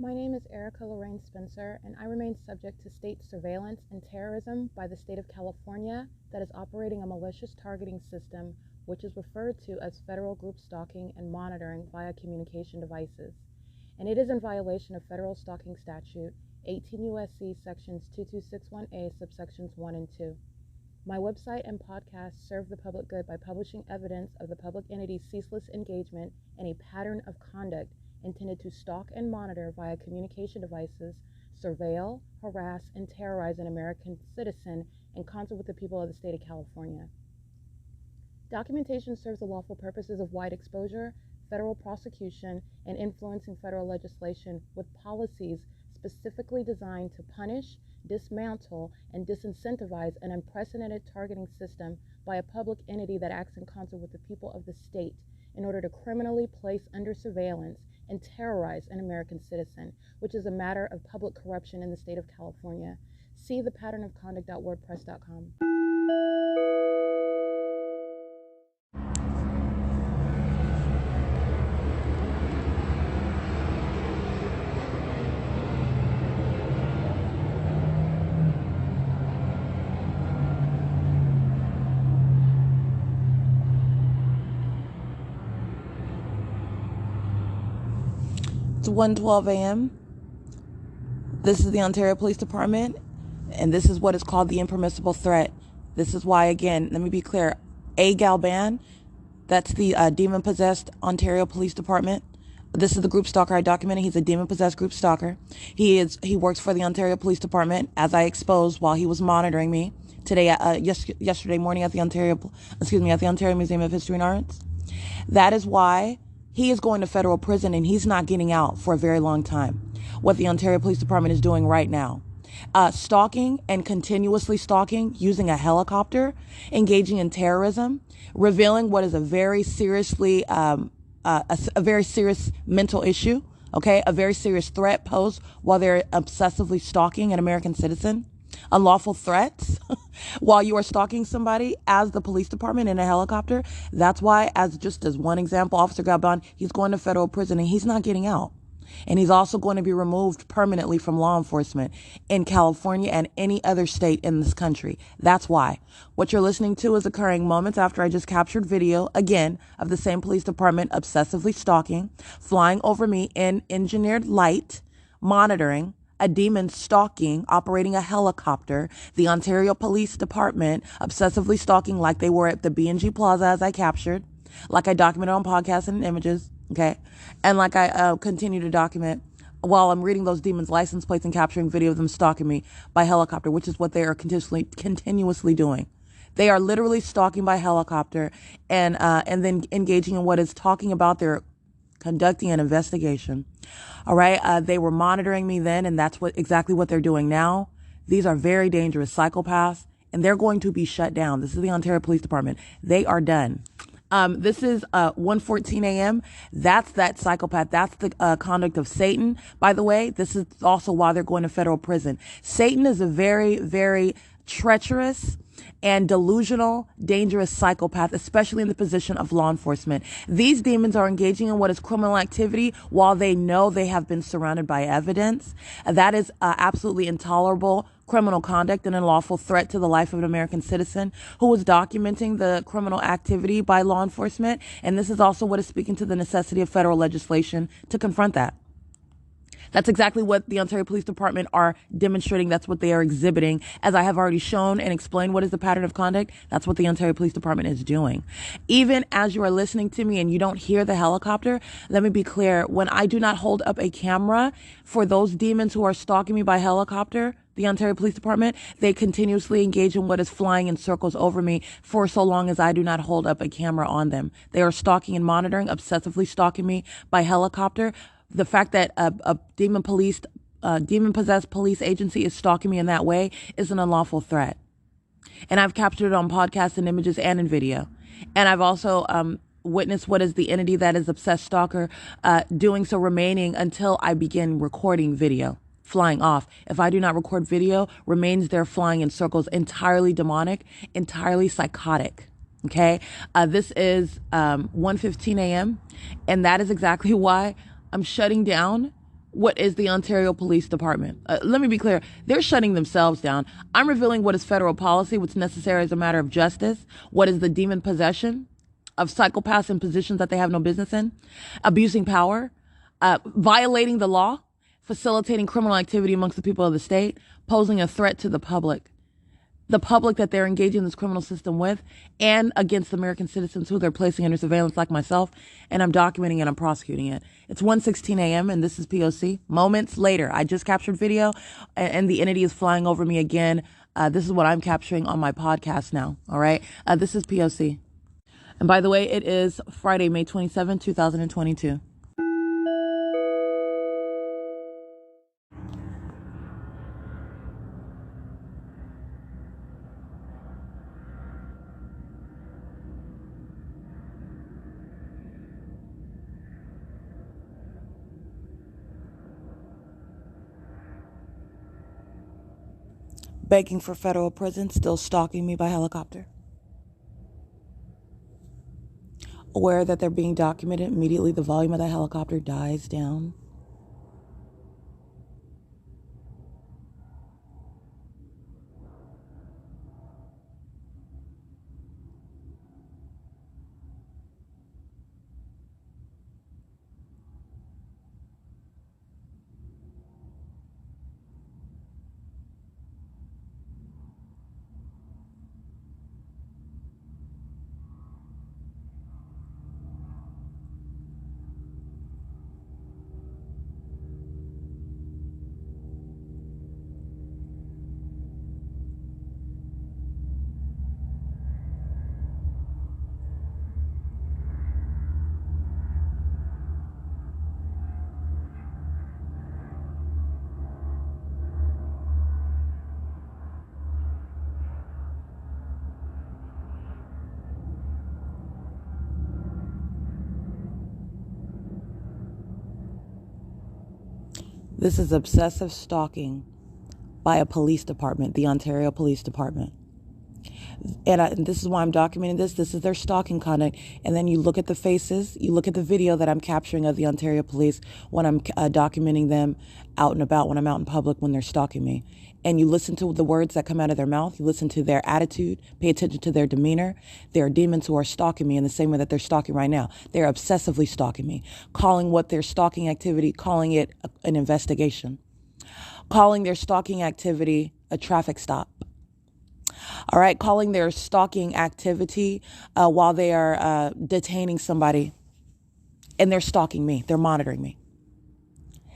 My name is Erica Lorraine Spencer, and I remain subject to state surveillance and terrorism by the state of California that is operating a malicious targeting system, which is referred to as federal group stalking and monitoring via communication devices. And it is in violation of federal stalking statute 18 U.S.C. sections 2261A subsections 1 and 2. My website and podcast serve the public good by publishing evidence of the public entity's ceaseless engagement in a pattern of conduct intended to stalk and monitor via communication devices, surveil, harass, and terrorize an American citizen in concert with the people of the state of California. Documentation serves the lawful purposes of wide exposure, federal prosecution, and influencing federal legislation with policies specifically designed to punish, dismantle, and disincentivize an unprecedented targeting system by a public entity that acts in concert with the people of the state in order to criminally place under surveillance and terrorize an American citizen, which is a matter of public corruption in the state of California. See thepatternofconduct.wordpress.com. It's 1:12 a.m. This is the Ontario Police Department, and this is what is called the impermissible threat. This is why, again, let me be clear. A. Galban, that's the demon-possessed Ontario Police Department. This is the group stalker I documented. He's a demon-possessed group stalker. He works for the Ontario Police Department, as I exposed while he was monitoring me today, yesterday morning at the Ontario Museum of History and Arts. That is why he is going to federal prison, and he's not getting out for a very long time. What the Ontario Police Department is doing right now. Stalking and continuously stalking using a helicopter, engaging in terrorism, revealing what is a very seriously, a very serious mental issue, okay? A very serious threat posed while they're obsessively stalking an American citizen. Unlawful threats while you are stalking somebody as the police department in a helicopter. That's why, as one example, Officer Galban, he's going to federal prison and he's not getting out. And he's also going to be removed permanently from law enforcement in California and any other state in this country. That's why. What you're listening to is occurring moments after I just captured video, again, of the same police department obsessively stalking, flying over me in engineered light, monitoring, a demon stalking, operating a helicopter, the Ontario Police Department obsessively stalking like they were at the B&G Plaza as I captured, like I documented on podcasts and images, okay? And like I continue to document while I'm reading those demons' license plates and capturing video of them stalking me by helicopter, which is what they are continuously doing. They are literally stalking by helicopter and then engaging in what is talking about their conducting an investigation. All right. They were monitoring me then, and that's exactly what they're doing now. These are very dangerous psychopaths, and they're going to be shut down. This is the Ontario Police Department. They are done. This is 1:14 a.m. That's that psychopath. That's the conduct of Satan. By the way, this is also why they're going to federal prison. Satan is a very, very treacherous and delusional, dangerous psychopath, especially in the position of law enforcement. These demons are engaging in what is criminal activity while they know they have been surrounded by evidence. That is absolutely intolerable criminal conduct and unlawful threat to the life of an American citizen who was documenting the criminal activity by law enforcement. And this is also what is speaking to the necessity of federal legislation to confront that. That's exactly what the Ontario Police Department are demonstrating. That's what they are exhibiting. As I have already shown and explained what is the pattern of conduct, that's what the Ontario Police Department is doing. Even as you are listening to me and you don't hear the helicopter, let me be clear. When I do not hold up a camera for those demons who are stalking me by helicopter, the Ontario Police Department, they continuously engage in what is flying in circles over me for so long as I do not hold up a camera on them. They are stalking and monitoring, obsessively stalking me by helicopter. The fact that a demon-possessed police agency is stalking me in that way is an unlawful threat. And I've captured it on podcasts and images and in video. And I've also witnessed what is the entity that is obsessed stalker doing so remaining until I begin recording video, flying off. If I do not record video, remains there flying in circles, entirely demonic, entirely psychotic. Okay? This is 1:15 a.m. And that is exactly why I'm shutting down what is the Ontario Police Department. Let me be clear. They're shutting themselves down. I'm revealing what is federal policy, what's necessary as a matter of justice, what is the demon possession of psychopaths in positions that they have no business in, abusing power, violating the law, facilitating criminal activity amongst the people of the state, posing a threat to the public that they're engaging this criminal system with, and against American citizens who they're placing under surveillance like myself, and I'm documenting and I'm prosecuting it. It's 1:16 a.m. and this is P.O.C. Moments later, I just captured video and the entity is flying over me again. This is what I'm capturing on my podcast now, all right? This is P.O.C. And by the way, it is Friday, May 27, 2022. Begging for federal prison, still stalking me by helicopter. Aware that they're being documented, immediately the volume of the helicopter dies down. This is obsessive stalking by a police department, the Ontario Police Department. And this is why I'm documenting this. This is their stalking conduct. And then you look at the faces, you look at the video that I'm capturing of the Ontario Police when I'm documenting them out and about, when I'm out in public, when they're stalking me. And you listen to the words that come out of their mouth. You listen to their attitude. Pay attention to their demeanor. There are demons who are stalking me in the same way that they're stalking right now. They're obsessively stalking me, calling what their stalking activity, calling it an investigation, calling their stalking activity a traffic stop. All right, calling their stalking activity while they are detaining somebody, and they're stalking me. They're monitoring me.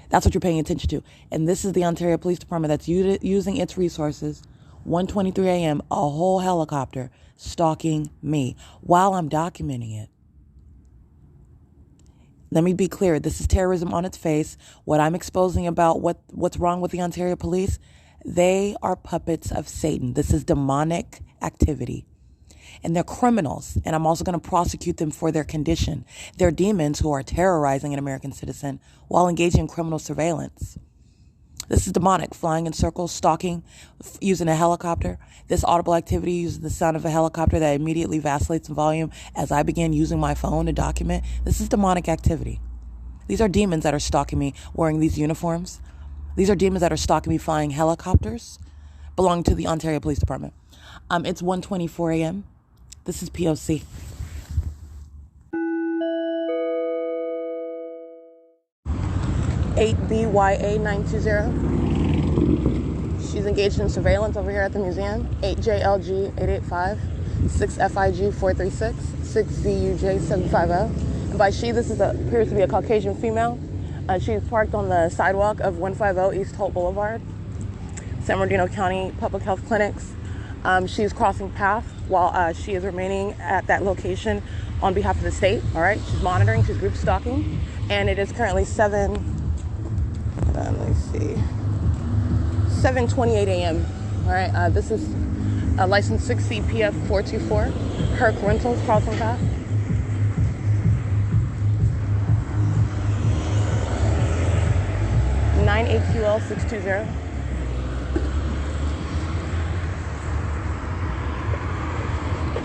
That's what you're paying attention to. And this is the Ontario Police Department that's using its resources. 1:23 a.m., a whole helicopter stalking me while I'm documenting it. Let me be clear. This is terrorism on its face. What I'm exposing about what's wrong with the Ontario Police, they are puppets of Satan. This is demonic activity. And they're criminals. And I'm also going to prosecute them for their condition. They're demons who are terrorizing an American citizen while engaging in criminal surveillance. This is demonic, flying in circles, stalking, using a helicopter. This audible activity uses the sound of a helicopter that immediately vacillates in volume as I begin using my phone to document. This is demonic activity. These are demons that are stalking me wearing these uniforms. These are demons that are stalking me flying helicopters belonging to the Ontario Police Department. It's 1:24 a.m. This is P.O.C. (8BYA920). She's engaged in surveillance over here at the museum. 8JLG885, 6FIG436, 6ZUJ750. And by she, this appears to be a Caucasian female. She's parked on the sidewalk of 150 East Holt Boulevard, San Bernardino County Public Health Clinics. She's crossing paths while she is remaining at that location on behalf of the state. All right, she's monitoring, she's group stalking, and it is currently 7:28 a.m. All right, this is license 6CPF424, Herc Rentals, crossing path. (9AQL620).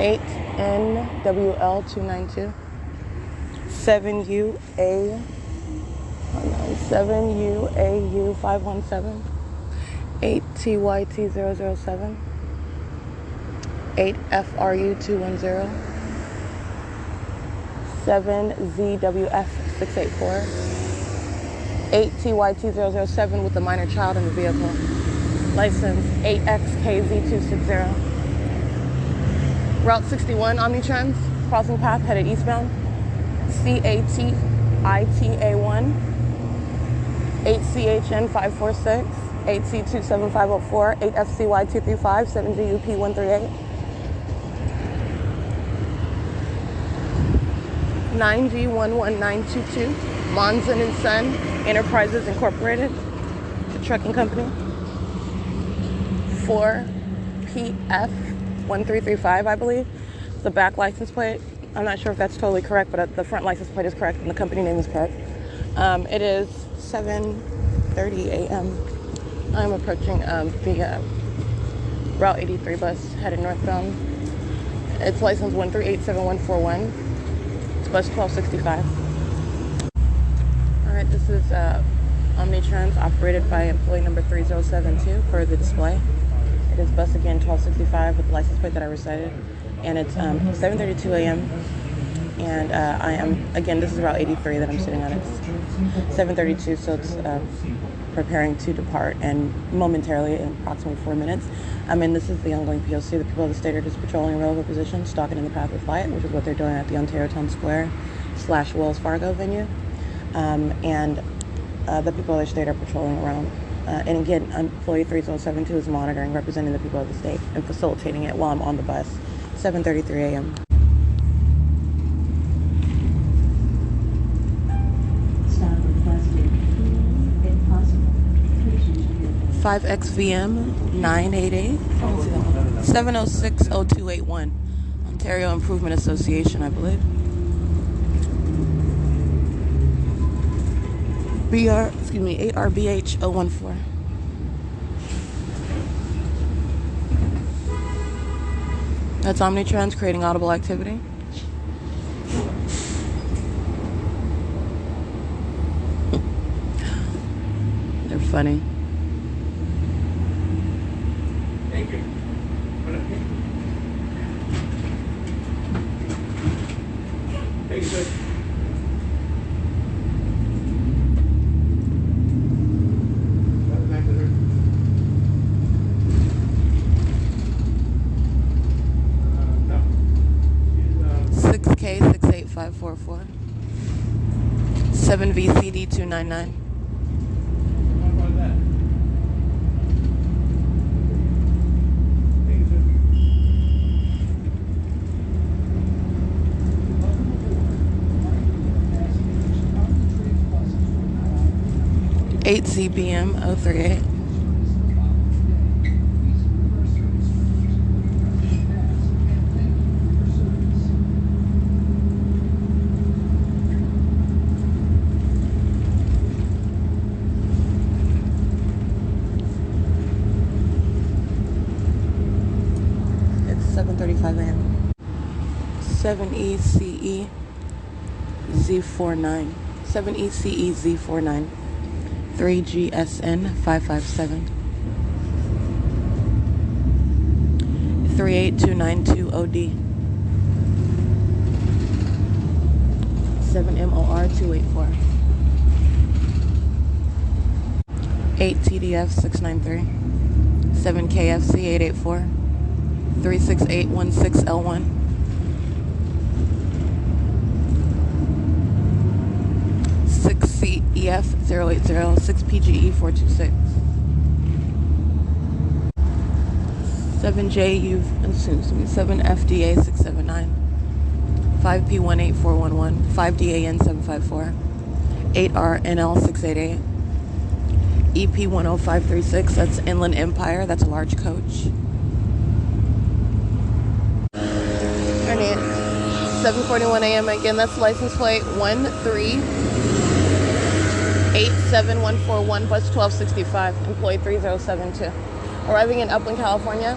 (8NWL292), 7UA. 7UAU517, 8TYT007, 8FRU210, 7ZWF684, 8TYT007 with a minor child in the vehicle. License 8XKZ260. Route 61 Omnitrans, crossing path headed eastbound. CATITA1, 8CHN546, 8C27504, 8FCY235, 7GUP138, 9G11922, Monson and Son Enterprises Incorporated, the trucking company. 4PF1335, I believe. The back license plate. I'm not sure if that's totally correct, but the front license plate is correct and the company name is correct. It is 7:30 a.m. I'm approaching the Route 83 bus headed northbound. It's license 1387141. It's bus 1265. All right, this is Omnitrans operated by employee number 3072 per the display. It is bus again 1265 with the license plate that I recited, and it's 7:32 a.m. and I am, again, this is Route 83 that I'm sitting on. It's 7:32, so it's preparing to depart, and momentarily, in approximately 4 minutes. This is the ongoing P.O.C. The people of the state are just patrolling a relevant position, stalking in the path with light, which is what they're doing at the Ontario Town Square / Wells Fargo venue. The people of the state are patrolling around. And again, employee 3072 is monitoring, representing the people of the state, and facilitating it while I'm on the bus. 7:33 a.m. 5XVM 988 7060281, Ontario Improvement Association, I believe. 8RBH 014. That's Omnitrans creating audible activity. They're funny. Thank you. Thank you, sir. 6K68544, 7VCD299. How about that? Thank you, sir. 8ZBM 038. 7:35 a.m. 7ECE Z49, 7ECE Z49, 3GSN 557, 38292 OD, 7MOR 284, 8TDF 693, 7KFC 884, 36816L1, 6CEF 080, 6PGE 426, 7JU, 7FDA 679, 5P18411, 5DAN 754, 8RNL 688, EP10536, that's Inland Empire, that's a large coach. 7:41 a.m. again, that's license plate 1387141, bus 1265, employee 3072. Arriving in Upland, California.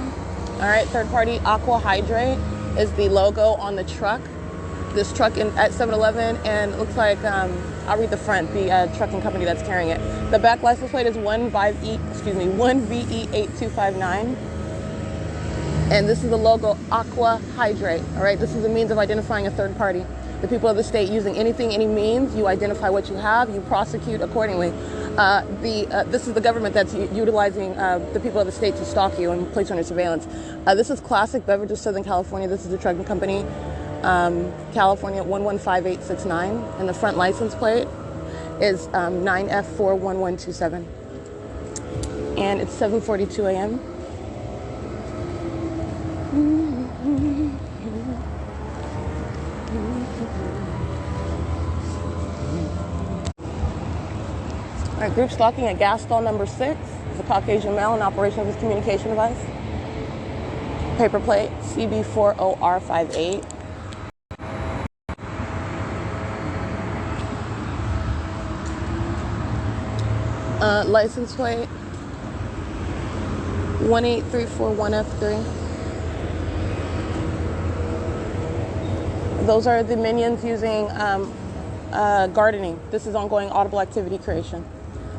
All right, third party Aqua Hydrate is the logo on the truck. This truck at 7-Eleven, and it looks like I'll read the front, the trucking company that's carrying it. The back license plate is 1VE8259. And this is the logo, Aqua Hydrate. All right, this is a means of identifying a third party. The people of the state using anything, any means, you identify what you have, you prosecute accordingly. This is the government that's utilizing the people of the state to stalk you and place you under surveillance. This is Classic Beverages, Southern California. This is the trucking company, California 115869. And the front license plate is 9F41127. And it's 7:42 a.m. All right, group stalking at gas stall number 6 is a Caucasian male in operation of his communication device. Paper plate CB40R58. License plate 18341F3. Those are the minions using gardening. This is ongoing audible activity creation,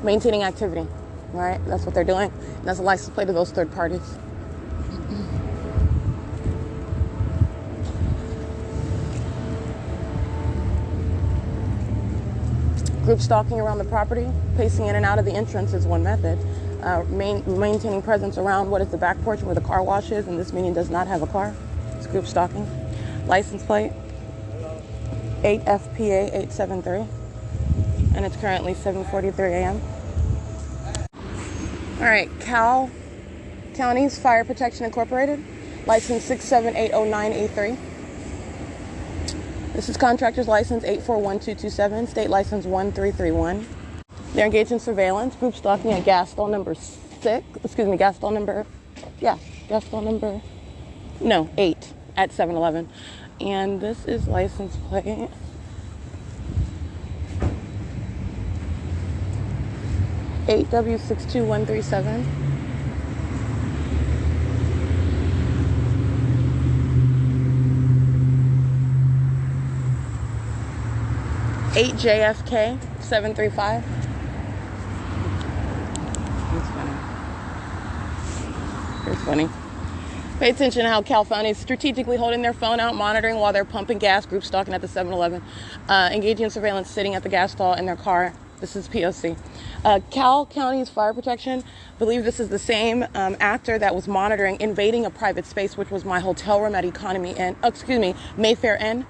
maintaining activity. All right, that's what they're doing. And that's a license plate of those third parties. Group stalking around the property, pacing in and out of the entrance is one method. Maintaining presence around what is the back porch where the car wash is, and this minion does not have a car. It's group stalking. License plate 8FPA873, and it's currently 7:43 a.m. All right, Cal Counties Fire Protection Incorporated, license 67809A3. This is contractor's license 8412227, state license 1331. They're engaged in surveillance, group stalking at gas stall number 8 at 7-Eleven. And this is license plate 8W62137. JFK 735. That's funny. It's funny. Pay attention to how Cal County is strategically holding their phone out, monitoring while they're pumping gas, group stalking at the 7-Eleven, engaging in surveillance, sitting at the gas stall in their car. This is P.O.C. Cal County's Fire Protection believe this is the same actor that was monitoring, invading a private space, which was my hotel room at Mayfair Inn.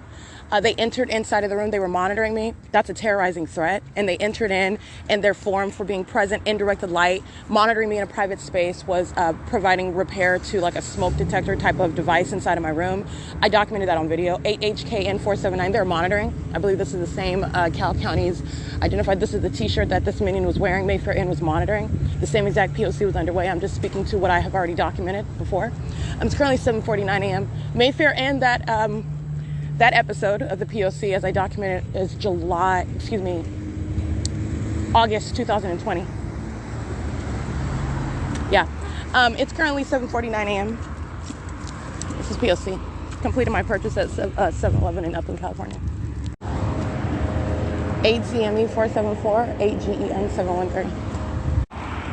They entered inside of the room. They were monitoring me. That's a terrorizing threat. And they entered in, and their form for being present in directed light, monitoring me in a private space, was providing repair to like a smoke detector type of device inside of my room. I documented that on video. 8HKN479, they're monitoring. I believe this is the same Cal County's identified. This is the t-shirt that this minion was wearing. Mayfair Inn was monitoring. The same exact P.O.C. was underway. I'm just speaking to what I have already documented before. It's currently 7:49 a.m. Mayfair Inn, that episode of the P.O.C., as I documented, is August 2020. Yeah. It's currently 7:49 a.m. This is P.O.C. Completed my purchase at 7-Eleven in Upland, California. 8CME 474, 8GEN 713.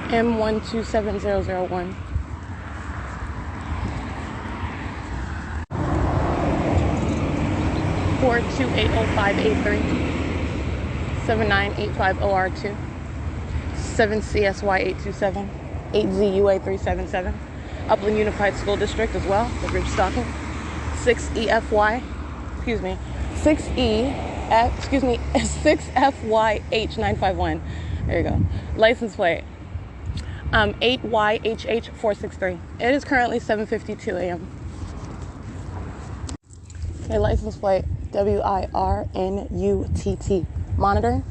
M127001. 4280583, 7985OR2, 7CSY827, 8ZUA377, Upland Unified School District as well, the group stalking, 6FYH951. There you go. License plate 8YHH463. It is currently 7:52 a.m. Okay, license plate WIRNUTT. Monitoring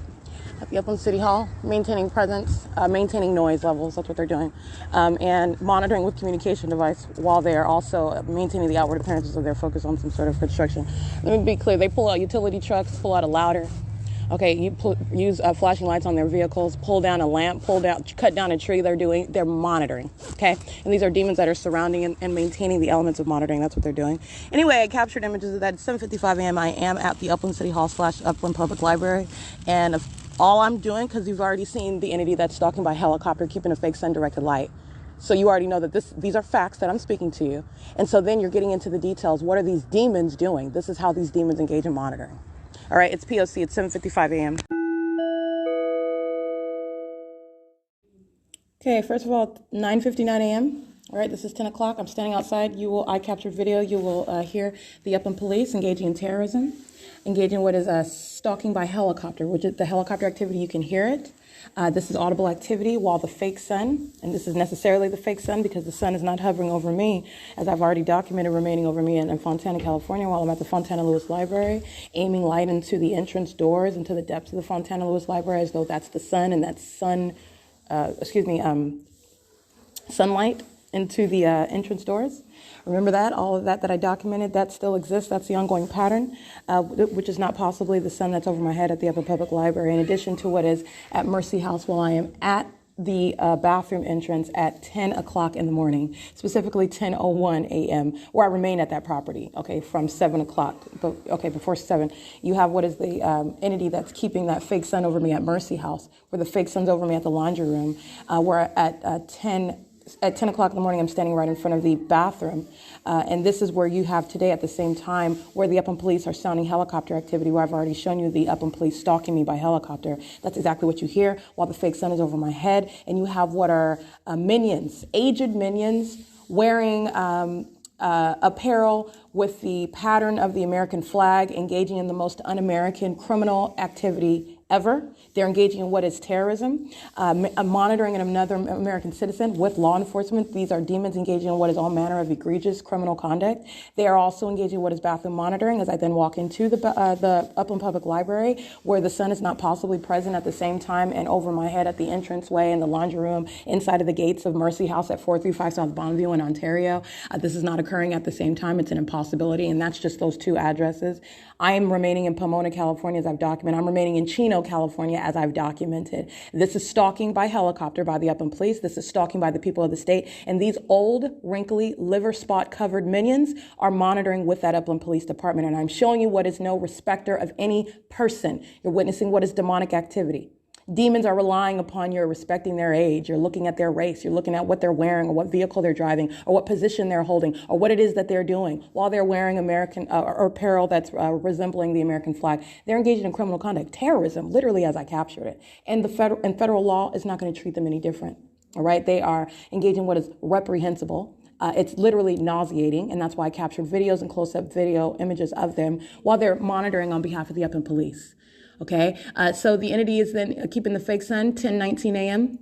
at the Upland City Hall, maintaining presence, maintaining noise levels. That's what they're doing, and monitoring with communication device while they are also maintaining the outward appearances of their focus on some sort of construction. Let me be clear: they pull out utility trucks, pull out a louder, Okay, you use flashing lights on their vehicles, pull down a lamp, cut down a tree. They're monitoring. Okay, and these are demons that are surrounding and maintaining the elements of monitoring. That's what they're doing. Anyway, I captured images of that at 7:55 a.m. I am at the Upland City Hall / Upland Public Library, and all I'm doing, because you've already seen the entity that's stalking by helicopter, keeping a fake sun-directed light. So you already know that these are facts that I'm speaking to you. And so then you're getting into the details. What are these demons doing? This is how these demons engage in monitoring. All right, it's P.O.C. It's 7:55 a.m. Okay, first of all, 9:59 a.m. All right, this is 10 o'clock. I'm standing outside. I captured video. You will hear the Upland Police engaging in terrorism, engaging what is stalking by helicopter, which is the helicopter activity. You can hear it. This is audible activity while the fake sun, and this is necessarily the fake sun because the sun is not hovering over me, as I've already documented, remaining over me in Fontana, California, while I'm at the Fontana Lewis Library, aiming light into the entrance doors, into the depths of the Fontana Lewis Library, as though that's the sun, and that's sunlight into the entrance doors. Remember that, all of that I documented, that still exists. That's the ongoing pattern, which is not possibly the sun that's over my head at the Upper Public Library, in addition to what is at Mercy House while I am at the bathroom entrance at 10 o'clock in the morning, specifically 10:01 a.m., where I remain at that property, okay, from 7 o'clock, before 7. You have what is the entity that's keeping that fake sun over me at Mercy House, where the fake sun's over me at the laundry room, where at 10 o'clock in the morning, I'm standing right in front of the bathroom. And this is where you have today at the same time where the Upland Police are sounding helicopter activity, where I've already shown you the Upland Police stalking me by helicopter. That's exactly what you hear while the fake sun is over my head. And you have what are minions, aged minions, wearing apparel with the pattern of the American flag, engaging in the most un-American criminal activity ever. They're engaging in what is terrorism, monitoring another American citizen with law enforcement. These are demons engaging in what is all manner of egregious criminal conduct. They are also engaging in what is bathroom monitoring, as I then walk into the Upland Public Library, where the sun is not possibly present at the same time, and over my head at the entranceway in the laundry room, inside of the gates of Mercy House at 435 South Bonneville in Ontario. This is not occurring at the same time. It's an impossibility, and that's just those two addresses. I am remaining in Pomona, California, as I've documented. I'm remaining in Chino, California, as I've documented. This is stalking by helicopter by the Upland Police. This is stalking by the people of the state. And these old, wrinkly, liver spot covered minions are monitoring with that Upland Police Department. And I'm showing you what is no respecter of any person. You're witnessing what is demonic activity. Demons are relying upon your respecting their age. You're looking at their race. You're looking at what they're wearing or what vehicle they're driving or what position they're holding or what it is that they're doing while they're wearing American or apparel that's resembling the American flag. They're engaging in criminal conduct, terrorism, literally as I captured it. And federal law is not going to treat them any different. All right. They are engaging in what is reprehensible. It's literally nauseating, and that's why I captured videos and close-up video images of them while they're monitoring on behalf of the Upland Police. Okay, so the entity is then keeping the fake sun, 10:19 a.m.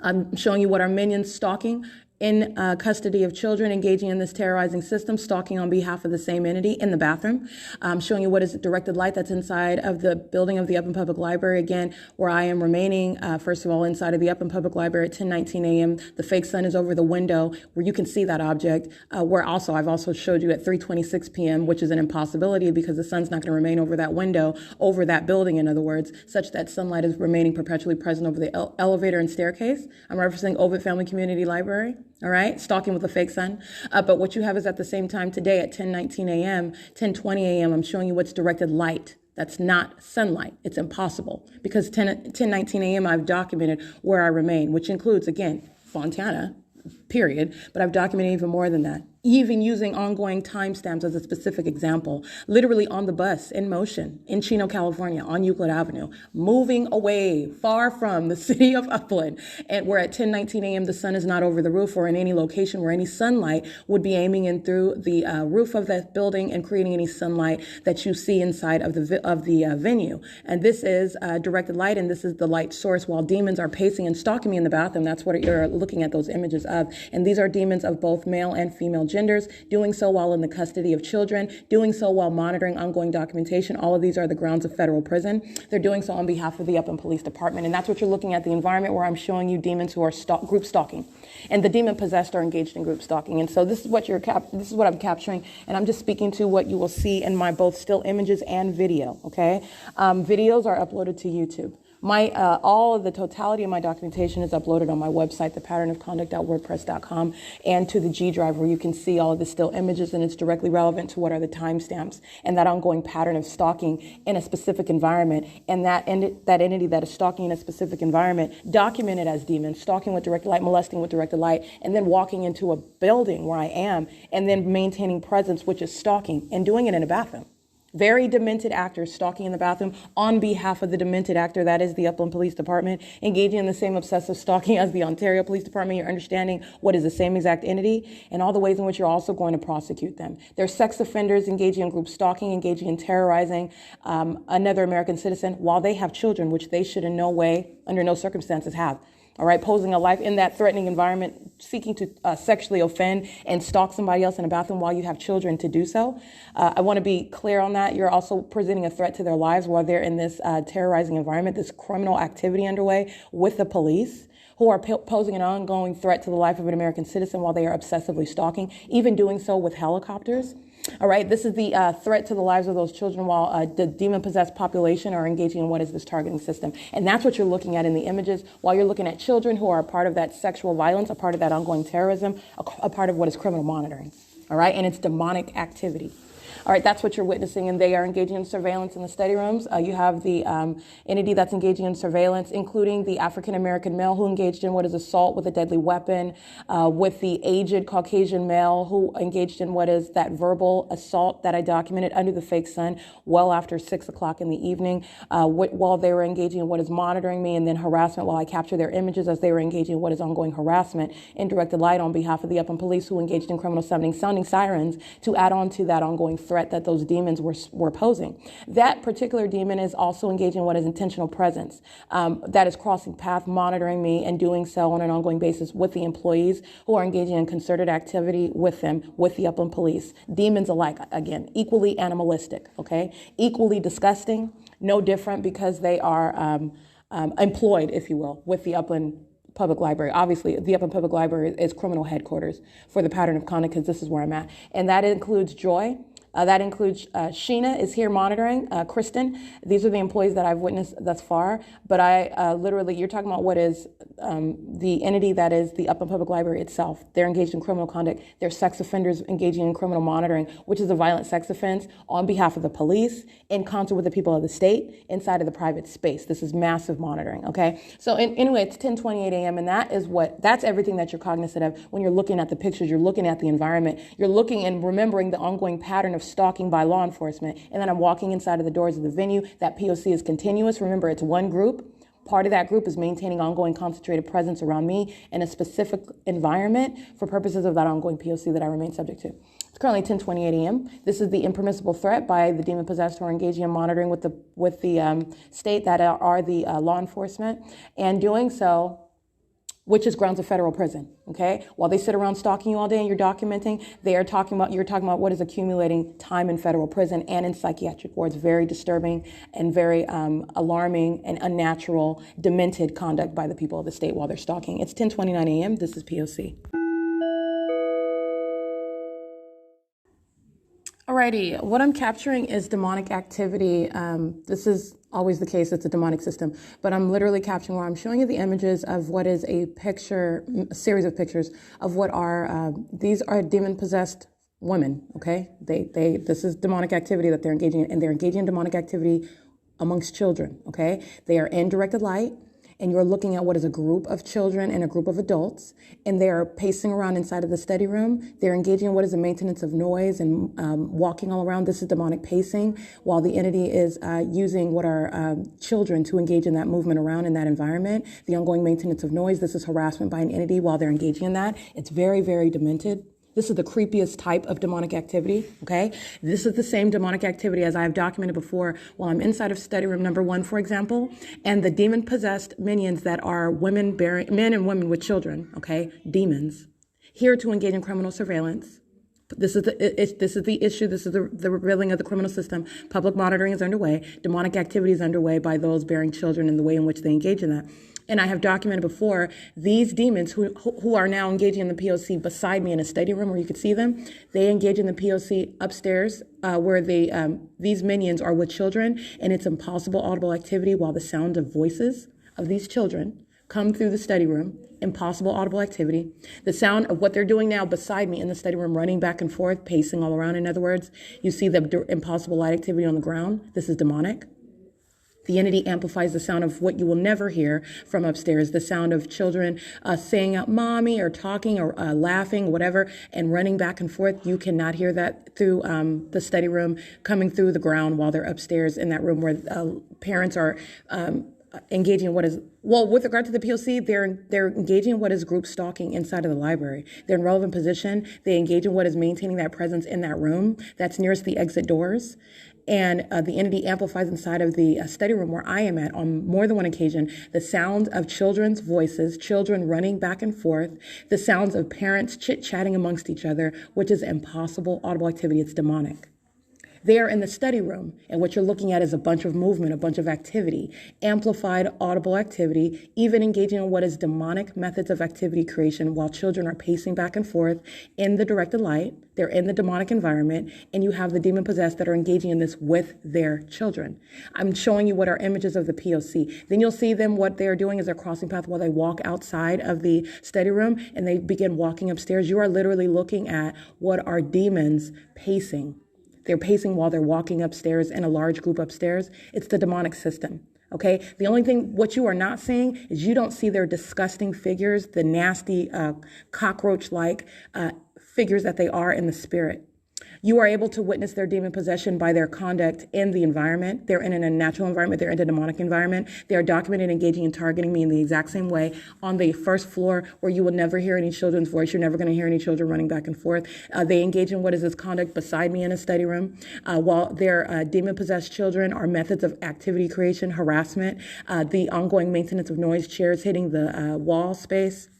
I'm showing you what our minions stalking in custody of children, engaging in this terrorizing system, stalking on behalf of the same entity in the bathroom. I'm showing you what is directed light that's inside of the building of the Upland Public Library, again, where I am remaining, first of all, inside of the Upland Public Library at 10:19 a.m. The fake sun is over the window where you can see that object, where also I've also showed you at 3:26 p.m., which is an impossibility because the sun's not going to remain over that window, over that building, in other words, such that sunlight is remaining perpetually present over the elevator and staircase. I'm referencing Ovid Family Community Library. All right, stalking with a fake sun. But what you have is at the same time today at 10:19 a.m., 10:20 a.m., I'm showing you what's directed light. That's not sunlight. It's impossible because 10:19 a.m. I've documented where I remain, which includes, again, Fontana, period. But I've documented even more than that, even using ongoing timestamps as a specific example, literally on the bus in motion in Chino, California, on Euclid Avenue, moving away far from the city of Upland. And where at 10:19 a.m. the sun is not over the roof or in any location where any sunlight would be aiming in through the roof of that building and creating any sunlight that you see inside of the venue. And this is directed light, and this is the light source while demons are pacing and stalking me in the bathroom. That's what you're looking at those images of. And these are demons of both male and female genders, doing so while in the custody of children, doing so while monitoring ongoing documentation. All of these are the grounds of federal prison. They're doing so on behalf of the Upland Police Department. And that's what you're looking at, the environment where I'm showing you demons who are group stalking. And the demon possessed are engaged in group stalking. And so this is what this is what I'm capturing, and I'm just speaking to what you will see in my both still images and video, okay? Videos are uploaded to YouTube. All of the totality of my documentation is uploaded on my website, thepatternofconduct.wordpress.com, and to the G drive, where you can see all of the still images, and it's directly relevant to what are the timestamps and that ongoing pattern of stalking in a specific environment, and that entity that is stalking in a specific environment, documented as demons, stalking with directed light, molesting with directed light, and then walking into a building where I am, and then maintaining presence, which is stalking, and doing it in a bathroom. Very demented actors stalking in the bathroom on behalf of the demented actor, that is the Upland Police Department, engaging in the same obsessive stalking as the Ontario Police Department. You're understanding what is the same exact entity and all the ways in which you're also going to prosecute them. They're sex offenders engaging in group stalking, engaging in terrorizing another American citizen while they have children, which they should in no way, under no circumstances have. All right, posing a life in that threatening environment, seeking to sexually offend and stalk somebody else in a bathroom while you have children to do so. I want to be clear on that. You're also presenting a threat to their lives while they're in this terrorizing environment, this criminal activity underway with the police, who are posing an ongoing threat to the life of an American citizen while they are obsessively stalking, even doing so with helicopters. All right, this is the threat to the lives of those children while the demon-possessed population are engaging in what is this targeting system. And that's what you're looking at in the images while you're looking at children who are a part of that sexual violence, a part of that ongoing terrorism, a part of what is criminal monitoring. All right, and it's demonic activity. All right, that's what you're witnessing, and they are engaging in surveillance in the study rooms. You have the entity that's engaging in surveillance, including the African-American male who engaged in what is assault with a deadly weapon, with the aged Caucasian male who engaged in what is that verbal assault that I documented under the fake sun well after 6 o'clock in the evening, while they were engaging in what is monitoring me, and then harassment while I capture their images as they were engaging in what is ongoing harassment in directed light on behalf of the Upland Police, who engaged in criminal summoning, sounding sirens to add on to that ongoing threat that those demons were posing. That particular demon is also engaging in what is intentional presence, that is crossing path, monitoring me, and doing so on an ongoing basis with the employees who are engaging in concerted activity with them, with the Upland Police. Demons alike, again, equally animalistic, okay? Equally disgusting, no different, because they are employed, if you will, with the Upland Public Library. Obviously, the Upland Public Library is criminal headquarters for the pattern of conduct, because this is where I'm at. And that includes Joy. That includes Sheena is here monitoring, Kristen. These are the employees that I've witnessed thus far. But I literally, you're talking about what is the entity that is the Upland Public Library itself. They're engaged in criminal conduct. They're sex offenders engaging in criminal monitoring, which is a violent sex offense on behalf of the police in concert with the people of the state inside of the private space. This is massive monitoring, okay? So anyway, it's 10:28 a.m. and that's everything that you're cognizant of when you're looking at the pictures, you're looking at the environment, you're looking and remembering the ongoing pattern of stalking by law enforcement. And then I'm walking inside of the doors of the venue. That P.O.C. is continuous. Remember, it's one group. Part of that group is maintaining ongoing concentrated presence around me in a specific environment for purposes of that ongoing P.O.C. that I remain subject to. It's currently 10:28 a.m. This is the impermissible threat by the demon possessed who are engaging in monitoring with the state that are the law enforcement, and doing so, which is grounds of federal prison, okay? While they sit around stalking you all day and you're documenting, you're talking about what is accumulating time in federal prison and in psychiatric wards. Very disturbing and very alarming and unnatural, demented conduct by the people of the state while they're stalking. It's 10:29 a.m. This is P.O.C. Alrighty, what I'm capturing is demonic activity. This is always the case, it's a demonic system, but I'm literally capturing where I'm showing you the images of what is a series of pictures of what are, these are demon-possessed women, okay? This is demonic activity that they're engaging in, and they're engaging in demonic activity amongst children, okay? They are in directed light, and you're looking at what is a group of children and a group of adults, and they are pacing around inside of the study room. They're engaging in what is the maintenance of noise and walking all around. This is demonic pacing, while the entity is using what are children to engage in that movement around in that environment. The ongoing maintenance of noise, this is harassment by an entity while they're engaging in that. It's very, very demented. This is the creepiest type of demonic activity, okay? This is the same demonic activity as I have documented before while I'm inside of study room number 1, for example, and the demon-possessed minions that are men and women with children, okay? Demons, here to engage in criminal surveillance, This is the issue. This is the revealing of the criminal system. Public monitoring is underway. Demonic activity is underway by those bearing children and the way in which they engage in that. And I have documented before these demons who are now engaging in the P.O.C. beside me in a study room where you could see them. They engage in the P.O.C. upstairs where these minions are with children, and it's impossible audible activity while the sound of voices of these children come through the study room. Impossible audible activity. The sound of what they're doing now beside me in the study room, running back and forth, pacing all around. In other words, you see the impossible light activity on the ground. This is demonic. The entity amplifies the sound of what you will never hear from upstairs, the sound of children saying out mommy or talking or laughing, whatever, and running back and forth. You cannot hear that through the study room, coming through the ground while they're upstairs in that room where parents are engaging in what is, well, with regard to the P.O.C., they're engaging in what is group stalking inside of the library. They're in relevant position. They engage in what is maintaining that presence in that room that's nearest the exit doors. And the entity amplifies inside of the study room where I am at on more than one occasion the sounds of children's voices, children running back and forth, the sounds of parents chit-chatting amongst each other, which is impossible audible activity. It's demonic. They are in the study room, and what you're looking at is a bunch of movement, a bunch of activity, amplified audible activity, even engaging in what is demonic methods of activity creation while children are pacing back and forth in the directed light. They're in the demonic environment, and you have the demon possessed that are engaging in this with their children. I'm showing you what are images of the P.O.C. Then you'll see them, what they're doing is they're crossing path while they walk outside of the study room, and they begin walking upstairs. You are literally looking at what are demons pacing. They're pacing while they're walking upstairs in a large group upstairs. It's the demonic system, okay? The only thing, what you are not seeing is you don't see their disgusting figures, the nasty cockroach-like figures that they are in the spirit. You are able to witness their demon possession by their conduct in the environment. They're in a natural environment. They're in a demonic environment. They are documented engaging and targeting me in the exact same way on the first floor where you will never hear any children's voice. You're never going to hear any children running back and forth. They engage in what is this conduct beside me in a study room. While their demon-possessed children are methods of activity creation, harassment, the ongoing maintenance of noise, chairs hitting the wall space,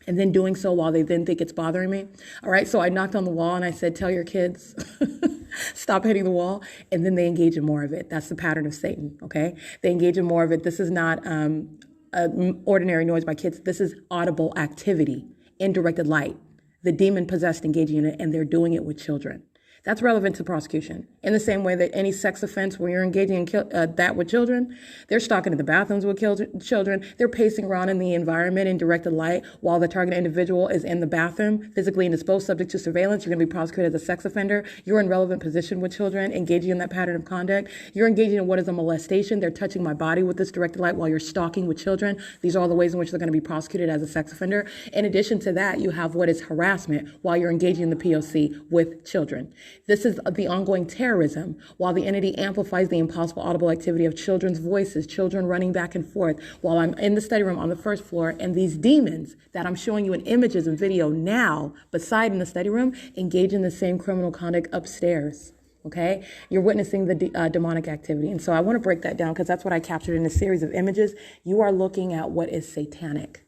and then doing so while they then think it's bothering me. All right, so I knocked on the wall and I said, tell your kids, stop hitting the wall. And then they engage in more of it. That's the pattern of Satan, okay? They engage in more of it. This is not ordinary noise by kids. This is audible activity in directed light. The demon possessed engaging in it, and they're doing it with children. That's relevant to prosecution. In the same way that any sex offense where you're engaging in that with children, they're stalking in the bathrooms with children. They're pacing around in the environment in directed light while the target individual is in the bathroom, physically indisposed, subject to surveillance. You're going to be prosecuted as a sex offender. You're in relevant position with children, engaging in that pattern of conduct. You're engaging in what is a molestation. They're touching my body with this directed light while you're stalking with children. These are all the ways in which they're going to be prosecuted as a sex offender. In addition to that, you have what is harassment while you're engaging in the P.O.C. with children. This is the ongoing terrorism while the entity amplifies the impossible audible activity of children's voices, children running back and forth while I'm in the study room on the first floor, and these demons that I'm showing you in images and video now beside in the study room engage in the same criminal conduct upstairs. Okay, you're witnessing the demonic activity. And so I want to break that down because that's what I captured in a series of images. You are looking at what is satanic.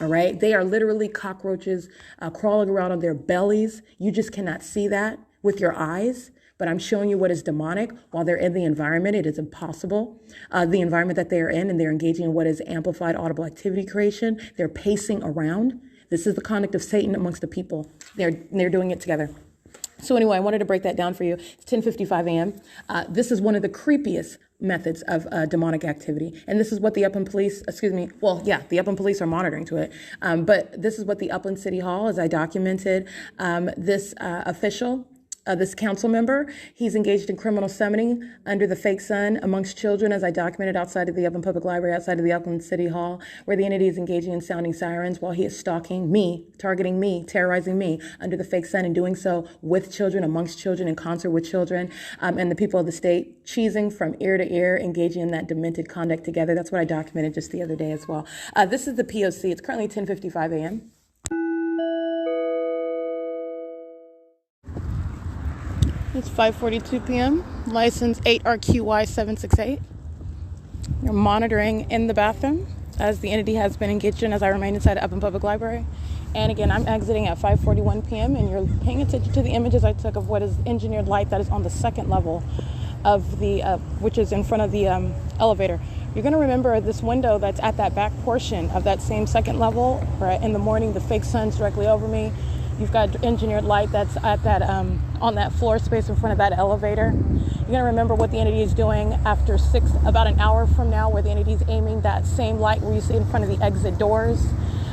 All right, they are literally cockroaches crawling around on their bellies. You just cannot see that with your eyes, but I'm showing you what is demonic while they're in the environment. It is impossible. The environment that they are in, and they're engaging in what is amplified audible activity creation. They're pacing around. This is the conduct of Satan amongst the people. They're doing it together. So anyway, I wanted to break that down for you. It's 10:55 a.m. This is one of the creepiest methods of demonic activity. And this is what the Upland Police, the Upland Police are monitoring to it. But this is what the Upland City Hall, as I documented, this official, this council member, he's engaged in criminal summoning under the fake sun amongst children, as I documented outside of the Upland Public Library, outside of the Upland City Hall, where the entity is engaging in sounding sirens while he is stalking me, targeting me, terrorizing me under the fake sun, and doing so with children, amongst children, in concert with children, and the people of the state cheesing from ear to ear, engaging in that demented conduct together. That's what I documented just the other day as well. This is the P.O.C. It's currently 10:55 a.m. It's 5:42 p.m. License 8RQY768. You're monitoring in the bathroom as the entity has been engaged in as I remain inside the Upland Public Library. And again, I'm exiting at 5:41 p.m. and you're paying attention to the images I took of what is engineered light that is on the second level of the, which is in front of the elevator. You're going to remember this window that's at that back portion of that same second level, right? In the morning, the fake sun's directly over me. You've got engineered light that's at that, on that floor space in front of that elevator. You're going to remember what the entity is doing after about an hour from now, where the entity is aiming that same light where you see in front of the exit doors,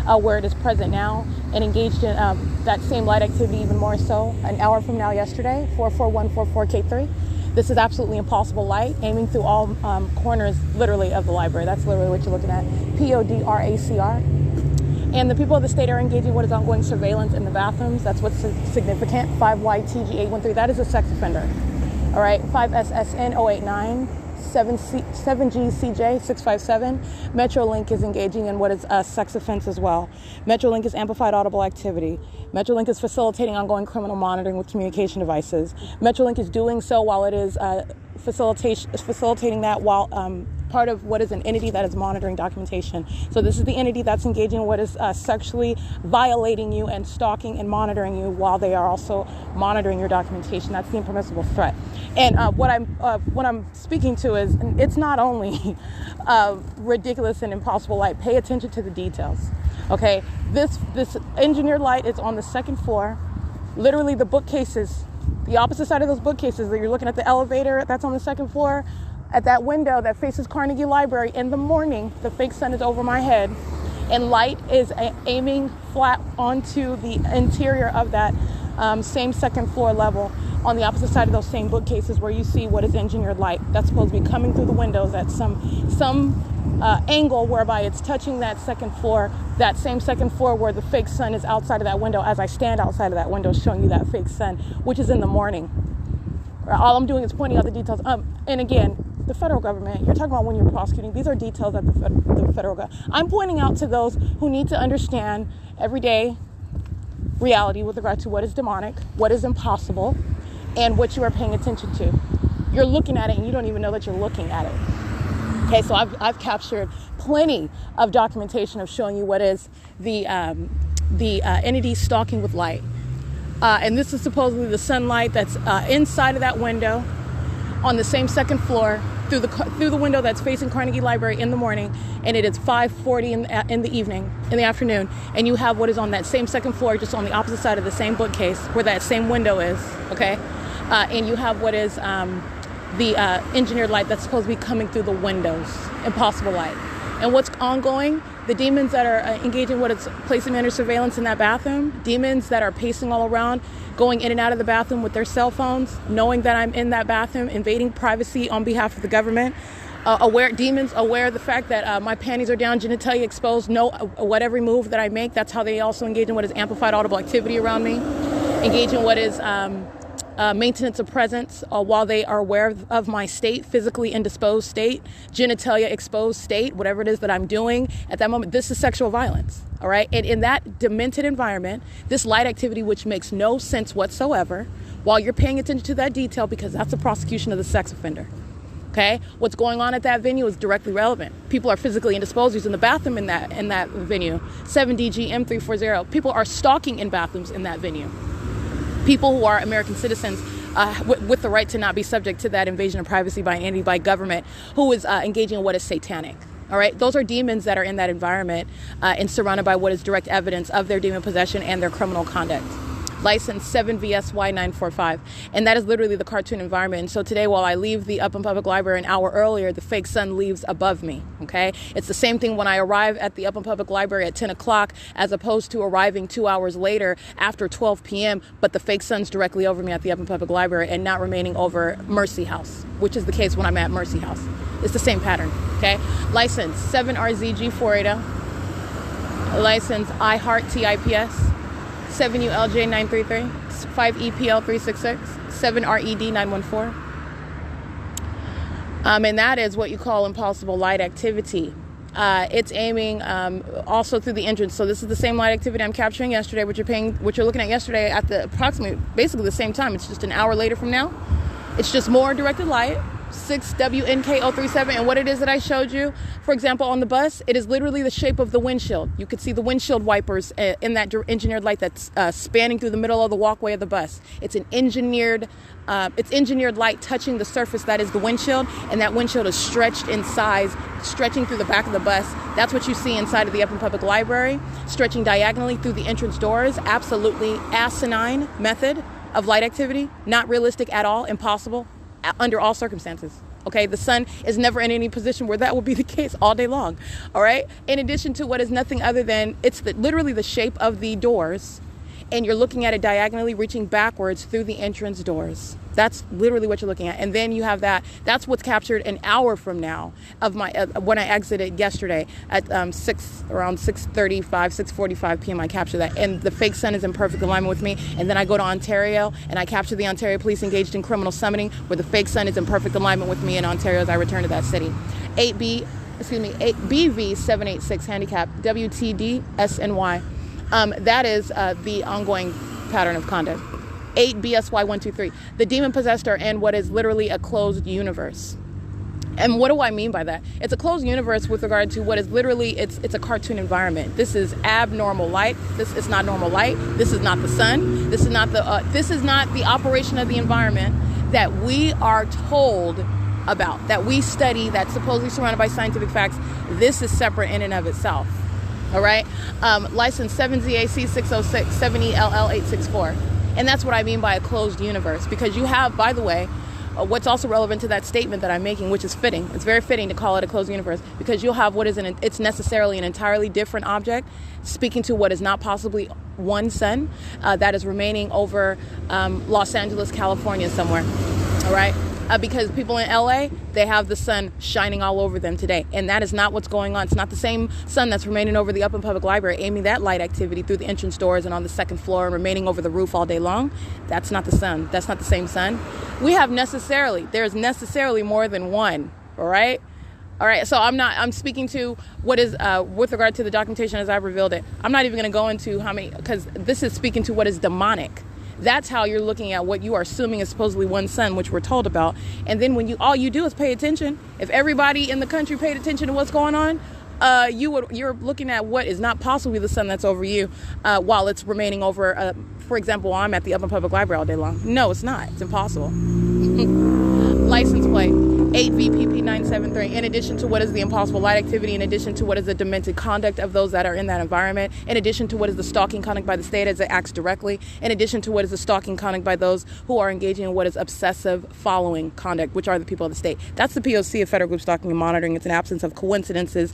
where it is present now, and engaged in that same light activity even more so an hour from now yesterday, 44144K3. This is absolutely impossible light, aiming through all corners, literally, of the library. That's literally what you're looking at. PODRACR. And the people of the state are engaging what is ongoing surveillance in the bathrooms. That's what's significant. 5YTG813, that is a sex offender. All right, 5SSN089, 7GCJ657. Metrolink is engaging in what is a sex offense as well. Metrolink is amplified audible activity. Metrolink is facilitating ongoing criminal monitoring with communication devices. Metrolink is doing so while it is facilitating that while part of what is an entity that is monitoring documentation. So this is the entity that's engaging what is sexually violating you and stalking and monitoring you while they are also monitoring your documentation. That's the impermissible threat. And what I'm speaking to is, it's not only ridiculous and impossible light. Pay attention to the details. Okay, this engineered light is on the second floor. Literally, the bookcases, the opposite side of those bookcases that you're looking at, the elevator that's on the second floor. At that window that faces Carnegie Library, in the morning, the fake sun is over my head, and light is aiming flat onto the interior of that same second floor level on the opposite side of those same bookcases, where you see what is engineered light that's supposed to be coming through the windows at some angle whereby it's touching that second floor, that same second floor where the fake sun is outside of that window as I stand outside of that window showing you that fake sun, which is in the morning. All I'm doing is pointing out the details. And again, the federal government, you're talking about when you're prosecuting, these are details that the federal government. I'm pointing out to those who need to understand everyday reality with regard to what is demonic, what is impossible, and what you are paying attention to. You're looking at it and you don't even know that you're looking at it. Okay, so I've captured plenty of documentation of showing you what is the entity stalking with light. And this is supposedly the sunlight that's inside of that window on the same second floor through the window that's facing Carnegie Library in the morning, and it is 5:40 in the afternoon, and you have what is on that same second floor, just on the opposite side of the same bookcase where that same window is, okay? And you have what is the engineered light that's supposed to be coming through the windows, impossible light. And what's ongoing? The demons that are engaging what is placing me under surveillance in that bathroom, demons that are pacing all around, going in and out of the bathroom with their cell phones, knowing that I'm in that bathroom, invading privacy on behalf of the government, demons aware of the fact that my panties are down, genitalia exposed, know whatever move that I make. That's how they also engage in what is amplified audible activity around me, engage in what is maintenance of presence while they are aware of my state, physically indisposed state, genitalia exposed state, whatever it is that I'm doing at that moment. This is sexual violence, all right? And in that demented environment, this light activity, which makes no sense whatsoever, while you're paying attention to that detail, because that's the prosecution of the sex offender, okay? What's going on at that venue is directly relevant. People are physically indisposed using the bathroom in that venue. 7DG M340. People are stalking in bathrooms in that venue. People who are American citizens with the right to not be subject to that invasion of privacy by an entity, by government, who is engaging in what is satanic. All right, those are demons that are in that environment and surrounded by what is direct evidence of their demon possession and their criminal conduct. License 7VSY945, and that is literally the cartoon environment. And so today, while I leave the Upland Public Library an hour earlier, the fake sun leaves above me, okay? It's the same thing when I arrive at the Upland Public Library at 10 o'clock as opposed to arriving 2 hours later after 12 p.m., but the fake sun's directly over me at the Upland Public Library and not remaining over Mercy House, which is the case when I'm at Mercy House. It's the same pattern, okay? License 7RZG480, license iHeartTIPS, 7ULJ933, 5EPL366, 7RED914. And that is what you call impossible light activity. It's aiming also through the entrance. So this is the same light activity I'm capturing yesterday, which you're looking at yesterday at the approximately, basically the same time. It's just an hour later from now. It's just more directed light. 6WNK037, and what it is that I showed you, for example, on the bus, it is literally the shape of the windshield. You could see the windshield wipers in that engineered light that's spanning through the middle of the walkway of the bus. It's an engineered light touching the surface that is the windshield, and that windshield is stretched in size, stretching through the back of the bus. That's what you see inside of the Upland Public Library, stretching diagonally through the entrance doors. Absolutely asinine method of light activity, not realistic at all, impossible under all circumstances. Okay, the sun is never in any position where that will be the case all day long. All right, in addition to what is nothing other than literally the shape of the doors, and you're looking at it diagonally reaching backwards through the entrance doors. That's literally what you're looking at. And then you have that's what's captured an hour from now of my when I exited yesterday at around 6:35, 6:45 p.m. I captured that, and the fake sun is in perfect alignment with me. And then I go to Ontario and I capture the Ontario police engaged in criminal summoning, where the fake sun is in perfect alignment with me in Ontario as I return to that city. 8BV786 handicap WTD SNY. That is the ongoing pattern of conduct. 8BSY123. The demon-possessed are in what is literally a closed universe. And what do I mean by that? It's a closed universe with regard to what is literally, it's a cartoon environment. This is abnormal light. This is not normal light. This is not the sun. This is not the operation of the environment that we are told about, that we study, that's supposedly surrounded by scientific facts. This is separate in and of itself. All right. License 7ZAC606 7ELL864. And that's what I mean by a closed universe, because you have, by the way, what's also relevant to that statement that I'm making, which is fitting. It's very fitting to call it a closed universe, because you'll have it's necessarily an entirely different object speaking to what is not possibly one sun that is remaining over Los Angeles, California somewhere. All right. Because people in LA, they have the sun shining all over them today. And that is not what's going on. It's not the same sun that's remaining over the Upland Public Library, aiming that light activity through the entrance doors and on the second floor and remaining over the roof all day long. That's not the sun. That's not the same sun. There's necessarily more than one. All right. All right. So I'm speaking to what is, with regard to the documentation as I've revealed it. I'm not even going to go into how many, because this is speaking to what is demonic. That's how you're looking at what you are assuming is supposedly one sun, which we're told about. And then when all you do is pay attention, if everybody in the country paid attention to what's going on, you're looking at what is not possibly the sun that's over you, while it's remaining over, for example, while I'm at the Upland Public Library all day long. No, it's not. It's impossible. License plate 8VPP973. In addition to what is the impossible light activity, in addition to what is the demented conduct of those that are in that environment, in addition to what is the stalking conduct by the state as it acts directly, in addition to what is the stalking conduct by those who are engaging in what is obsessive following conduct, which are the people of the state. That's the P.O.C. of Federal Group Stalking and Monitoring. It's an absence of coincidences.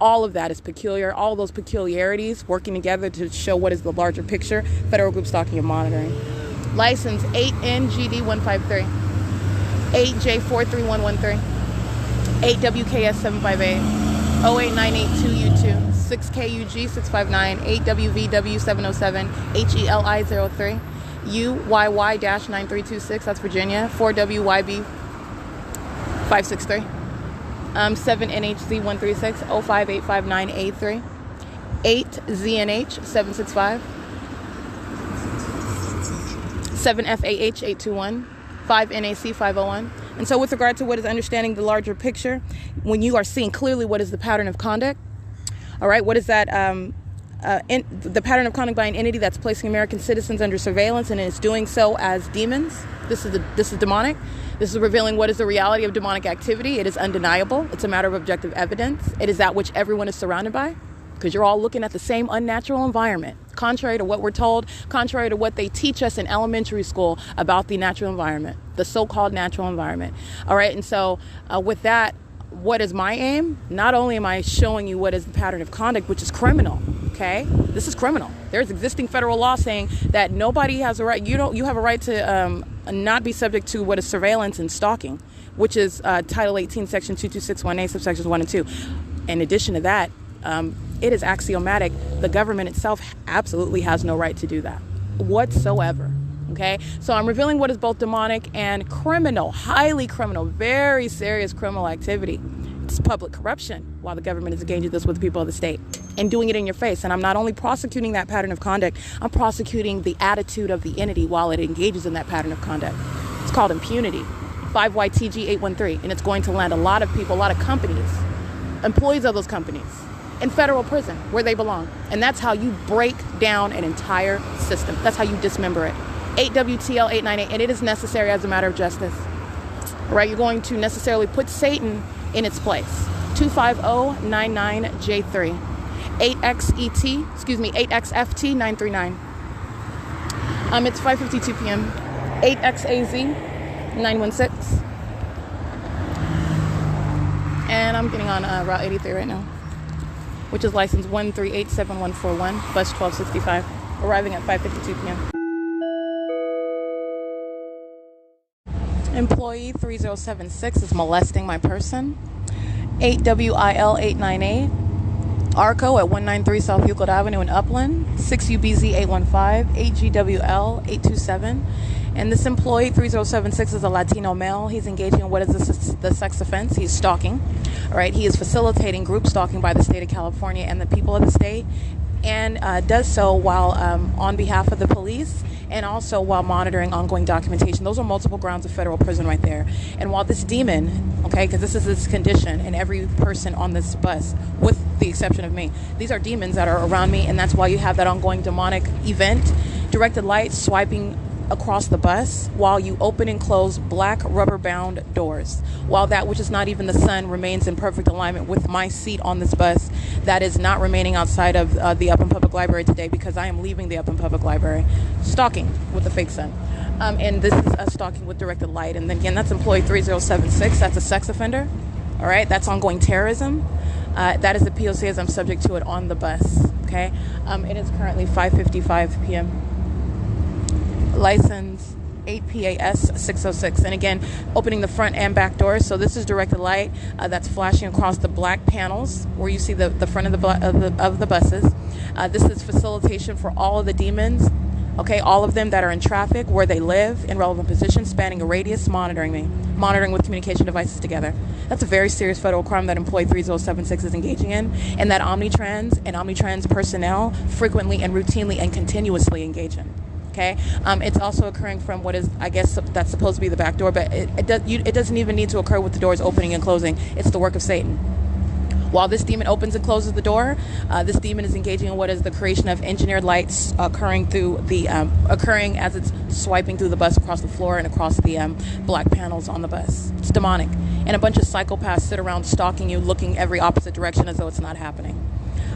All of that is peculiar. All those peculiarities working together to show what is the larger picture. Federal Group Stalking and Monitoring. License 8NGD153. 8J43113, 8WKS758, 08982U2, 6KUG659, 8WVW707, HELI03, UYY-9326, that's Virginia, 4WYB563, 7NHZ136, 05859A3, 8ZNH765, 7FAH821, 5NAC501. And so with regard to what is understanding the larger picture, when you are seeing clearly what is the pattern of conduct, all right, what is that, the pattern of conduct by an entity that's placing American citizens under surveillance, and is doing so as demons. This is demonic. This is revealing what is the reality of demonic activity. It is undeniable. It's a matter of objective evidence. It is that which everyone is surrounded by, because you're all looking at the same unnatural environment, contrary to what we're told, contrary to what they teach us in elementary school about the natural environment, the so-called natural environment. All right. And so with that, what is my aim? Not only am I showing you what is the pattern of conduct, which is criminal. Okay. This is criminal. There's existing federal law saying that nobody has a right. You have a right to not be subject to what is surveillance and stalking, which is Title 18, Section 2261A, subsections 1 and 2. In addition to that, it is axiomatic. The government itself absolutely has no right to do that whatsoever. Okay, so I'm revealing what is both demonic and criminal, highly criminal, very serious criminal activity. It's public corruption while the government is engaging this with the people of the state and doing it in your face. And I'm not only prosecuting that pattern of conduct, I'm prosecuting the attitude of the entity while it engages in that pattern of conduct. It's called impunity. 5YTG813, and it's going to land a lot of people, a lot of companies, employees of those companies, in federal prison where they belong. And that's how you break down an entire system. That's how you dismember it. 8WTL898, and it is necessary as a matter of justice. All right, you're going to necessarily put Satan in its place. 25099J3. 8XFT939. It's 5:52 p.m. 8XAZ916. And I'm getting on Route 83 right now, which is license 1387141, bus 1265, arriving at 5:52 p.m. Employee 3076 is molesting my person. 8WIL898. ARCO at 193 South Euclid Avenue in Upland. 6UBZ815. 8GWL827. And this employee 3076 is a Latino male. He's engaging in what is the sex offense. He's stalking. All right. He is facilitating group stalking by the state of California and the people of the state, and does so while on behalf of the police, and also while monitoring ongoing documentation. Those are multiple grounds of federal prison right there. And while this demon, okay, because this is its condition, and every person on this bus, with the exception of me, these are demons that are around me, and that's why you have that ongoing demonic event, directed light swiping across the bus while you open and close black rubber bound doors, while that which is not even the sun remains in perfect alignment with my seat on this bus that is not remaining outside of the Upland Public Library today, because I am leaving the Upland Public Library, stalking with the fake sun. And this is a stalking with directed light. And then again, that's employee 3076. That's a sex offender. All right, that's ongoing terrorism. That is the P.O.C. as I'm subject to it on the bus. Okay, it is currently 5:55 p.m. License 8PAS606, and again, opening the front and back doors. So this is directed light that's flashing across the black panels where you see the front of the buses. This is facilitation for all of the demons, okay, all of them that are in traffic, where they live, in relevant positions, spanning a radius, monitoring with communication devices together. That's a very serious federal crime that employee 3076 is engaging in, and that Omnitrans and Omnitrans personnel frequently and routinely and continuously engage in. Okay, it's also occurring from what is, I guess, that's supposed to be the back door, but it doesn't even need to occur with the doors opening and closing. It's the work of Satan. While this demon opens and closes the door, this demon is engaging in what is the creation of engineered lights occurring as it's swiping through the bus across the floor and across the black panels on the bus. It's demonic, and a bunch of psychopaths sit around stalking you, looking every opposite direction as though it's not happening.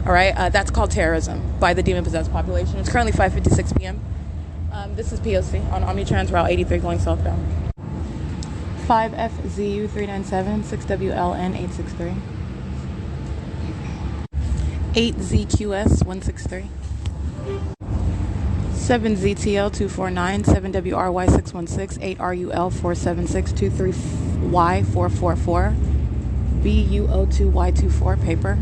All right, that's called terrorism by the demon-possessed population. It's currently 5:56 p.m. This is P.O.C. on Omnitrans Route 83 going southbound. 5FZU397, 6WLN863. 8ZQS163. 7ZTL249, 7WRY616, 8RUL476, 23Y444, BUO2Y24, paper.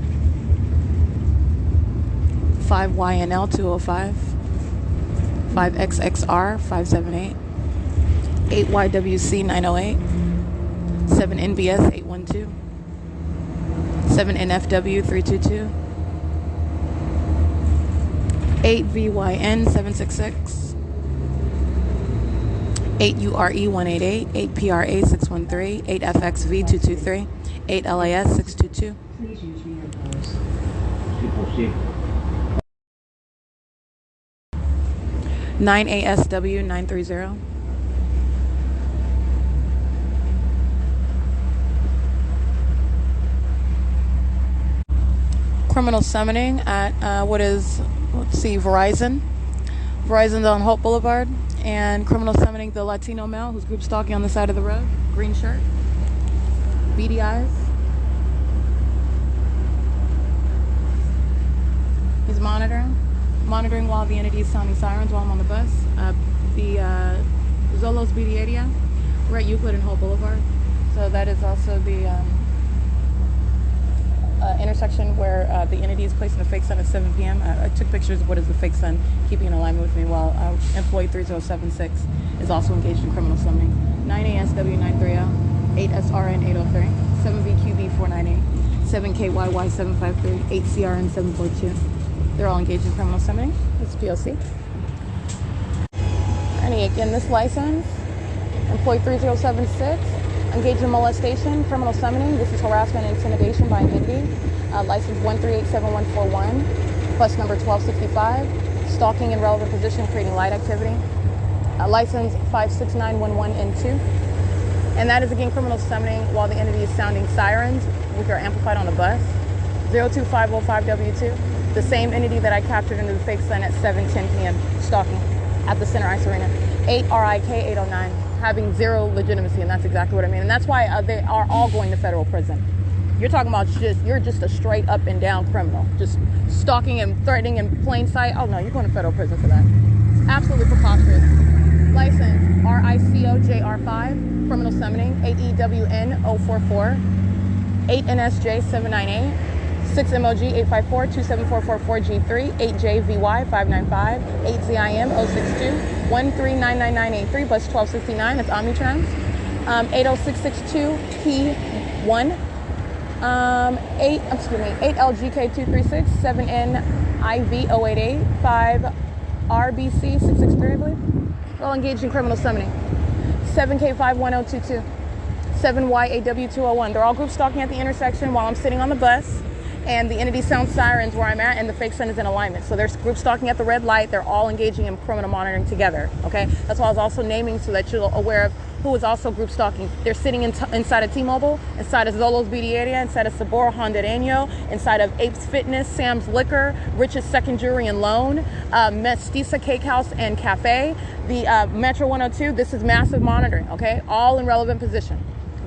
5YNL205. 5XXR 578, 8YWC 908, 7NBS 812, 7NFW 322, 8VYN 766, 8URE 188, 8PRA 613, 8FXV 223, 8LAS 622. Please use reimburse. 9ASW 930. Criminal summoning at Verizon. Verizon's on Hope Boulevard, and criminal summoning the Latino male who's group stalking on the side of the road. Green shirt, beady eyes. He's monitoring while the entity is sounding sirens while I'm on the bus. The Zolos BD area. We're at Euclid and Hope Boulevard. So that is also the intersection where the entity is placing the fake sun at 7 p.m. I took pictures of what is the fake sun, keeping in alignment with me, while employee 3076 is also engaged in criminal summoning. 9ASW 930, 8SRN 803, 7VQB 498, 7KYY 753, 8CRN 742. They're all engaged in criminal summoning. This is P.O.C. And again, this license, employee 3076, Engaged in molestation, criminal summoning. This is harassment and intimidation by an entity. License 1387141, plus number 1265. Stalking in relevant position, creating light activity. License 56911N2. And that is again criminal summoning while the entity is sounding sirens, which are amplified on a bus. 02505W2. The same entity that I captured into the fake sun at 7:10 p.m. stalking at the Center Ice Arena. 8 RIK 809, having zero legitimacy, and that's exactly what I mean. And that's why they are all going to federal prison. You're talking about you're just a straight up and down criminal, just stalking and threatening in plain sight. Oh no, you're going to federal prison for that. It's absolutely preposterous. License RICOJR5, criminal summoning. 8EWN 044, 8NSJ 798. 6MOG 854 27444G3, 8JVY 595, 8ZIM 062, 1399983 bus 1269. That's Omnitrans. 80662P1, 8LGK236, 7NIV088, 5RBC663, I believe. All engaged in criminal summoning. 7K51022, 7YAW201. They're all group stalking at the intersection while I'm sitting on the bus. And the entity sounds sirens where I'm at, and the fake sun is in alignment. So they're group stalking at the red light. They're all engaging in criminal monitoring together, okay? That's why I was also naming so that you're aware of who is also group stalking. They're sitting inside of T-Mobile, inside of Zolo's Beauty, inside of Sabor Hondureño, inside of Apes Fitness, Sam's Liquor, Rich's Second Jewelry and Loan, Mestiza Cake House and Cafe, the Metro 102. This is massive monitoring, okay? All in relevant position.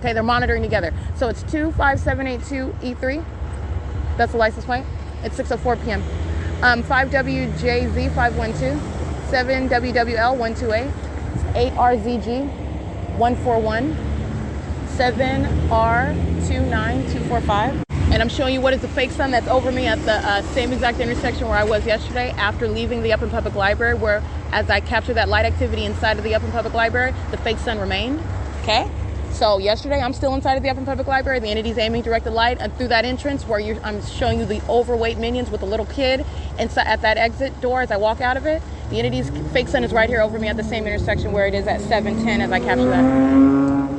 Okay, they're monitoring together. So it's 25782E3. That's the license plate. It's 6:04 p.m. 5WJZ512, 7WWL128, 8RZG141, 7R29245. And I'm showing you what is the fake sun that's over me at the same exact intersection where I was yesterday after leaving the Upland Public Library, where as I captured that light activity inside of the Upland Public Library, the fake sun remained. Okay? So yesterday, I'm still inside of the Upland Public Library. The entity's aiming directed light and through that entrance where I'm showing you the overweight minions with a little kid inside at that exit door as I walk out of it. The entity's fake sun is right here over me at the same intersection where it is at 7:10 as I capture that.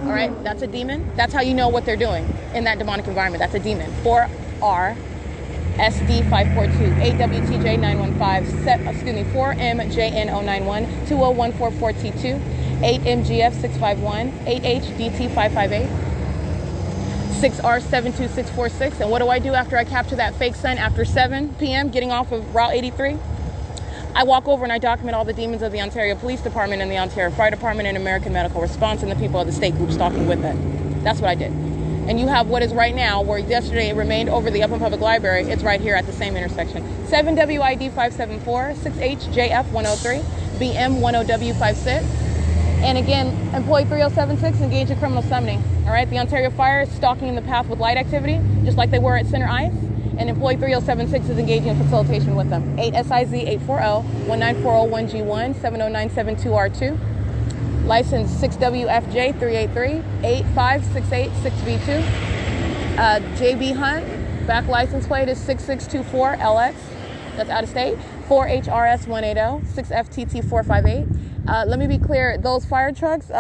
All right, that's a demon. That's how you know what they're doing in that demonic environment. That's a demon. 4R SD542, 8WTJ915, 4MJN091, 20144T2. 8MGF651, 8HDT558, 6R72646. And what do I do after I capture that fake sun after 7 p.m. getting off of Route 83? I walk over and I document all the demons of the Ontario Police Department and the Ontario Fire Department and American Medical Response and the people of the state group stalking with it. That's what I did. And you have what is right now, where yesterday it remained over the Upland Public Library. It's right here at the same intersection. 7WID574, 6HJF103, BM10W56. And again, employee 3076 engaged in criminal summoning. All right, the Ontario Fire is stalking in the path with light activity, just like they were at Center Ice. And employee 3076 is engaging in facilitation with them. 8 SIZ 840, 19401G1, 70972R2. License 6WFJ 383, 85686V2. JB Hunt, back license plate is 6624LX. That's out of state. 4HRS 180, 6FTT 458. Let me be clear, those fire trucks,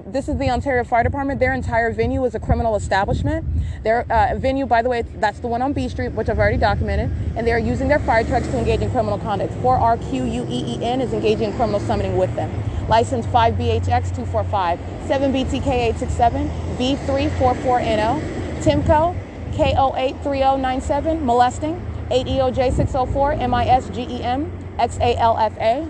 this is the Ontario Fire Department. Their entire venue is a criminal establishment. Their venue, by the way, that's the one on B Street, which I've already documented, and they're using their fire trucks to engage in criminal conduct. 4RQUEEN is engaging in criminal summoning with them. License 5BHX245, 7BTK867, B344NO, Timco K083097, molesting, 8EOJ604, MISGEM, XALFA,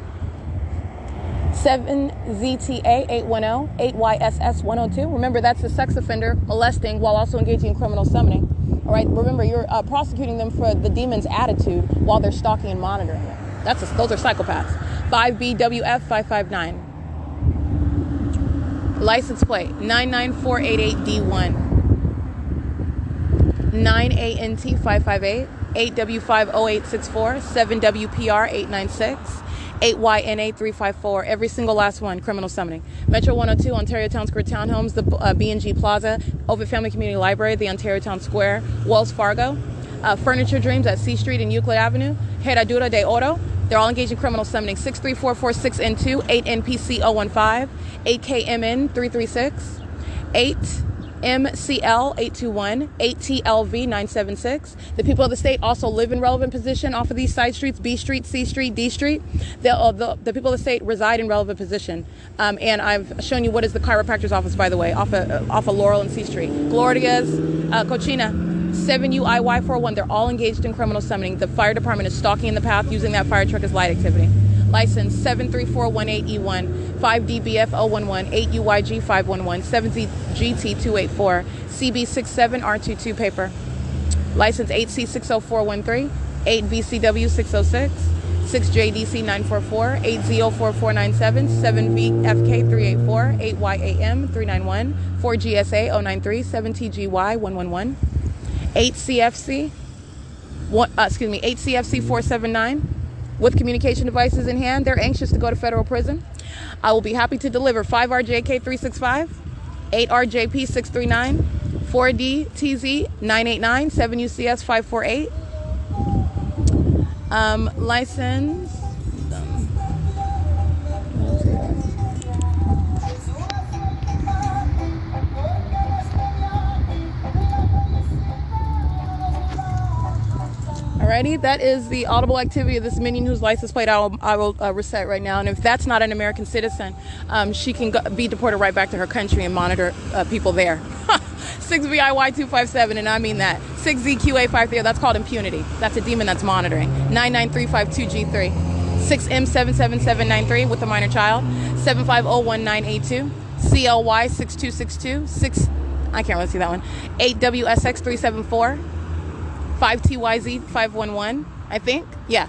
7ZTA810, 8YSS102. Remember, that's a sex offender molesting while also engaging in criminal summoning. All right, remember, you're prosecuting them for the demon's attitude while they're stalking and monitoring them. Those are psychopaths. 5BWF559. License plate 99488D1. 9ANT558, 8W50864, 7WPR896. 8YNA354, every single last one, criminal summoning. Metro 102, Ontario Town Square Townhomes, the B&G Plaza, Ovid Family Community Library, the Ontario Town Square, Wells Fargo, Furniture Dreams at C Street and Euclid Avenue, Herradura de Oro. They're all engaged in criminal summoning. 63446N2, 8NPC015, 8KMN336, 8 MCL821, 8TLV976. The people of the state also live in relevant position off of these side streets, B Street, C Street, D Street. The people of the state reside in relevant position. And I've shown you what is the chiropractor's office, by the way, off of Laurel and C Street. Gloria's, Cochina, 7UIY401. They're all engaged in criminal summoning. The fire department is stalking in the path using that fire truck as light activity. License 73418E1, 5DBF011, 8UYG511, 7ZGT284, CB67R22 paper. License 8C60413, 8BCW606, 6JDC944, 8Z04497, 7VFK384, 8YAM391, 4GSA093, 7TGY111, 8CFC 8CFC479. With communication devices in hand, they're anxious to go to federal prison. I will be happy to deliver 5RJK365, 8RJP639, 4DTZ989, 7UCS548. License. Alrighty, that is the audible activity of this minion whose license plate I will reset right now. And if that's not an American citizen, she can be deported right back to her country and monitor people there. 6VIY257, and I mean that. 6ZQA53, that's called impunity. That's a demon that's monitoring. 99352G3. 6M77793 with a minor child. 7501982. CLY6262. 6, I can't really see that one. 8WSX374. 5TYZ511, I think. Yeah.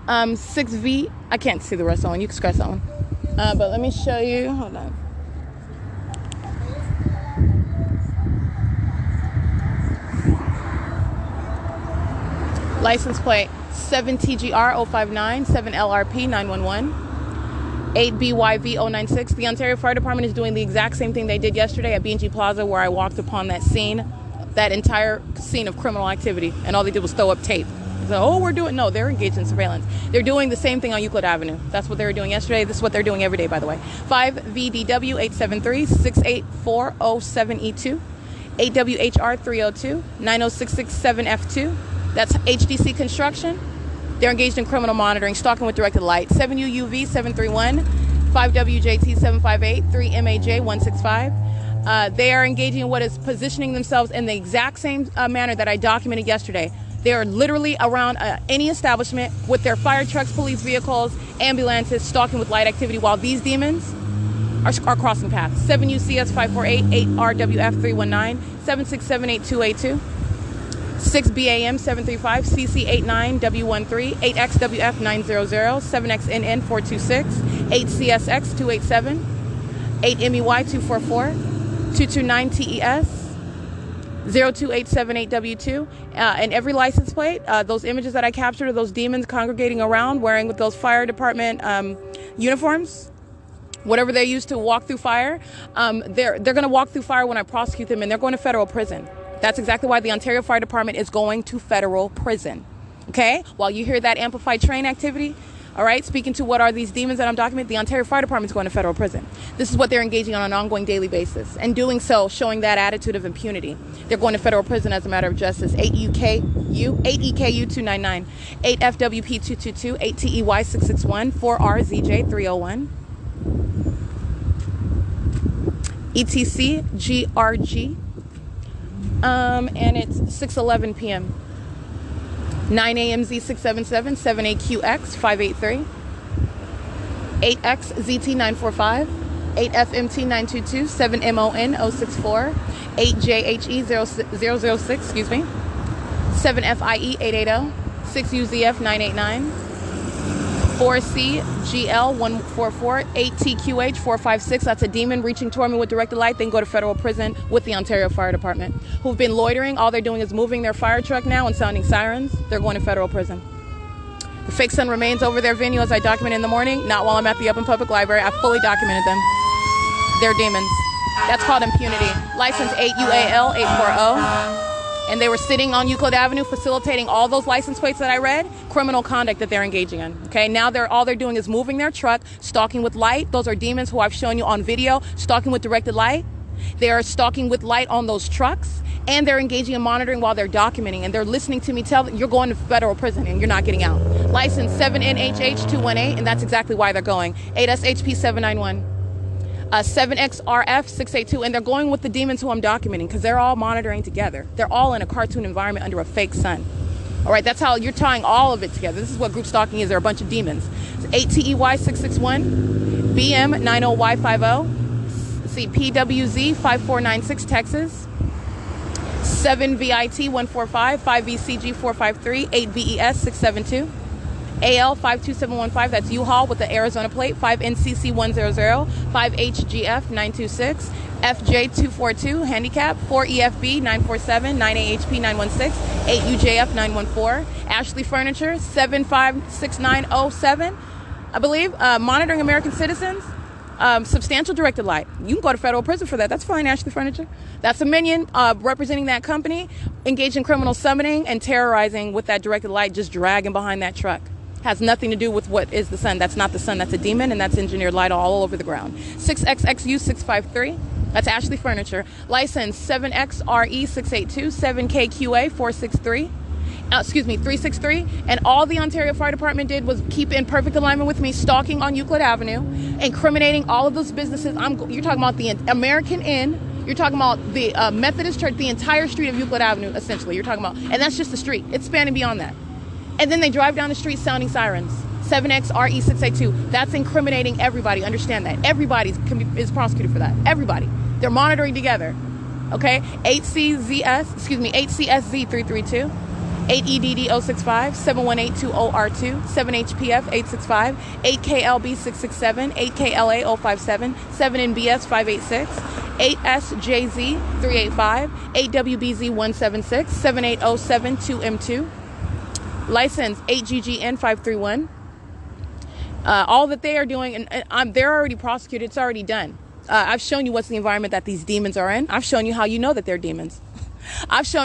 6V, I can't see the rest of that one. You can scratch that one. But let me show you. Hold on. License plate 7TGR059, 7LRP911, 8BYV096. The Ontario Fire Department is doing the exact same thing they did yesterday at B&G Plaza, where I walked upon that scene. That entire scene of criminal activity, and all they did was throw up tape. So, no, they're engaged in surveillance. They're doing the same thing on Euclid Avenue. That's what they were doing yesterday. This is what they're doing every day, by the way. 5VDW873, 68407E2, 8WHR302, 90667F2. That's HDC Construction. They're engaged in criminal monitoring, stalking with directed light. 7UUV731, 5WJT758, 3MAJ165. They are engaging in what is positioning themselves in the exact same manner that I documented yesterday. They are literally around any establishment with their fire trucks, police vehicles, ambulances, stalking with light activity while these demons are crossing paths. 7UCS548, 8RWF319, 7678282, 6BAM735, CC89W13, 8XWF900, 7XNN426, 8CSX287, 8MEY244, 229TES, 02878W2, and every license plate, those images that I captured of those demons congregating around wearing with those fire department uniforms, whatever they use to walk through fire, they're going to walk through fire when I prosecute them, and they're going to federal prison. That's exactly why the Ontario Fire Department is going to federal prison. Okay? While you hear that amplified train activity, all right, speaking to what are these demons that I'm documenting, the Ontario Fire Department is going to federal prison. This is what they're engaging on an ongoing daily basis. And doing so, showing that attitude of impunity. They're going to federal prison as a matter of justice. 8EKU299, 8FWP222, 8TEY661, 4RZJ301, ETCGRG, and it's 6:11 p.m. 9AMZ677, 7AQX583, 8XZT945, 8FMT922, 7MON064, 8JHE006, 7FIE880, 6UZF989, 4CGL144, 8TQH456. That's a demon reaching toward me with directed light. They can go to federal prison with the Ontario Fire Department. Who've been loitering. All they're doing is moving their fire truck now and sounding sirens. They're going to federal prison. The fake sun remains over their venue as I documented in the morning. Not while I'm at the Open Public Library. I fully documented them. They're demons. That's called impunity. License 8UAL840. And they were sitting on Euclid Avenue facilitating all those license plates that I read, criminal conduct that they're engaging in. Okay, now all they're doing is moving their truck, stalking with light. Those are demons who I've shown you on video, stalking with directed light. They are stalking with light on those trucks, and they're engaging in monitoring while they're documenting, and they're listening to me tell them you're going to federal prison and you're not getting out. License 7NHH218, and that's exactly why they're going. 8SHP791. 7XRF682, and they're going with the demons who I'm documenting because they're all monitoring together. They're all in a cartoon environment under a fake sun. All right, that's how you're tying all of it together. This is what group stalking is. They're a bunch of demons. 8TEY661, BM90Y50, see PWZ 5496 Texas, 7VIT145, 5VCG453, 8VES 672. AL 52715, that's U-Haul with the Arizona plate, 5NCC100, 5HGF 926, FJ242, handicap, 4EFB 947, 9AHP 916, 8UJF 914, Ashley Furniture 756907, I believe, monitoring American citizens, substantial directed light. You can go to federal prison for that. That's fine, Ashley Furniture. That's a minion representing that company, engaged in criminal summoning and terrorizing with that directed light, just dragging behind that truck. Has nothing to do with what is the sun. That's not the sun. That's a demon, and that's engineered light all over the ground. 6XXU653. That's Ashley Furniture. License 7XRE682, 7KQA463. 363. And all the Ontario Fire Department did was keep in perfect alignment with me, stalking on Euclid Avenue, incriminating all of those businesses. You're talking about the American Inn. You're talking about the Methodist Church, the entire street of Euclid Avenue, essentially. You're talking about, and that's just the street. It's spanning beyond that. And then they drive down the street sounding sirens. 7XRE682. That's incriminating everybody. Understand that. Everybody is prosecuted for that. Everybody. They're monitoring together. Okay? 8CSZ332. 8EDD065. 7182OR2. 7HPF865. 8KLB667. 8KLA057. 7NBS586. 8SJZ385. 8WBZ176. 78072M2. License 8GGN531. All that they are doing, and they're already prosecuted. It's already done. I've shown you what's the environment that these demons are in. I've shown you how you know that they're demons.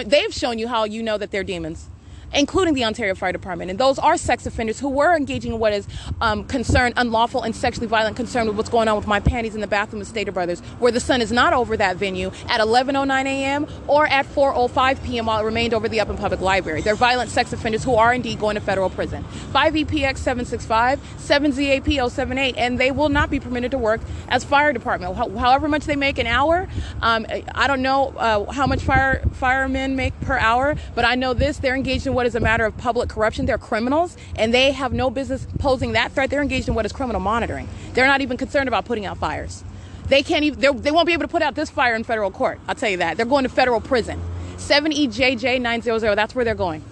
They've shown you how you know that they're demons, including the Ontario Fire Department. And those are sex offenders who were engaging in what is unlawful and sexually violent concern with what's going on with my panties in the bathroom of Stater Brothers, where the sun is not over that venue at 11:09 a.m. or at 4:05 p.m. while it remained over the Upland Public Library. They're violent sex offenders who are indeed going to federal prison. 5EPX765, 7ZAP078, and they will not be permitted to work as fire department. However much they make an hour, I don't know how much firemen make per hour, but I know this: they're engaged in what is a matter of public corruption. They're criminals, and they have no business posing that threat. They're engaged in what is criminal monitoring. They're not even concerned about putting out fires. They can't even. They won't be able to put out this fire in federal court. I'll tell you that. They're going to federal prison. 7EJJ900. That's where they're going.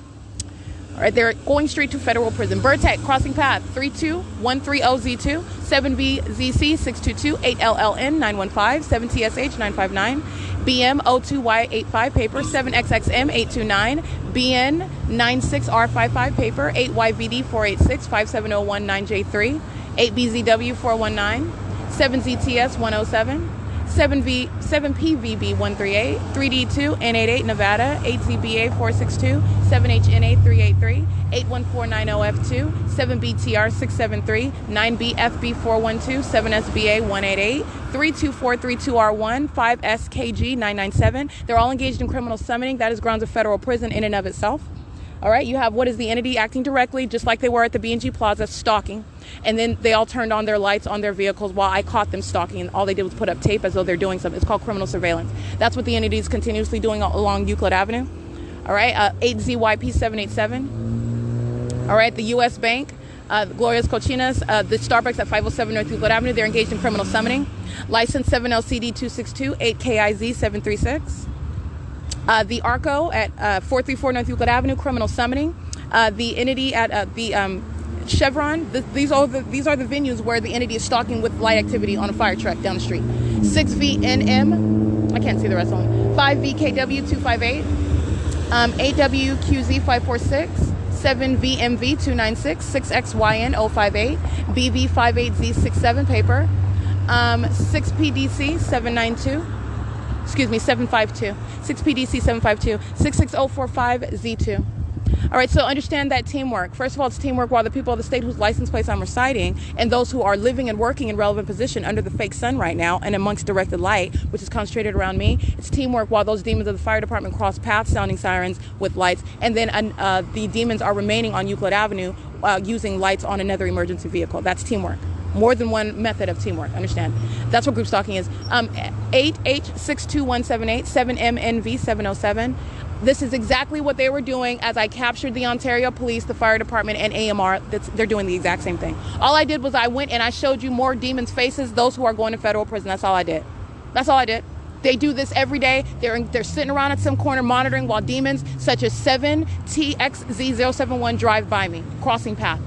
All right, they're going straight to federal prison. Burtec, crossing path 32130Z2, 7VZC622, 8LLN915, 7TSH959. BM02Y85 paper, 7XXM829, BN96R55 paper, 8YVD486, 57019J3, 8BZW419, 7ZTS107, 7PVB138, 3D2N88 Nevada, 8ZBA462, 7HNA383, 81490F2, 7BTR673, 9BFB412, 7SBA188, 32432R1, 5SKG997. They're all engaged in criminal summoning. That is grounds of federal prison in and of itself. All right, you have what is the entity acting directly, just like they were at the B&G Plaza, stalking. And then they all turned on their lights on their vehicles while I caught them stalking, and all they did was put up tape as though they're doing something. It's called criminal surveillance. That's what the entity is continuously doing along Euclid Avenue. All right, 8ZYP787. All right, the U.S. Bank, Gloria's Cochinas, the Starbucks at 507 North Euclid Avenue. They're engaged in criminal summoning. License 7LCD262, 8KIZ736. The ARCO at 434 North Euclid Avenue, criminal summoning. The entity at the Chevron, these are the venues where the entity is stalking with light activity on a fire truck down the street. 6VNM, I can't see the rest of them. 5VKW258, 8WQZ546, 7VMV296, 6XYN058, BV58Z67 paper, 6PDC792. Excuse me, 752. 6PDC752. 66045Z2. All right, so understand that teamwork. First of all, it's teamwork while the people of the state whose license plates I'm reciting and those who are living and working in relevant position under the fake sun right now and amongst directed light, which is concentrated around me. It's teamwork while those demons of the fire department cross paths sounding sirens with lights, and then the demons are remaining on Euclid Avenue using lights on another emergency vehicle. That's teamwork. More than one method of teamwork, understand? That's what group stalking is. 8H62178, 7MNV707. This is exactly what they were doing as I captured the Ontario Police, the Fire Department, and AMR. They're doing the exact same thing. All I did was I went and I showed you more demons' faces, those who are going to federal prison. That's all I did. That's all I did. They do this every day. They're sitting around at some corner monitoring while demons such as 7TXZ071 drive by me, crossing path,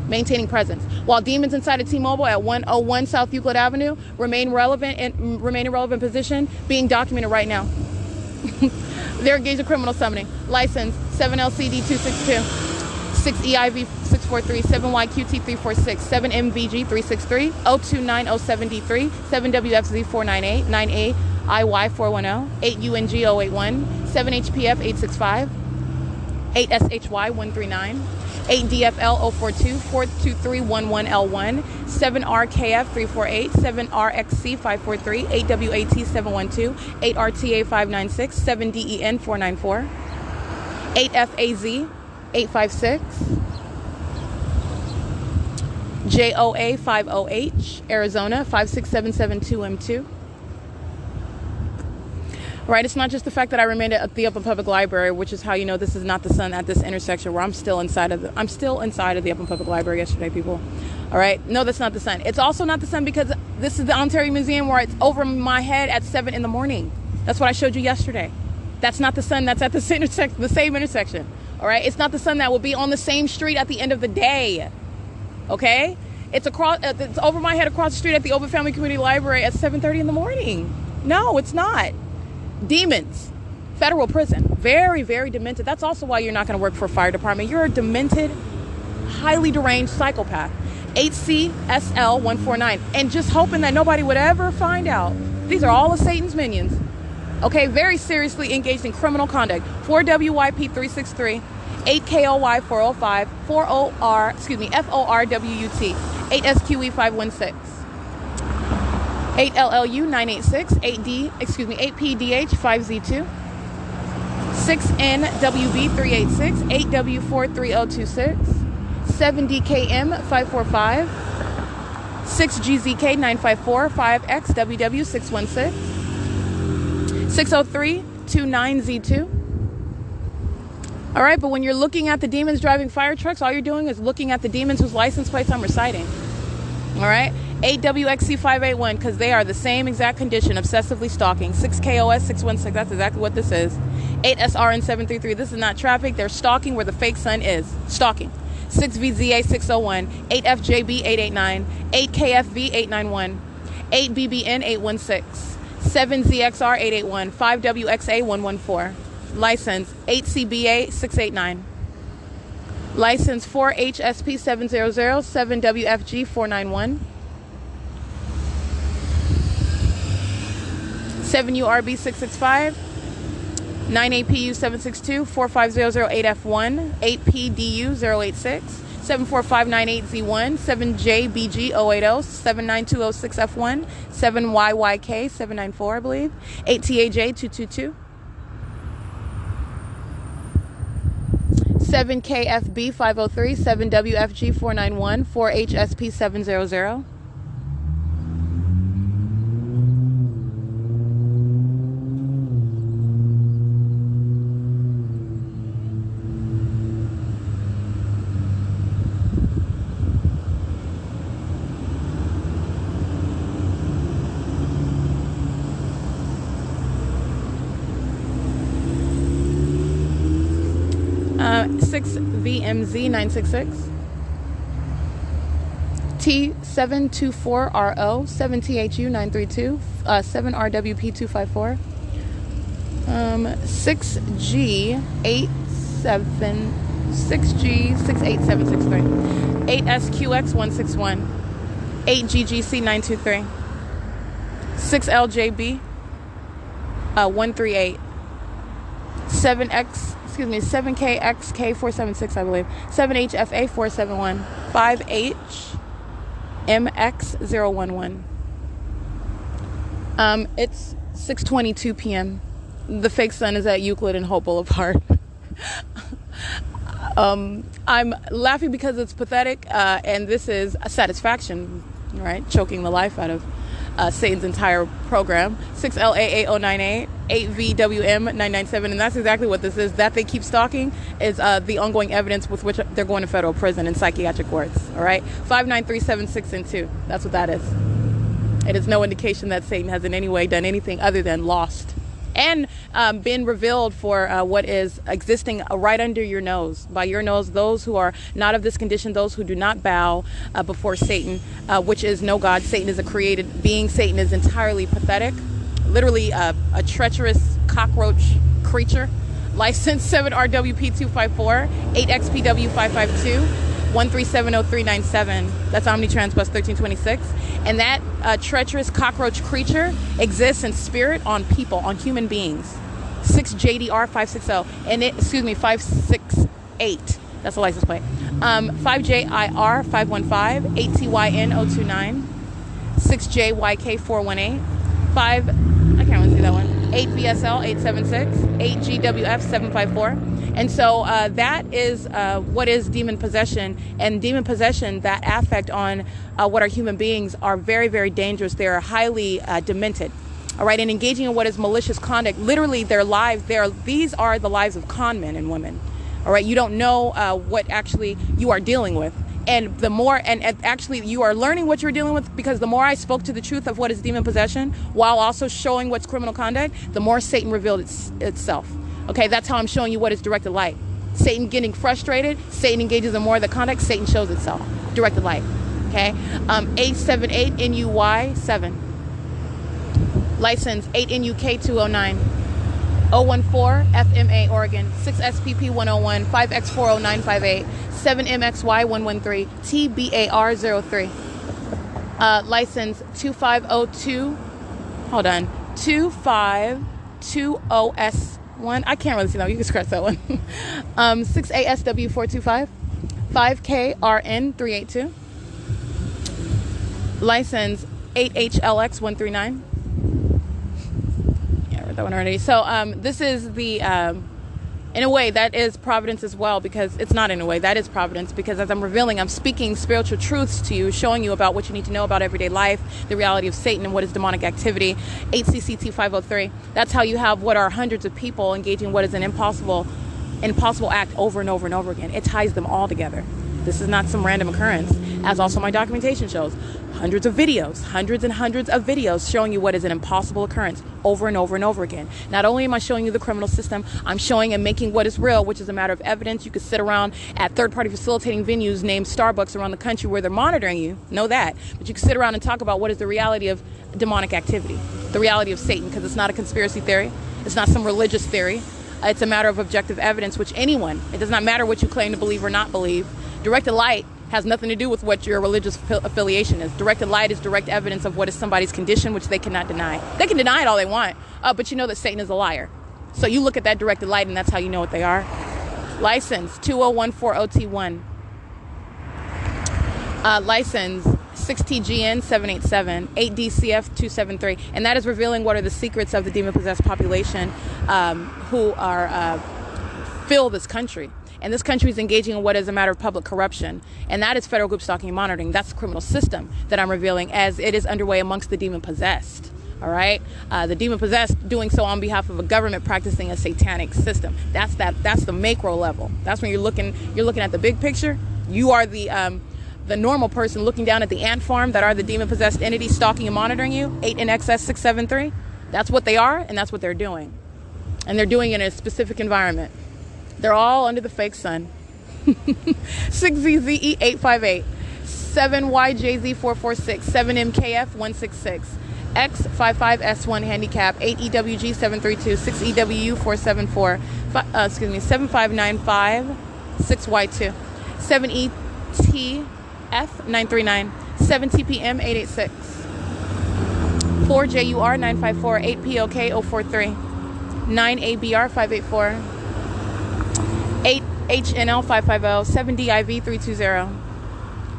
maintaining presence. While demons inside of T-Mobile at 101 South Euclid Avenue remain in relevant position, being documented right now. They're engaged in criminal summoning. License 7LCD262, 6EIV643, 7YQT346, 7MVG363, 02907D3, 7WFZ498, 9AIY410, 8UNG081, 7HPF865, 8SHY139, 8DFL042, 42311L1, 7RKF348, 7RXC543, 8WAT712, 8RTA596, 7DEN494, 8FAZ856, JOA50H, Arizona 56772M2. Right, it's not just the fact that I remained at the Upland Public Library, which is how you know this is not the sun at this intersection where I'm still inside of the Upland Public Library yesterday, people. All right, no, that's not the sun. It's also not the sun because this is the Ontario Museum where it's over my head at 7 in the morning. That's what I showed you yesterday. That's not the sun that's at the same intersection. All right, it's not the sun that will be on the same street at the end of the day. Okay, it's over my head across the street at the Open Family Community Library at 7:30 in the morning. No, it's not. Demons, federal prison, very, very demented. That's also why you're not going to work for a fire department. You're a demented, highly deranged psychopath. HCSL149, and just hoping that nobody would ever find out. These are all of Satan's minions. Okay, very seriously engaged in criminal conduct. 4WYP363, 8KOY405, FORWUT, 8SQE516. 8LLU986, 8PDH5Z2, 6NWB386, 8W43026, 7DKM545, 6GZK954, 5XWW616, 60329Z2. All right, but when you're looking at the demons driving fire trucks, all you're doing is looking at the demons whose license plates I'm reciting. All right, 8WXC581, because they are the same exact condition, obsessively stalking. 6KOS616, that's exactly what this is. 8SRN733, this is not traffic, they're stalking where the fake sun is. Stalking. 6VZA601, 8FJB889, 8KFV891, 8BBN816, 7ZXR881, 5WXA114. License 8CBA689. License 4HSP700, 7WFG491, 7URB665, 9APU762, 45008F1, 8PDU086, 74598Z1, 7JBG080, 79206F1, 7YYK794, I believe, 8TAJ222, 7KFB503, 7WFG491, 4HSP700. Six VMZ966, T724RO, 7THU932, 7RWP254, 6G68763, 8SQX161, 8GGC923, 6LJB 138, 7KXK476, I believe. 7HFA471. 5HMX011. It's 6:22 p.m. The fake sun is at Euclid and Hope Boulevard. I'm laughing because it's pathetic, and this is a satisfaction, right? Choking the life out of Satan's entire program. 6LAA098, 8VWM997, and that's exactly what this is. That they keep stalking is the ongoing evidence with which they're going to federal prison in psychiatric wards. All right, 59376 and 2. That's what that is. It is no indication that Satan has in any way done anything other than lost and been revealed for what is existing right under your nose. By your nose, those who are not of this condition, those who do not bow before Satan, which is no God. Satan is a created being. Satan is entirely pathetic, literally a treacherous cockroach creature. License 7RWP254, 8XPW552, 1370397. That's Omnitrans Bus 1326. And that treacherous cockroach creature exists in spirit on people, on human beings. 6JDR560, and 568. That's the license plate. 5JIR515, 8TYN029, 6JYK418, 5, I can't really see that one, 8VSL876, 8GWF754. And so that is what is demon possession. And demon possession, that affect on what are human beings, are very, very dangerous. They are highly demented. All right, and engaging in what is malicious conduct, literally their lives, these are the lives of con men and women. All right, you don't know what actually you are dealing with. And the more, and actually you are learning what you're dealing with, because the more I spoke to the truth of what is demon possession, while also showing what's criminal conduct, the more Satan revealed itself. Okay, that's how I'm showing you what is directed light. Satan getting frustrated, Satan engages in more of the conduct, Satan shows itself. Directed light. Okay, 878NUY7. License 8NUK209. 014FMA Oregon. 6SPP101. 5X40958. 7MXY113. TBAR03. License 2502. Hold on. 2520S1. I can't really see that. You can scratch that one. 6ASW425. 5KRN382. License 8HLX139. Yeah, I read that one already. So this is the, in a way, that is providence as well, because it's not in a way, that is providence, because as I'm revealing, I'm speaking spiritual truths to you, showing you about what you need to know about everyday life, the reality of Satan and what is demonic activity. 8CCT503. That's how you have what are hundreds of people engaging what is an impossible act over and over and over again. It ties them all together. This is not some random occurrence, as also my documentation shows. Hundreds and hundreds of videos showing you what is an impossible occurrence over and over and over again. Not only am I showing you the criminal system, I'm showing and making what is real, which is a matter of evidence. You could sit around at third-party facilitating venues named Starbucks around the country where they're monitoring you, know that. But you can sit around and talk about what is the reality of demonic activity, the reality of Satan, because it's not a conspiracy theory. It's not some religious theory. It's a matter of objective evidence, which anyone, it does not matter what you claim to believe or not believe. Directed light has nothing to do with what your religious affiliation is. Directed light is direct evidence of what is somebody's condition, which they cannot deny. They can deny it all they want, but you know that Satan is a liar. So you look at that directed light, and that's how you know what they are. License 20140T1. License 6TGN787, 8DCF273, and that is revealing what are the secrets of the demon-possessed population who are fill this country. And this country is engaging in what is a matter of public corruption. And that is federal group stalking and monitoring. That's the criminal system that I'm revealing as it is underway amongst the demon-possessed. All right? The demon-possessed doing so on behalf of a government practicing a satanic system. That's the macro level. That's when you're looking at the big picture. You are the normal person looking down at the ant farm that are the demon-possessed entities stalking and monitoring you. 8NXS673. That's what they are, and that's what they're doing. And they're doing it in a specific environment. They're all under the fake sun. 6ZZE858, 7YJZ446, 7MKF166, X55S1 handicap, 8EWG732, 6EWU474, 7595, 6Y2, 7ETF939, 7TPM886, 4JUR954, 8POK043, 9ABR584, 8HNL 550, 7DIV 320,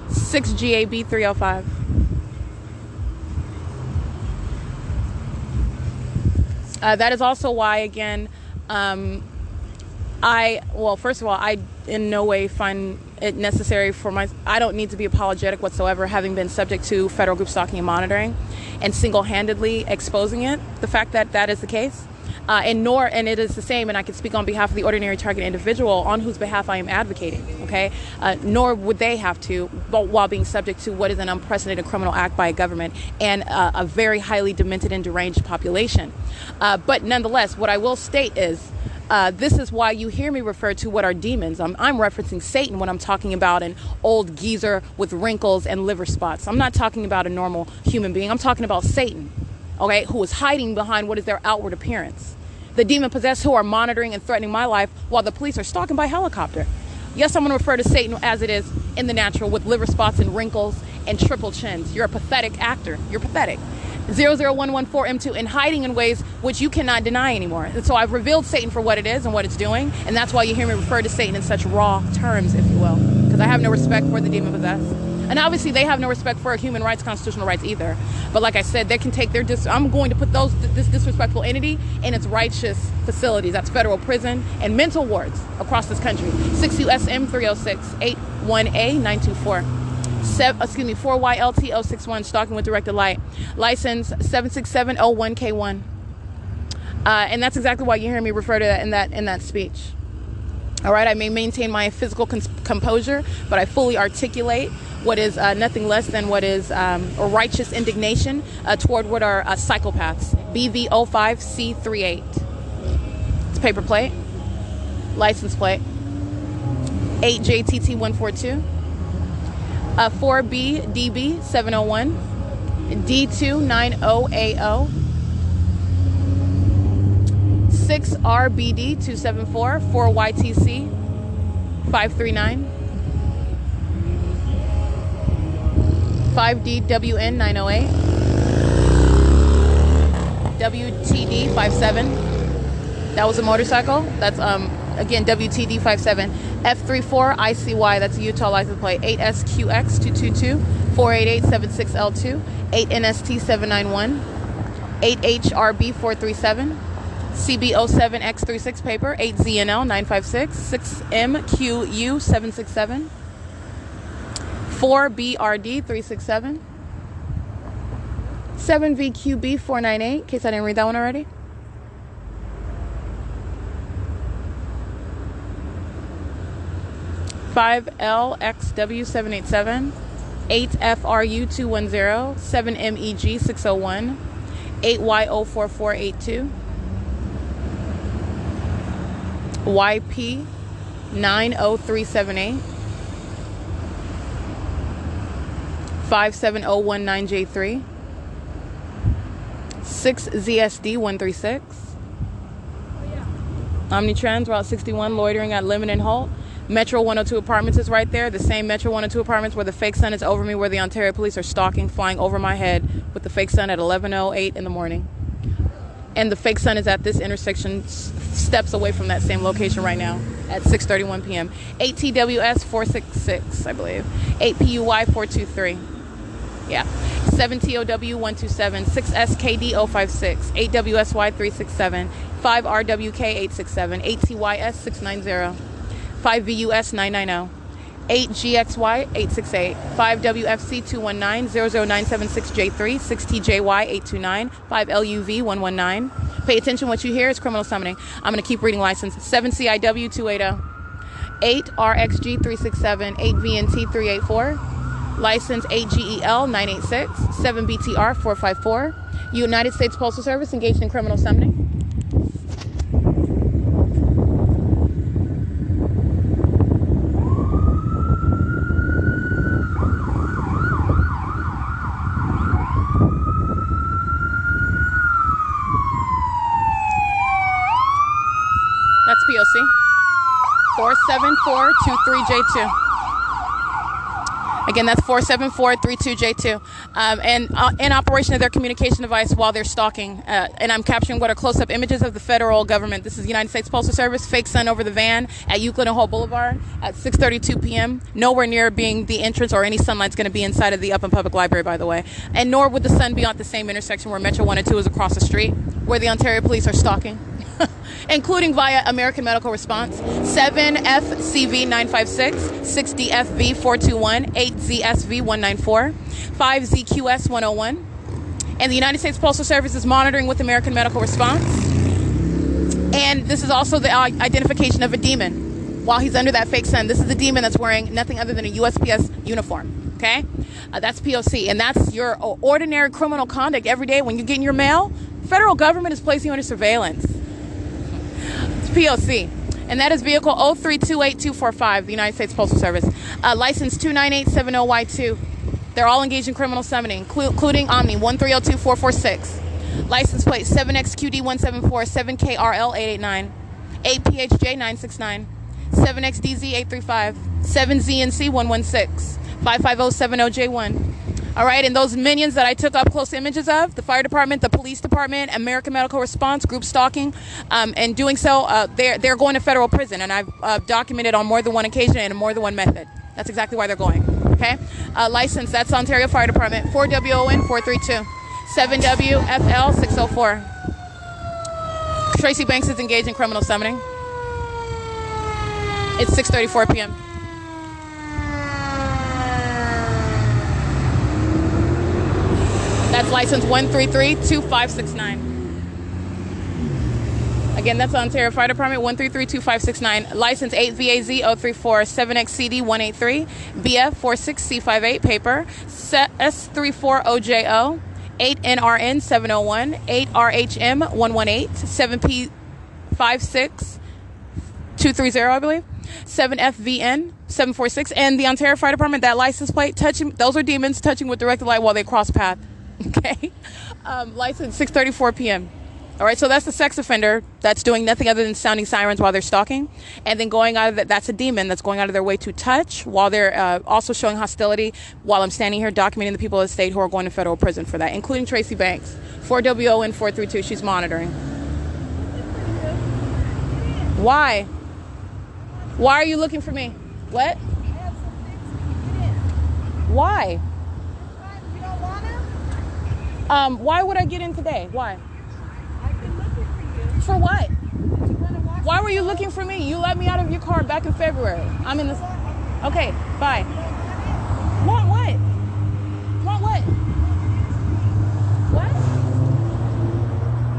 6GAB 305. That is also why, again, first of all, I in no way find it necessary I don't need to be apologetic whatsoever, having been subject to federal group stalking and monitoring and single-handedly exposing it, the fact that that is the case. And it is the same, and I can speak on behalf of the ordinary target individual on whose behalf I am advocating, okay? Nor would they have to, while being subject to what is an unprecedented criminal act by a government and a very highly demented and deranged population. But nonetheless, what I will state is, this is why you hear me refer to what are demons. I'm referencing Satan when I'm talking about an old geezer with wrinkles and liver spots. I'm not talking about a normal human being. I'm talking about Satan, okay, who is hiding behind what is their outward appearance. The demon-possessed who are monitoring and threatening my life while the police are stalking by helicopter. Yes, I'm going to refer to Satan as it is in the natural, with liver spots and wrinkles and triple chins. You're a pathetic actor. You're pathetic. 00114M2 and hiding in ways which you cannot deny anymore. And so I've revealed Satan for what it is and what it's doing, and that's why you hear me refer to Satan in such raw terms, if you will, because I have no respect for the demon-possessed. And obviously they have no respect for human rights, constitutional rights either. But like I said, they can take their I'm going to put this disrespectful entity in its righteous facilities. That's federal prison and mental wards across this country. 6 U.S.M. 306 81A 924. 4YLT 061, stalking with directed light. License 76701K1. And that's exactly why you hear me refer to that in that speech. All right, I may maintain my physical composure, but I fully articulate what is nothing less than what is a righteous indignation toward what are psychopaths. BV05C38. It's paper plate, license plate, 8JTT142, 4BDB701, D290AO, 6RBD274, 4YTC 539, 5DWN 908, WTD 57. That was a motorcycle. That's again WTD 57. F34 ICY. That's a Utah license plate. 8SQX 222 488 76L2. 8NST 791. 8HRB 437. CB07X36 paper. 8ZNL 956. 6MQU 767. 4BRD 367. 7VQB 498, in case I didn't read that one already. 5LXW 787. 8FRU 210. 7MEG 601. 8YO4482. YP 90378. 57019J3. 6ZSD 136. Omnitrans Route 61, loitering at Lemon and Holt. Metro 102 Apartments is right there. The same Metro 102 Apartments where the fake sun is over me, where the Ontario police are stalking, flying over my head with the fake sun at 11:08 in the morning. And the fake sun is at this intersection, steps away from that same location right now at 6:31 p.m. 8TWS 466, I believe. 8PUY 423. Yeah. 7TOW 127. 6SKD 056. 8WSY 367. 5RWK 867. 8TYS 690. 5VUS 990. 8GXY 868. 5WFC 219. 00976J3. 6TJY 829. 5LUV 119. Pay attention, what you hear is criminal summoning. I'm going to keep reading license. 7CIW 280. 8RXG 367. 8VNT 384. License 8GEL 986. 7BTR 454. United States Postal Service engaged in criminal summoning. That's P.O.C. 47423J2. Again, that's 474-32J2. And in operation of their communication device while they're stalking. And I'm capturing what are close-up images of the federal government. This is the United States Postal Service, fake sun over the van at Euclid and Hall Boulevard at 6:32 p.m. Nowhere near being the entrance or any sunlight's going to be inside of the Upland Public Library, by the way. And nor would the sun be at the same intersection where Metro 1 and 2 is across the street, where the Ontario police are stalking. Including via American Medical Response, 7FCV956, 60FV421, 8ZSV194, 5ZQS101. And the United States Postal Service is monitoring with American Medical Response. And this is also the identification of a demon while he's under that fake sun. This is a demon that's wearing nothing other than a USPS uniform, okay? That's P.O.C. And that's your ordinary criminal conduct every day when you get in your mail. Federal government is placing you under surveillance. P.O.C. And that is vehicle 0328245, the United States Postal Service. License 29870Y2. They're all engaged in criminal summoning, including Omni 1302446. License plate 7XQD174, 7KRL889, 8PHJ969, 7XDZ835, 7ZNC116, 55070J1. All right, and those minions that I took up close images of, the fire department, the police department, American Medical Response, group stalking, and doing so, they're going to federal prison, and I've documented on more than one occasion and in more than one method. That's exactly why they're going, okay? License, that's Ontario Fire Department, 4WON 432, 7WFL 604. Tracy Banks is engaged in criminal summoning. It's 6:34 p.m. That's license 1332569. Again, that's Ontario Fire Department 1332569. License 8VAZ034 7XCD183 BF46C58 paper S34OJO 8NRN701 8RHM118 7P56230, I believe. 7FVN 746. And the Ontario Fire Department, that license plate, touching, those are demons touching with directed light while they cross path. Okay, license 6:34 p.m. All right, so that's the sex offender that's doing nothing other than sounding sirens while they're stalking, and then going out of that. That's a demon that's going out of their way to touch while they're also showing hostility. While I'm standing here documenting the people of the state who are going to federal prison for that, including Tracy Banks, 4WON 432. She's monitoring. Why? Why are you looking for me? What? Why? Why would I get in today? Why? I've been looking for you. For what? You want to watch? Why were you looking for me? You let me out of your car back in February. I'm in this. Okay, bye. Want what? Want what? What?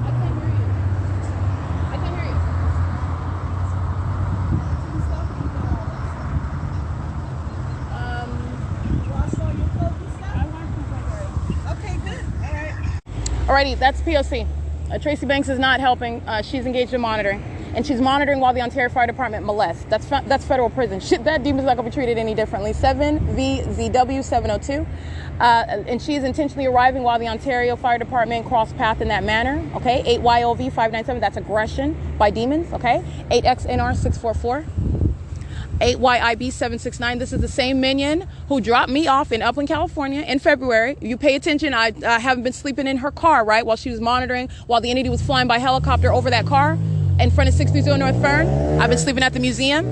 I can't hear you. I can't hear you. Wash all your clothes and stuff? I want from February. Okay, good. All right. Alrighty, that's P.O.C. Tracy Banks is not helping. She's engaged in monitoring, and she's monitoring while the Ontario Fire Department molests. That's federal prison. Shit, that demon's not gonna be treated any differently. 7VZW702, and she is intentionally arriving while the Ontario Fire Department cross path in that manner. Okay, 8YOV597. That's aggression by demons. Okay, 8XNR644. 8YIB769. This is the same minion who dropped me off in Upland, California in February. You pay attention, I haven't been sleeping in her car, right, while she was monitoring, while the entity was flying by helicopter over that car in front of 630 North Fern. I've been sleeping at the museum,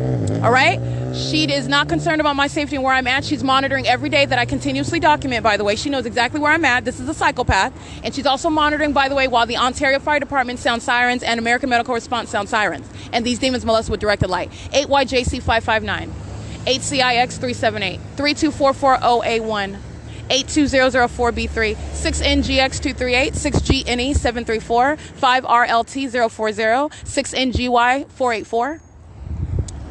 all right? She is not concerned about my safety and where I'm at. She's monitoring every day that I continuously document, by the way. She knows exactly where I'm at. This is a psychopath. And she's also monitoring, by the way, while the Ontario Fire Department sound sirens and American Medical Response sound sirens. And these demons molest with directed light. 8YJC559, 8CIX378, 32440A1, 82004B3, 6NGX238, 6GNE734, 5RLT040, 6NGY484.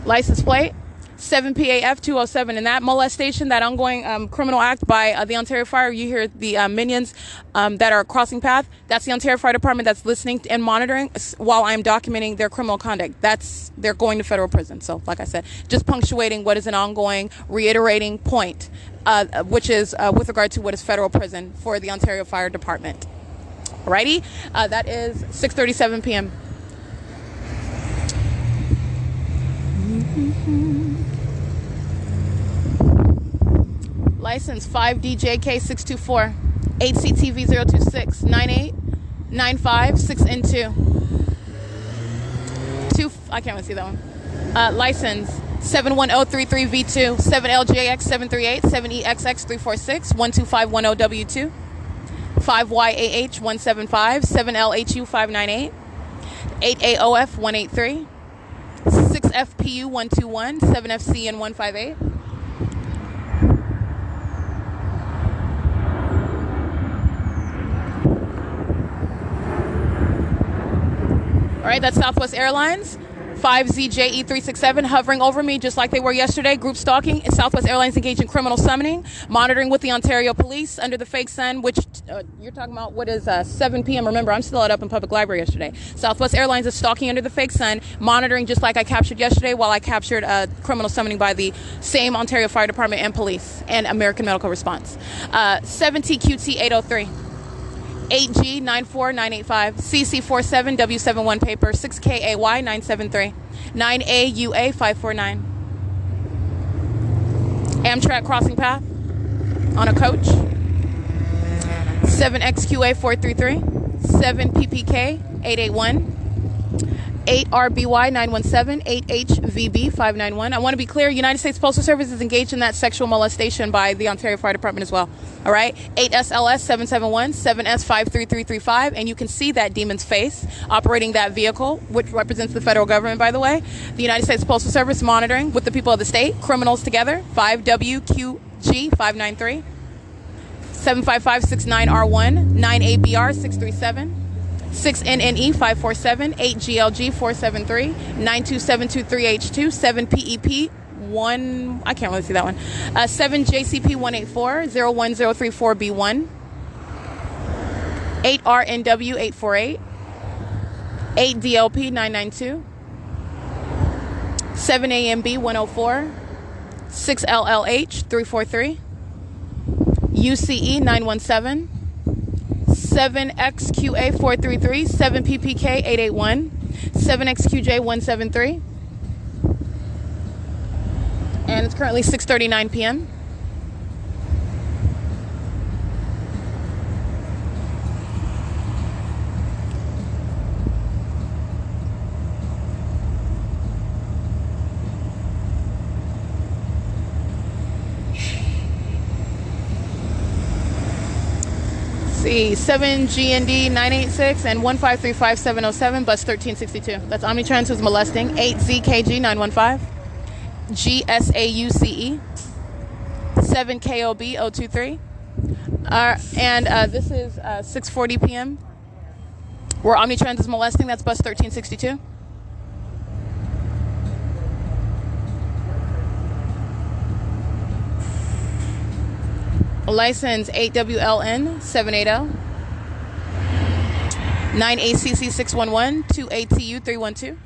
License plate 7PAF207. And that molestation, that ongoing criminal act by the Ontario Fire, you hear the minions that are crossing path. That's the Ontario Fire Department that's listening and monitoring while I'm documenting their criminal conduct. They're going to federal prison. So, like I said, just punctuating what is an ongoing, reiterating point, which is with regard to what is federal prison for the Ontario Fire Department. Alrighty, that is 6:37 p.m. License 5DJK624. 8CTV026. 9895 6N2. I can't really see that one. License 71033V2. 7LJX738. 7EXX346. 12510W2. 5YAH175. 7LHU598. 8AOF183. 6FPU121. 7FCN158. All right, that's Southwest Airlines. 5ZJE367 hovering over me just like they were yesterday. Group stalking. Southwest Airlines engaged in criminal summoning. Monitoring with the Ontario Police under the fake sun, which you're talking about what is 7 p.m. Remember, I'm still at Up in Public Library yesterday. Southwest Airlines is stalking under the fake sun, monitoring just like I captured yesterday while I captured criminal summoning by the same Ontario Fire Department and police and American Medical Response. 7TQT803. 8G94985, CC47W71 paper, 6KAY973, 9AUA549. Amtrak crossing path on a coach. 7XQA433, 7PPK881, 8RBY917, 8HVB591. I want to be clear, United States Postal Service is engaged in that sexual molestation by the Ontario Fire Department as well. All right, 8SLS771, 7S53335, and you can see that demon's face operating that vehicle, which represents the federal government, by the way. The United States Postal Service monitoring with the people of the state, criminals together, 5WQG593, 75569R1, 9ABR637, 6NNE547, 8GLG473, 92723H2, 7PEP1, I can't really see that one, 7JCP184, 01034B1, 8RNW848, 8DLP992, 7AMB104, 6LLH343, UCE917, 7XQA433, 7PPK881, 7XQJ173, and it's currently 6:39 p.m. See, 7GND 986 and 1535707, bus 1362. That's Omnitrans who's molesting. 8ZKG 915, GSAUCE, 7KOB 023. And this is 6:40 p.m. where Omnitrans is molesting. That's bus 1362. License 8WLN 780, 9ACC611, 2ATU312.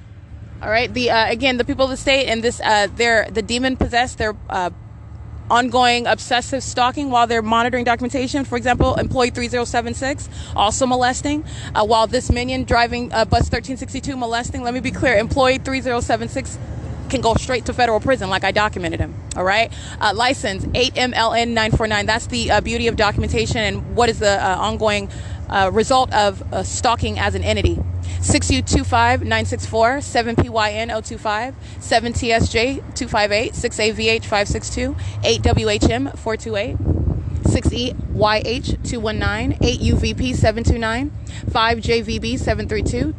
All right. Again, the people of the state and this they're the demon possessed. They're ongoing obsessive stalking while they're monitoring documentation. For example, employee 3076 also molesting while this minion driving bus 1362 molesting. Let me be clear. Employee 3076 can go straight to federal prison like I documented him. All right. License 8MLN949. That's the beauty of documentation and what is the ongoing result of stalking as an entity. 6U25964, 7PYN025, 7TSJ258, 6AVH562, 8WHM428, 6EYH219, 8UVP729, 5JVB732,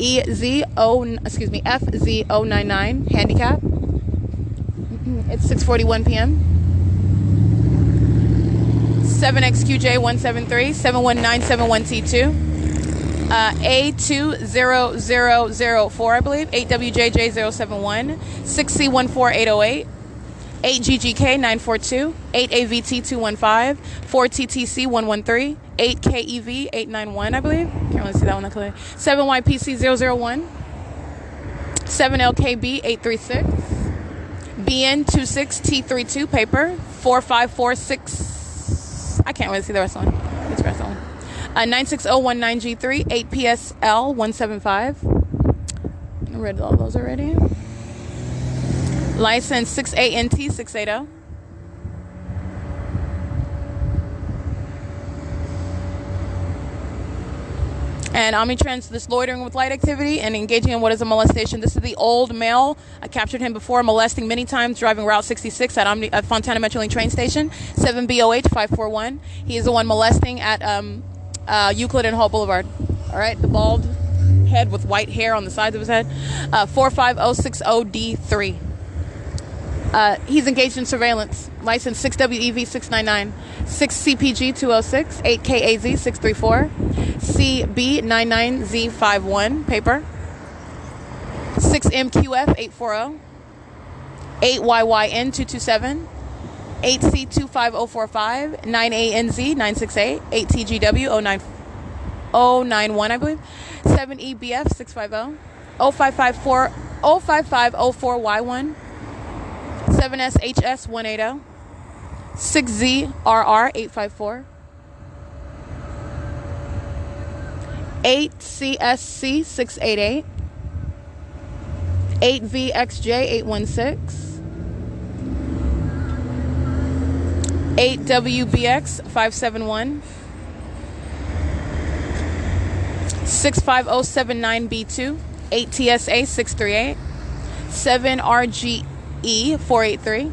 2SWEETY, FZ099 handicap. It's 6:41 p.m. 7XQJ173, 71971T2, A20004, I believe, 8WJJ071, 6C14808, 8GGK942, 8AVT215, 4TTC113, 8KEV891, I believe. Can't really see that one that clearly. 7YPC001, 7LKB836, BN26T32 paper, 4546. I can't really see the rest of the one. Let's rest on 96019G3, 8PSL175. I read all those already. License 6ANT680. And Omnitrans, this loitering with light activity and engaging in what is a molestation. This is the old male. I captured him before, molesting many times, driving Route 66 at Fontana Metrolink train station, 7BOH 541. He is the one molesting at Euclid and Hall Boulevard. All right, the bald head with white hair on the sides of his head. 45060D3. He's engaged in surveillance. License 6WEV699, 6CPG206, 8KAZ634, CB99Z51, paper, 6MQF840, 8YYN227, 8C25045, 9ANZ968, 8TGW091, I believe, 7EBF650, 05504Y1, 7SHS180, 6ZRR854, 8CSC688, 8VXJ816, 8WBX571, 65079B2, 8TSA638, 7RGE483,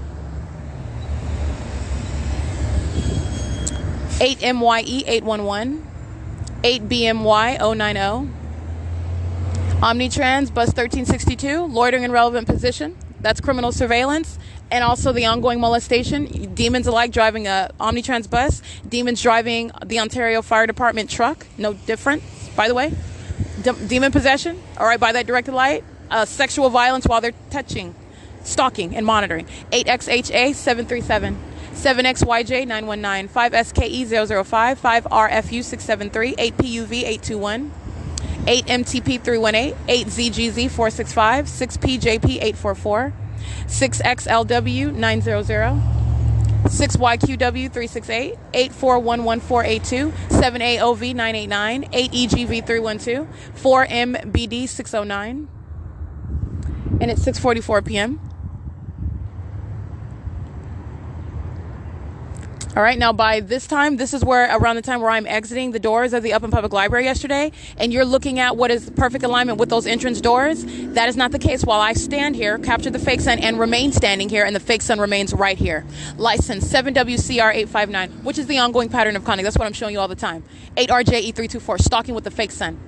8MYE811, 8BMY090, Omnitrans bus 1362, loitering in relevant position. That's criminal surveillance. And also the ongoing molestation. Demons alike driving a Omnitrans bus. Demons driving the Ontario Fire Department truck. No difference, by the way. Demon possession. All right, by that directed light. Sexual violence while they're touching. Stalking and monitoring. 8XHA737. 7XYJ919, 5SKE005, 5RFU673, 8PUV821, 8MTP318, 8ZGZ465, 6PJP844, 6XLW900, 6YQW368, 84114882, 7AOV989, 8EGV312, 4MBD609, and it's 6:44 p.m. All right, now by this time, this is where around the time where I'm exiting the doors of the Upland Public Library yesterday, and you're looking at what is perfect alignment with those entrance doors. That is not the case while I stand here, capture the fake sun, and remain standing here, and the fake sun remains right here. License 7WCR859, which is the ongoing pattern of conduct. That's what I'm showing you all the time. 8RJE324, stalking with the fake sun.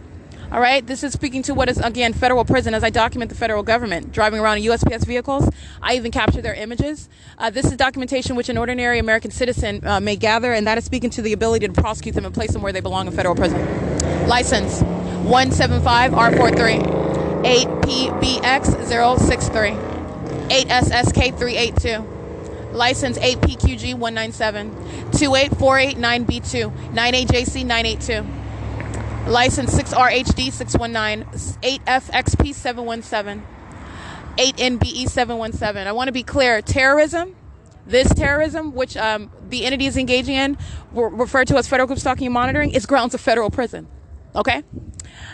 All right, this is speaking to what is, again, federal prison as I document the federal government driving around in USPS vehicles. I even capture their images. This is documentation which an ordinary American citizen may gather, and that is speaking to the ability to prosecute them and place them where they belong in federal prison. License 175R43, 8PBX063, 8SSK382. License 8PQG197, 28489B2, 9AJC982. License 6RHD619, 8FXP717, 8NBE717. I want to be clear, terrorism, this terrorism, which the entity is engaging in, referred to as federal group stalking and monitoring, is grounds of federal prison. Okay?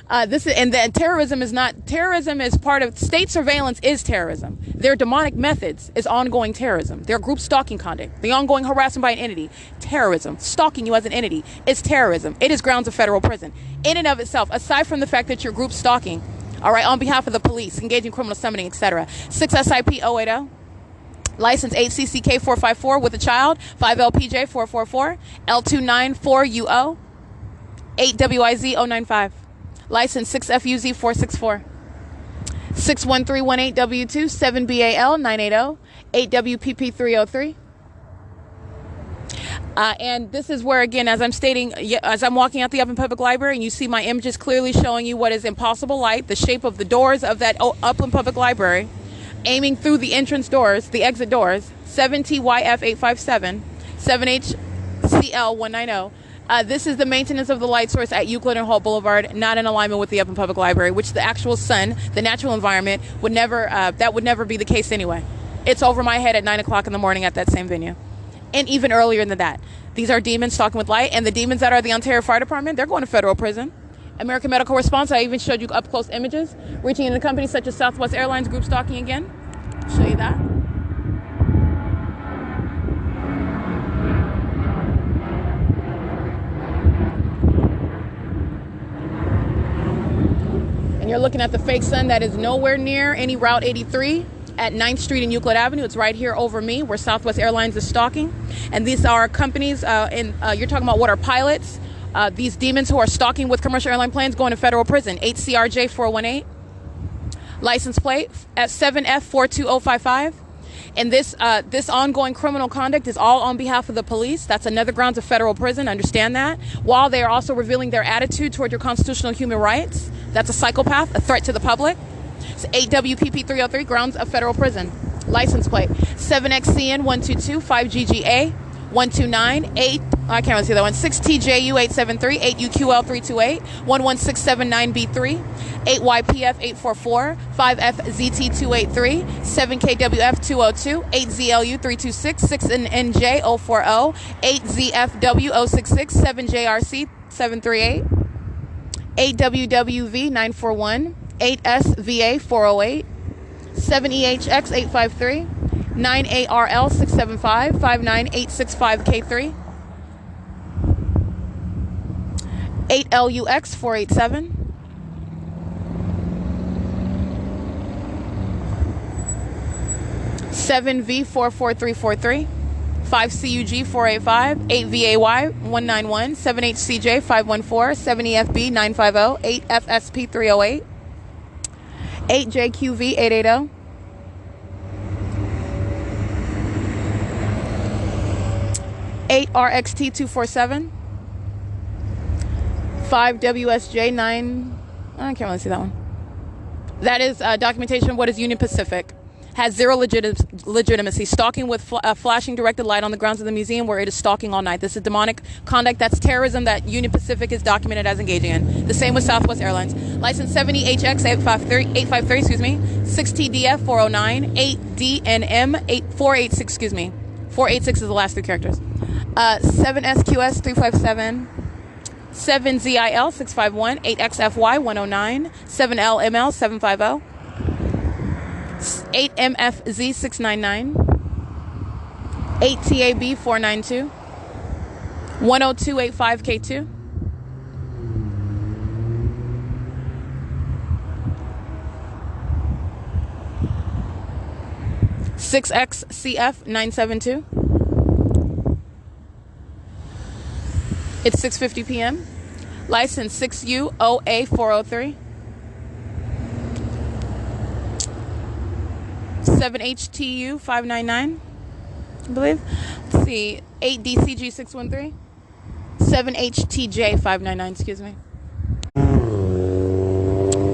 Terrorism is not, terrorism is part of, state surveillance is terrorism. Their demonic methods is ongoing terrorism. Their group stalking conduct, the ongoing harassment by an entity, terrorism. Stalking you as an entity is terrorism. It is grounds of federal prison. In and of itself, aside from the fact that you're group stalking, all right, on behalf of the police, engaging criminal summoning, etc. 6SIP080. License 8CCK454 with a child, 5LPJ444, L294UO, 8WIZ095. License 6FUZ464, 61318W2, 7BAL980, 8WPP303. And this is where, again, as I'm stating, as I'm walking out the Upland Public Library, and you see my images clearly showing you what is impossible light, the shape of the doors of that Upland Public Library, aiming through the entrance doors, the exit doors, 7TYF857, 7HCL190. This is the maintenance of the light source at Euclid and Hall Boulevard, not in alignment with the Upland Public Library, which the actual sun, the natural environment, would never, that would never be the case anyway. It's over my head at 9 o'clock in the morning at that same venue. And even earlier than that. These are demons stalking with light, and the demons that are the Ontario Fire Department, they're going to federal prison. American Medical Response, I even showed you up-close images, reaching into companies such as Southwest Airlines, group stalking again. Show you that. And you're looking at the fake sun that is nowhere near any Route 83 at 9th Street and Euclid Avenue. It's right here over me where Southwest Airlines is stalking. And these are companies, you're talking about what are pilots, these demons who are stalking with commercial airline planes going to federal prison. 8CRJ 4018, license plate at 7F42055. And this ongoing criminal conduct is all on behalf of the police. That's another grounds of federal prison. Understand that. While they are also revealing their attitude toward your constitutional human rights. That's a psychopath, a threat to the public. It's 8WPP303, grounds of federal prison. License plate 7XCN 122 5GGA 129 8. I can't really see that one. 6TJU 873 8UQL 328 11679B3 8YPF 844 5FZT 283 7KWF 202 8ZLU 326 6NJ 040 8ZFW 066 7JRC 738 8WWV 941 8SVA 408 7EHX 853 9ARL 675 59865K3 8LUX 487 7V 44343 5CUG 485 8VAY 191 7HCJ 514 7EFB 950 8FSP 308 8JQV 880 8RXT 247 5WSJ 9. I can't really see that one. That is documentation of what is Union Pacific. Has zero legitimacy. Stalking with flashing directed light on the grounds of the museum where it is stalking all night. This is demonic conduct. That's terrorism that Union Pacific is documented as engaging in. The same with Southwest Airlines. License 70HX 853, 6TDF 409, 8DNM 486, 486 is the last three characters. 7SQS 357, 7ZIL 651, 8XFY 109, 7LML 750. 8MFZ 699, 8TAB 492, 10285K2, 6XCF 972. It's 6:50 p.m. License 6UOA 403. 7HTU 599, I believe. Let's see, 8DCG 613, 7HTJ 599,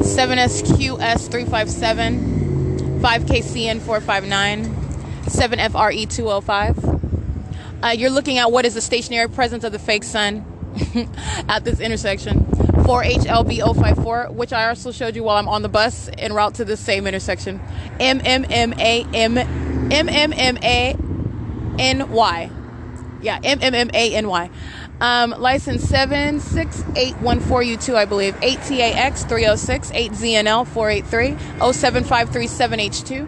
7SQS 357, 5KCN 459, 7FRE 205. You're looking at what is the stationary presence of the fake sun at this intersection. 4HLB 054, which I also showed you while I'm on the bus en route to the same intersection. MMMANY. Yeah, MMMANY. License 76814U2, I believe. 8TAX 306, 8ZNL 483, 07537H2,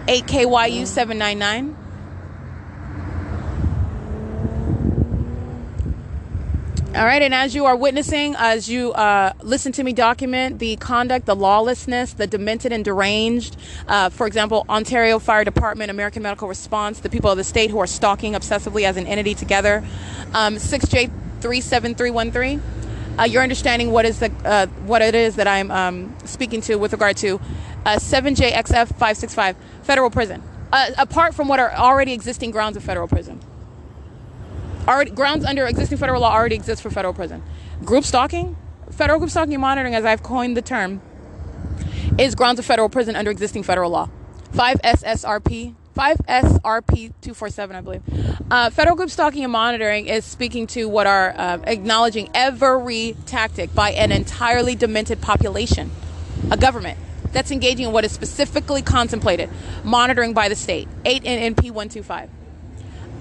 8KYU 799. All right, and as you are witnessing, as you listen to me document the conduct, the lawlessness, the demented and deranged, for example, Ontario Fire Department, American Medical Response, the people of the state who are stalking obsessively as an entity together, 6J37313, you're understanding what is what it is that I'm speaking to with regard to 7JXF565, federal prison, apart from what are already existing grounds of federal prison. Grounds under existing federal law already exist for federal prison. Group stalking, federal group stalking and monitoring, as I've coined the term, is grounds of federal prison under existing federal law. 5SRP 247, I believe. Federal group stalking and monitoring is speaking to what are acknowledging every tactic by an entirely demented population, a government that's engaging in what is specifically contemplated, monitoring by the state. 8NNP 125.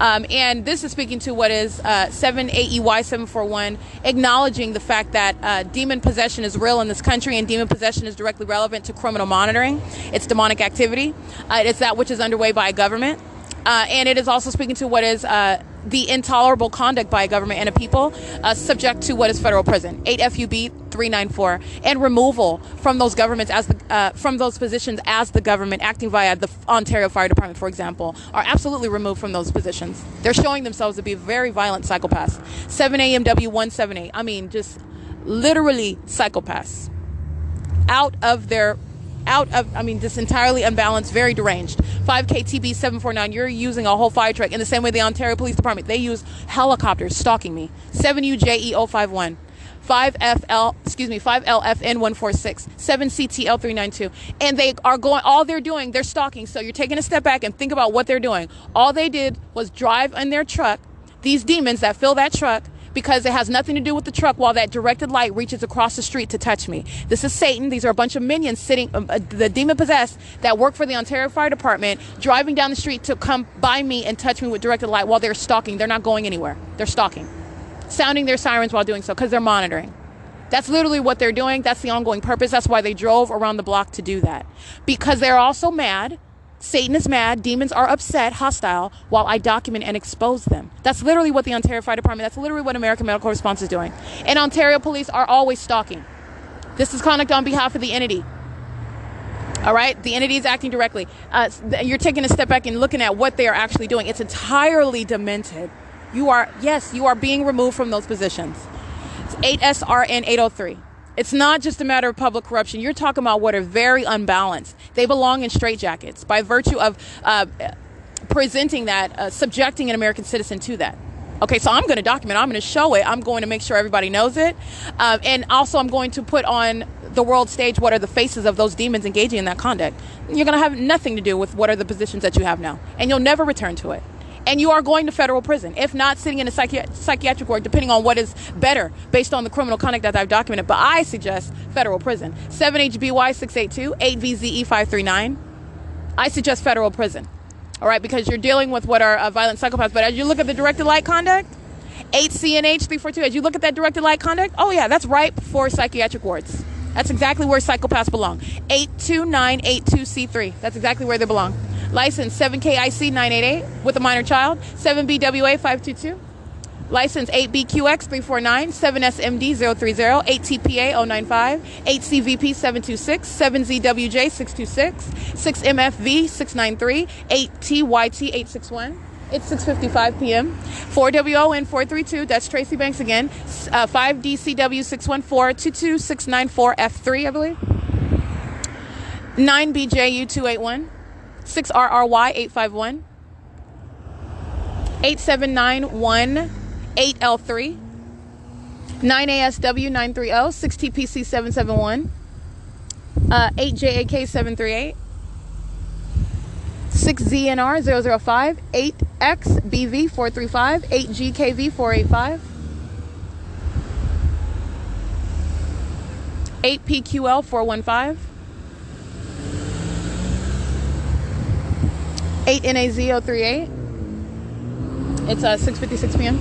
And this is speaking to what is 78EY 741, acknowledging the fact that demon possession is real in this country, and demon possession is directly relevant to criminal monitoring. It's demonic activity. It's that which is underway by a government. And it is also speaking to what is the intolerable conduct by a government and a people subject to what is federal prison, 8 FUB 394, and removal from those governments as the from those positions as the government acting via the Ontario Fire Department, for example, are absolutely removed from those positions. They're showing themselves to be very violent psychopaths. 7 AMW 178. I mean, just literally psychopaths. Just entirely unbalanced, very deranged. 5KTB 749, you're using a whole fire truck in the same way the Ontario Police Department, they use helicopters stalking me. 7UJE 051. 5LFN 146, 7CTL 392. And they are going, all they're doing, they're stalking. So you're taking a step back and think about what they're doing. All they did was drive in their truck, these demons that fill that truck, because it has nothing to do with the truck while that directed light reaches across the street to touch me. This is Satan. These are a bunch of minions sitting, the demon possessed, that work for the Ontario Fire Department, driving down the street to come by me and touch me with directed light while they're stalking. They're not going anywhere. They're stalking. Sounding their sirens while doing so because they're monitoring. That's literally what they're doing. That's the ongoing purpose. That's why they drove around the block to do that. Because they're also mad. Satan is mad. Demons are upset, hostile, while I document and expose them. That's literally what the Ontario Fire Department, that's literally what American Medical Response is doing. And Ontario police are always stalking. This is conduct on behalf of the entity. All right? The entity is acting directly. You're taking a step back and looking at what they are actually doing. It's entirely demented. You are being removed from those positions. It's 8SRN 803. It's not just a matter of public corruption. You're talking about what are very unbalanced. They belong in straitjackets by virtue of presenting that, subjecting an American citizen to that. Okay, so I'm going to document. I'm going to show it. I'm going to make sure everybody knows it. And also I'm going to put on the world stage what are the faces of those demons engaging in that conduct. You're going to have nothing to do with what are the positions that you have now. And you'll never return to it. And you are going to federal prison, if not sitting in a psychiatric ward, depending on what is better based on the criminal conduct that I've documented. But I suggest federal prison. 7HBY 682, 8VZE 539. I suggest federal prison. All right, because you're dealing with what are violent psychopaths. But as you look at the directed light conduct, 8CNH 342, as you look at that directed light conduct, oh yeah, that's ripe for psychiatric wards. That's exactly where psychopaths belong. 82982C3, that's exactly where they belong. License 7KIC 988 with a minor child. 7BWA 522. License 8BQX 349. 7SMD 030. 8TPA 095. 8CVP 726. 7ZWJ 626. 6MFV 693. 8TYT 861. It's 6:55 p.m. 4WON 432. That's Tracy Banks again. 5DCW 614. 22694F3, I believe. 9BJU 281. 6RRY 851, 8791 8L3, 9ASW 930, 6TPC 771, 8JAK 738, 6ZNR 005, 8XBV 435, 8GKV 485, 8PQL 415, 8NAZ 038. It's 6:56 p.m.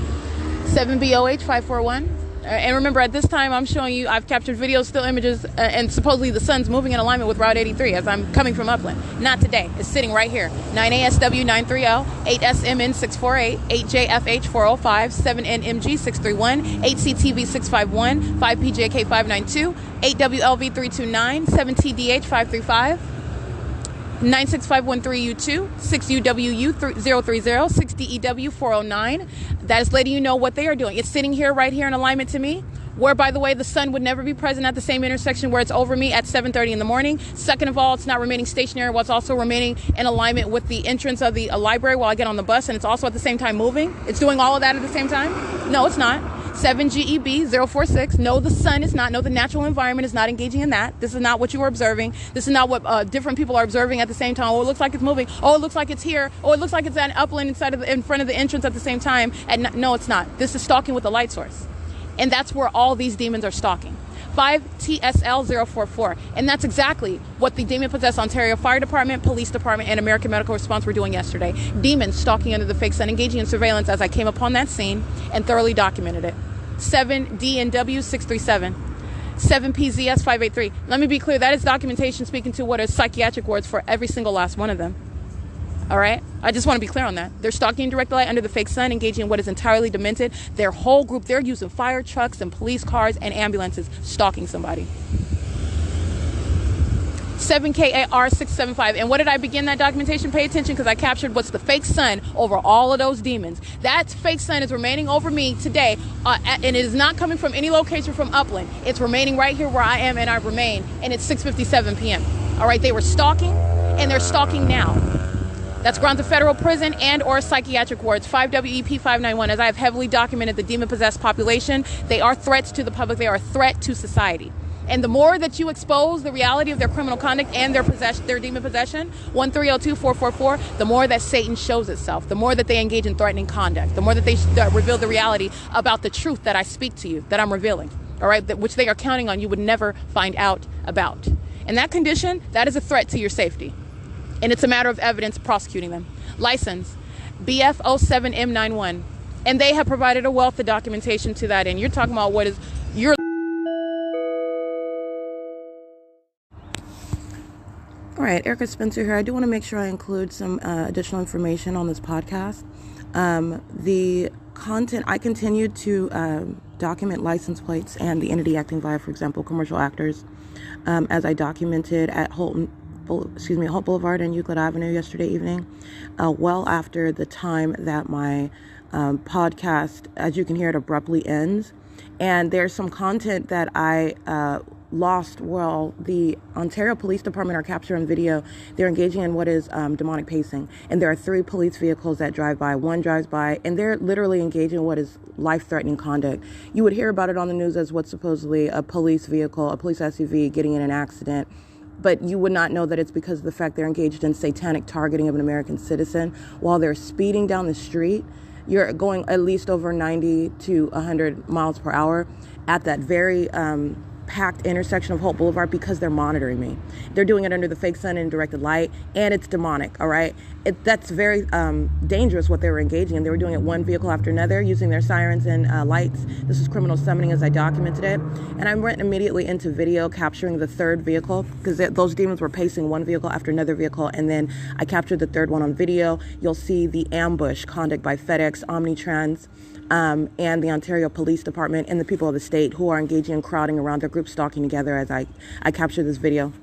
7BOH 541. And remember, at this time, I'm showing you, I've captured videos, still images, and supposedly the sun's moving in alignment with Route 83 as I'm coming from Upland. Not today. It's sitting right here. 9ASW 930, 8SMN 648, 8JFH 405, 7NMG 631, 8CTV 651, 5PJK 592, 8WLV 329, 7TDH 535, 96513U2, 6UWU 030, 6DEW 409. That is letting you know what they are doing. It's sitting here, right here in alignment to me, where, by the way, the sun would never be present at the same intersection where it's over me at 7:30 in the morning. Second of all, it's not remaining stationary while it's also remaining in alignment with the entrance of the library while I get on the bus, and it's also at the same time moving. It's doing all of that at the same time? No, it's not. 7GEB 046. No, the sun is not. No, the natural environment is not engaging in that. This is not what you are observing. This is not what different people are observing at the same time. Oh, it looks like it's moving. Oh, it looks like it's here. Oh, it looks like it's at Upland in front of the entrance at the same time. And no, it's not. This is stalking with a light source. And that's where all these demons are stalking. 5TSL044. And that's exactly what the demon-possessed Ontario Fire Department, Police Department, and American Medical Response were doing yesterday. Demons stalking under the fake sun, engaging in surveillance as I came upon that scene and thoroughly documented it. 7DNW637. 7PZS583. Let me be clear, that is documentation speaking to what are psychiatric wards for every single last one of them. All right? I just want to be clear on that. They're stalking in direct light under the fake sun, engaging in what is entirely demented. Their whole group, they're using fire trucks and police cars and ambulances stalking somebody. 7KAR675. And what did I begin that documentation? Pay attention, because I captured what's the fake sun over all of those demons. That fake sun is remaining over me today, and it is not coming from any location from Upland. It's remaining right here where I am, and I remain, and it's 6:57 p.m. All right, they were stalking, and they're stalking now. That's grounds of federal prison and or psychiatric wards. 5WEP591. As I have heavily documented the demon-possessed population, they are threats to the public. They are a threat to society. And the more that you expose the reality of their criminal conduct and their demon possession, 1302444, the more that Satan shows itself, the more that they engage in threatening conduct, the more that they reveal the reality about the truth that I speak to you, that I'm revealing, all right, which they are counting on you would never find out about. In that condition, that is a threat to your safety. And it's a matter of evidence prosecuting them. License, BF07M91. And they have provided a wealth of documentation to that end. You're talking about what is your... All right, Erica Spencer here. I do want to make sure I include some additional information on this podcast. The content, I continue to document license plates and the entity acting via, for example, commercial actors, as I documented at Holt Boulevard and Euclid Avenue yesterday evening, well after the time that my podcast, as you can hear, it abruptly ends. And there's some content that I lost while the Ontario Police Department are capturing video. They're engaging in what is demonic pacing. And there are 3 police vehicles that drive by. One drives by, and they're literally engaging in what is life-threatening conduct. You would hear about it on the news as what's supposedly a police vehicle, a police SUV getting in an accident. But you would not know that it's because of the fact they're engaged in satanic targeting of an American citizen while they're speeding down the street. You're going at least over 90 to 100 miles per hour at that very packed intersection of Holt Boulevard because they're monitoring me. They're doing it under the fake sun and directed light, and it's demonic, all right? That's very dangerous what they were engaging in. They were doing it one vehicle after another, using their sirens and lights. This was criminal summoning as I documented it. And I went immediately into video capturing the 3rd vehicle because those demons were pacing one vehicle after another vehicle, and then I captured the 3rd one on video. You'll see the ambush conduct by FedEx, Omnitrans, and the Ontario Police Department and the people of the state who are engaging in crowding around their group stalking together as I capture this video.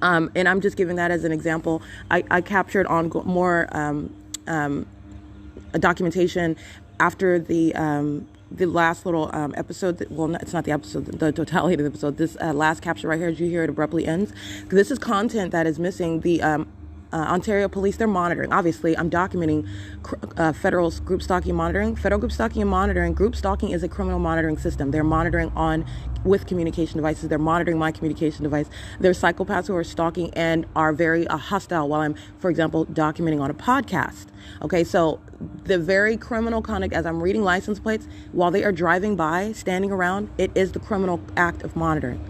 And I'm just giving that as an example. I captured on more a documentation after the last little episode. Well, it's not the episode, the totality of the episode. This last capture right here, as you hear, it abruptly ends. This is content that is missing. The Ontario Police, they're monitoring. Obviously, I'm documenting federal group stalking and monitoring. Federal group stalking and monitoring. Group stalking is a criminal monitoring system. They're monitoring with communication devices. They're monitoring my communication device. There's psychopaths who are stalking and are very hostile while I'm, for example, documenting on a podcast. Okay, so the very criminal conduct as I'm reading license plates while they are driving by, standing around, it is the criminal act of monitoring.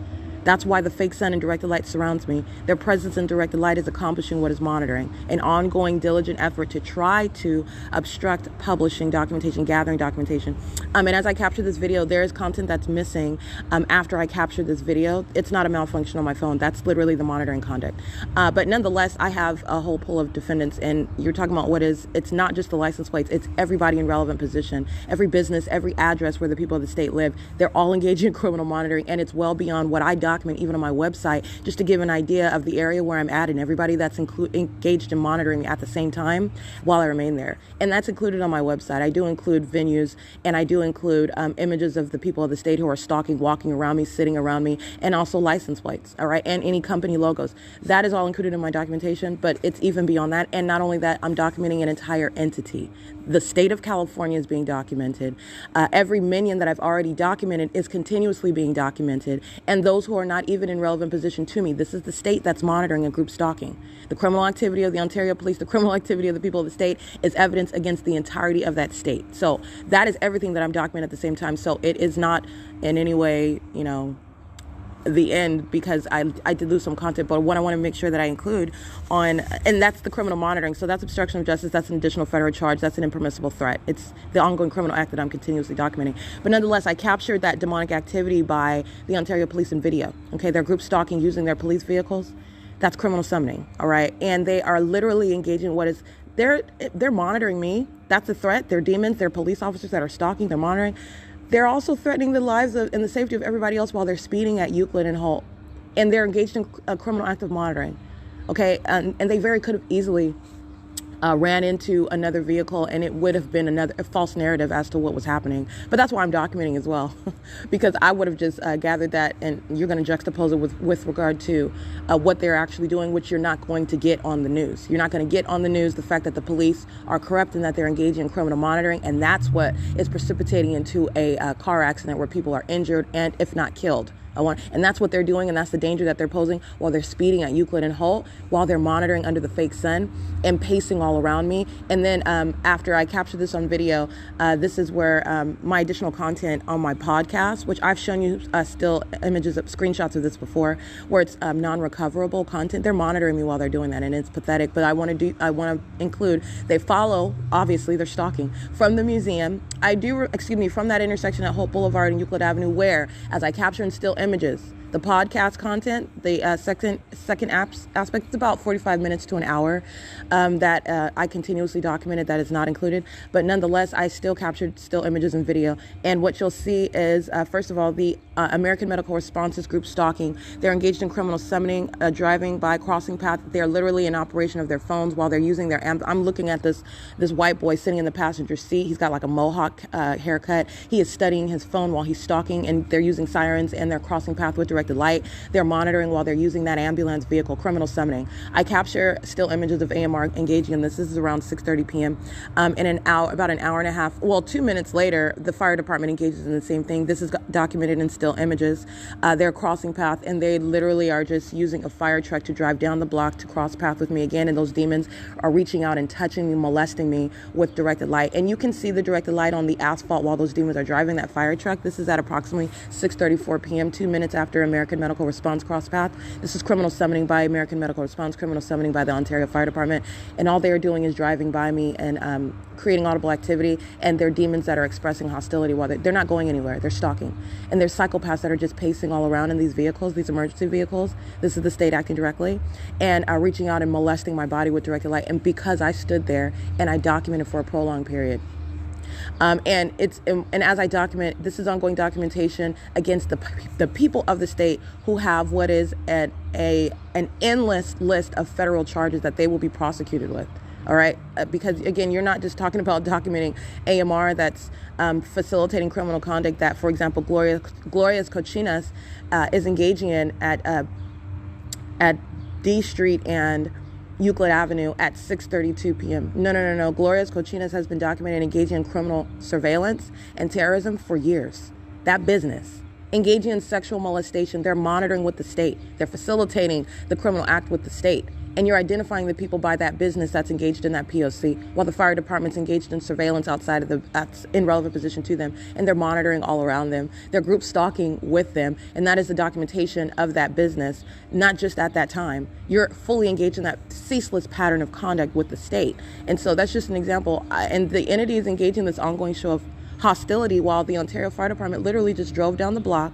That's why the fake sun and directed light surrounds me. Their presence in directed light is accomplishing what is monitoring, an ongoing diligent effort to try to obstruct publishing documentation, gathering documentation. And as I capture this video, there is content that's missing after I capture this video. It's not a malfunction on my phone. That's literally the monitoring conduct. But nonetheless, I have a whole pool of defendants, and you're talking about it's not just the license plates, it's everybody in relevant position, every business, every address where the people of the state live. They're all engaged in criminal monitoring, and it's well beyond what I document even on my website, just to give an idea of the area where I'm at and everybody that's engaged in monitoring at the same time while I remain there. And that's included on my website. I do include venues, and I do include images of the people of the state who are stalking, walking around me, sitting around me, and also license plates, all right, and any company logos. That is all included in my documentation, but it's even beyond that. And not only that, I'm documenting an entire entity. The state of California is being documented. Every minion that I've already documented is continuously being documented. And those who are not even in relevant position to me, this is the state that's monitoring and group stalking. The criminal activity of the Ontario Police, the criminal activity of the people of the state is evidence against the entirety of that state. So that is everything that I'm documenting at the same time. So it is not in any way, the end because I did lose some content, but what I want to make sure that I include on, and that's the criminal monitoring. So that's obstruction of justice. That's an additional federal charge. That's an impermissible threat. It's the ongoing criminal act that I'm continuously documenting. But nonetheless, I captured that demonic activity by the Ontario police in video. Okay, they're group stalking using their police vehicles. That's criminal summoning. All right, and they are literally engaging what is, they're monitoring me. That's a threat. They're demons. They're police officers that are stalking. They're monitoring. They're also threatening the lives of and the safety of everybody else while they're speeding at Euclid and Holt. And they're engaged in a criminal act of monitoring. Okay, and they very could have easily ran into another vehicle, and it would have been a false narrative as to what was happening. But that's why I'm documenting as well, because I would have just gathered that, and you're going to juxtapose it with regard to what they're actually doing, which you're not going to get on the news. You're not going to get on the news the fact that the police are corrupt and that they're engaging in criminal monitoring, and that's what is precipitating into a car accident where people are injured and, if not killed. And that's what they're doing, and that's the danger that they're posing while they're speeding at Euclid and Holt, while they're monitoring under the fake sun and pacing all around me. And then after I captured this on video, this is where my additional content on my podcast, which I've shown you still images of screenshots of this before, where it's non-recoverable content. They're monitoring me while they're doing that, and it's pathetic. But I want to include, they follow, obviously they're stalking from the museum. From that intersection at Holt Boulevard and Euclid Avenue, where, as I capture in still images, the podcast content, the second aspect, it's about 45 minutes to an hour that I continuously documented that is not included. But nonetheless, I still captured still images and video. And what you'll see is, first of all, the American Medical Responses Group stalking. They're engaged in criminal summoning, driving by, crossing path. They're literally in operation of their phones while they're using their I'm looking at this white boy sitting in the passenger seat. He's got like a mohawk haircut. He is studying his phone while he's stalking, and they're using sirens, and they're crossing path with directed light. They're monitoring while they're using that ambulance vehicle, criminal summoning. I capture still images of AMR engaging in this. This is around 6:30 p.m. In about an hour and a half, 2 minutes later, the fire department engages in the same thing. This is documented in still images. They're crossing path, and they literally are just using a fire truck to drive down the block to cross path with me again, and those demons are reaching out and touching me, molesting me with directed light. And you can see the directed light on the asphalt while those demons are driving that fire truck. This is at approximately 6:34 p.m., 2 minutes after American Medical Response cross path. This is criminal summoning by American Medical Response, criminal summoning by the Ontario Fire Department, and all they are doing is driving by me and creating audible activity, and they're demons that are expressing hostility while they're not going anywhere. They're stalking, and there's psychopaths that are just pacing all around in these vehicles, these emergency vehicles. This is the state acting directly, and reaching out and molesting my body with directed light, and because I stood there and I documented for a prolonged period. And as I document, this is ongoing documentation against the people of the state who have what is an endless list of federal charges that they will be prosecuted with. All right, because again, you're not just talking about documenting AMR that's facilitating criminal conduct that, for example, Gloria's Cochinas is engaging in at D Street and Euclid Avenue at 6:32 p.m. No. Gloria's Cochinas has been documented engaging in criminal surveillance and terrorism for years. That business. Engaging in sexual molestation. They're monitoring with the state. They're facilitating the criminal act with the state. And you're identifying the people by that business that's engaged in that P.O.C. while the fire department's engaged in surveillance outside of that's in relevant position to them. And they're monitoring all around them. They're group stalking with them. And that is the documentation of that business, not just at that time. You're fully engaged in that ceaseless pattern of conduct with the state. And so that's just an example. And the entity is engaging in this ongoing show of hostility while the Ontario Fire Department literally just drove down the block.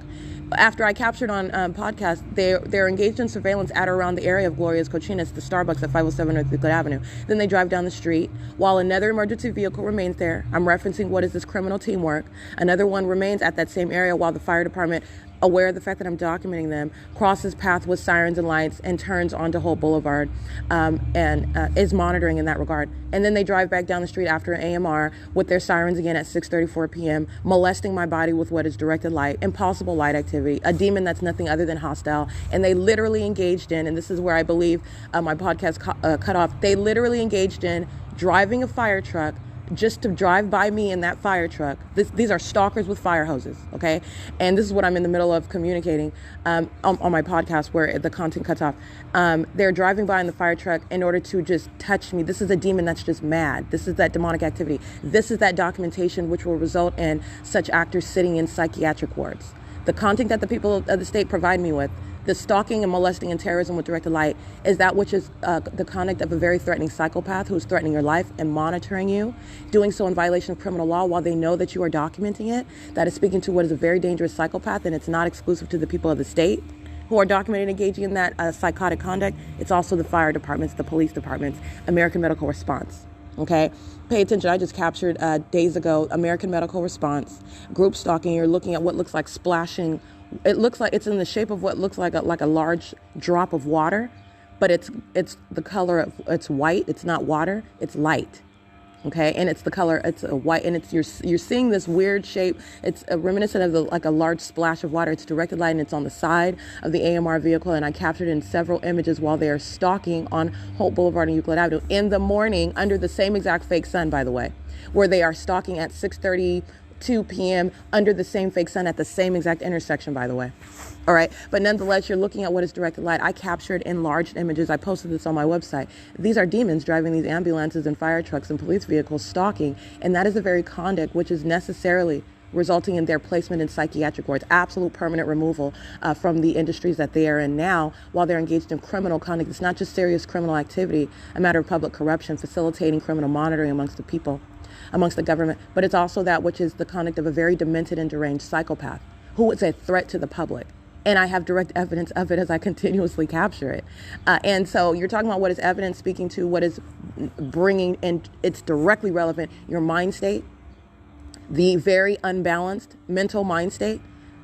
After I captured on podcast, they're engaged in surveillance at or around the area of Gloria's Cochinas, the Starbucks at 507 North Euclid Avenue. Then they drive down the street while another emergency vehicle remains there. I'm referencing what is this criminal teamwork. Another one remains at that same area while the fire department, aware of the fact that I'm documenting them, crosses path with sirens and lights and turns onto Holt Boulevard and is monitoring in that regard. And then they drive back down the street after an AMR with their sirens again at 6:34 p.m., molesting my body with what is directed light, impossible light activity, a demon that's nothing other than hostile. And they literally engaged in, and this is where I believe my podcast cut off, they literally engaged in driving a fire truck just to drive by me in that fire truck. These are stalkers with fire hoses, okay? And this is what I'm in the middle of communicating on my podcast where the content cuts off. They're driving by in the fire truck in order to just touch me. This is a demon that's just mad. This is that demonic activity. This is that documentation which will result in such actors sitting in psychiatric wards. The content that the people of the state provide me with, the stalking and molesting and terrorism with directed light, is that which is the conduct of a very threatening psychopath who is threatening your life and monitoring you, doing so in violation of criminal law while they know that you are documenting it. That is speaking to what is a very dangerous psychopath, and it's not exclusive to the people of the state who are documented engaging in that psychotic conduct. It's also the fire departments, the police departments, American Medical Response. Okay, pay attention. I just captured days ago American Medical Response group stalking. You're looking at what looks like splashing. It looks like it's in the shape of what looks like a large drop of water, but it's the color of, it's white. It's not water. It's light. Okay, and it's the color. It's a white, and it's you're seeing this weird shape. It's a reminiscent of like a large splash of water. It's directed light, and it's on the side of the AMR vehicle. And I captured it in several images while they are stalking on Hope Boulevard and Euclid Avenue in the morning under the same exact fake sun, by the way, where they are stalking at 6:32 p.m. under the same fake sun at the same exact intersection, by the way. All right. But nonetheless, you're looking at what is directed light. I captured enlarged images. I posted this on my website. These are demons driving these ambulances and fire trucks and police vehicles stalking. And that is the very conduct which is necessarily resulting in their placement in psychiatric wards, absolute permanent removal from the industries that they are in now while they're engaged in criminal conduct. It's not just serious criminal activity, a matter of public corruption, facilitating criminal monitoring amongst the people, amongst the government, but it's also that which is the conduct of a very demented and deranged psychopath who is a threat to the public. And I have direct evidence of it as I continuously capture it. And so you're talking about what is evidence speaking to what is bringing, and it's directly relevant, your mind state, the very unbalanced mental mind state,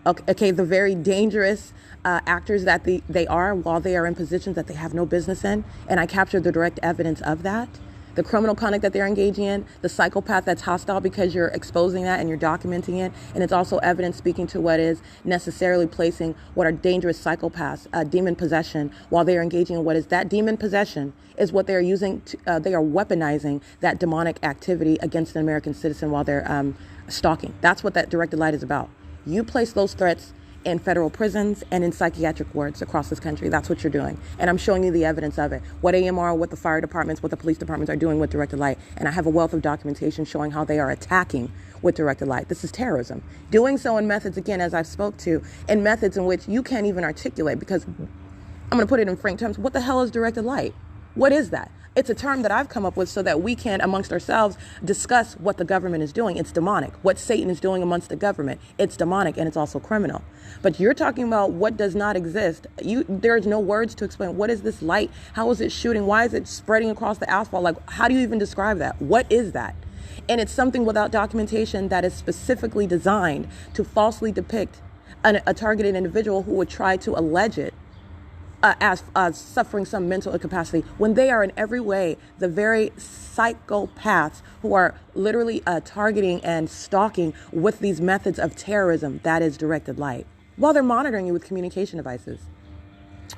okay, the very dangerous actors that they are while they are in positions that they have no business in. And I captured the direct evidence of that. The criminal conduct that they're engaging in, the psychopath that's hostile because you're exposing that and you're documenting it. And it's also evidence speaking to what is necessarily placing what are dangerous psychopaths, demon possession, while they are engaging in what is that demon possession is what they're using. They are weaponizing that demonic activity against an American citizen while they're stalking. That's what that directed light is about. You place those threats in federal prisons and in psychiatric wards across this country. That's what you're doing. And I'm showing you the evidence of it. What AMR, what the fire departments, what the police departments are doing with directed light. And I have a wealth of documentation showing how they are attacking with directed light. This is terrorism. Doing so in methods, again, as I've spoke to, in methods in which you can't even articulate, because I'm going to put it in frank terms. What the hell is directed light? What is that? It's a term that I've come up with so that we can, amongst ourselves, discuss what the government is doing. It's demonic. What Satan is doing amongst the government. It's demonic, and it's also criminal. But you're talking about what does not exist. There's no words to explain. What is this light? How is it shooting? Why is it spreading across the asphalt? Like, how do you even describe that? What is that? And it's something without documentation that is specifically designed to falsely depict a targeted individual who would try to allege it as suffering some mental incapacity when they are in every way the very psychopaths who are literally targeting and stalking with these methods of terrorism that is directed light while they're monitoring you with communication devices.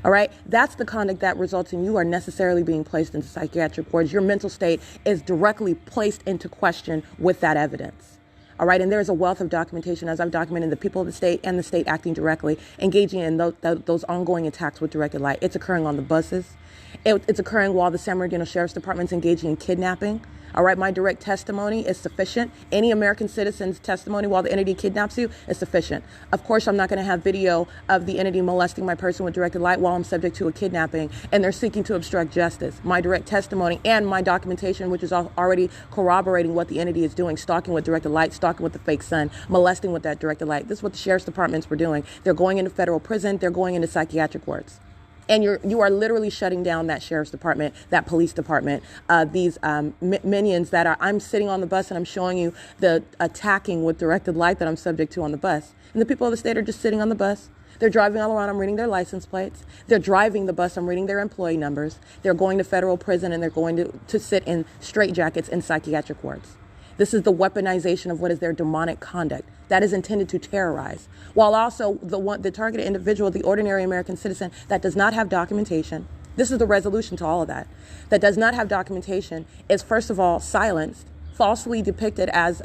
All right. That's the conduct that results in you are necessarily being placed into psychiatric wards. Your mental state is directly placed into question with that evidence. All right. And there's a wealth of documentation, as I've documented, the people of the state and the state acting directly, engaging in those ongoing attacks with directed light. It's occurring on the buses. It's occurring while the San Bernardino Sheriff's Department's engaging in kidnapping. All right. My direct testimony is sufficient. Any American citizen's testimony while the entity kidnaps you is sufficient. Of course, I'm not going to have video of the entity molesting my person with directed light while I'm subject to a kidnapping and they're seeking to obstruct justice. My direct testimony and my documentation, which is already corroborating what the entity is doing, stalking with directed light, stalking with the fake sun, molesting with that directed light. This is what the sheriff's departments were doing. They're going into federal prison. They're going into psychiatric wards. And you are literally shutting down that sheriff's department, that police department, these minions that are, I'm sitting on the bus and I'm showing you the attacking with directed light that I'm subject to on the bus. And the people of the state are just sitting on the bus. They're driving all around. I'm reading their license plates. They're driving the bus. I'm reading their employee numbers. They're going to federal prison and they're going to sit in straitjackets in psychiatric wards. This is the weaponization of what is their demonic conduct that is intended to terrorize, while also the targeted individual, the ordinary American citizen that does not have documentation. This is the resolution to all of that. That does not have documentation is, first of all, silenced falsely depicted as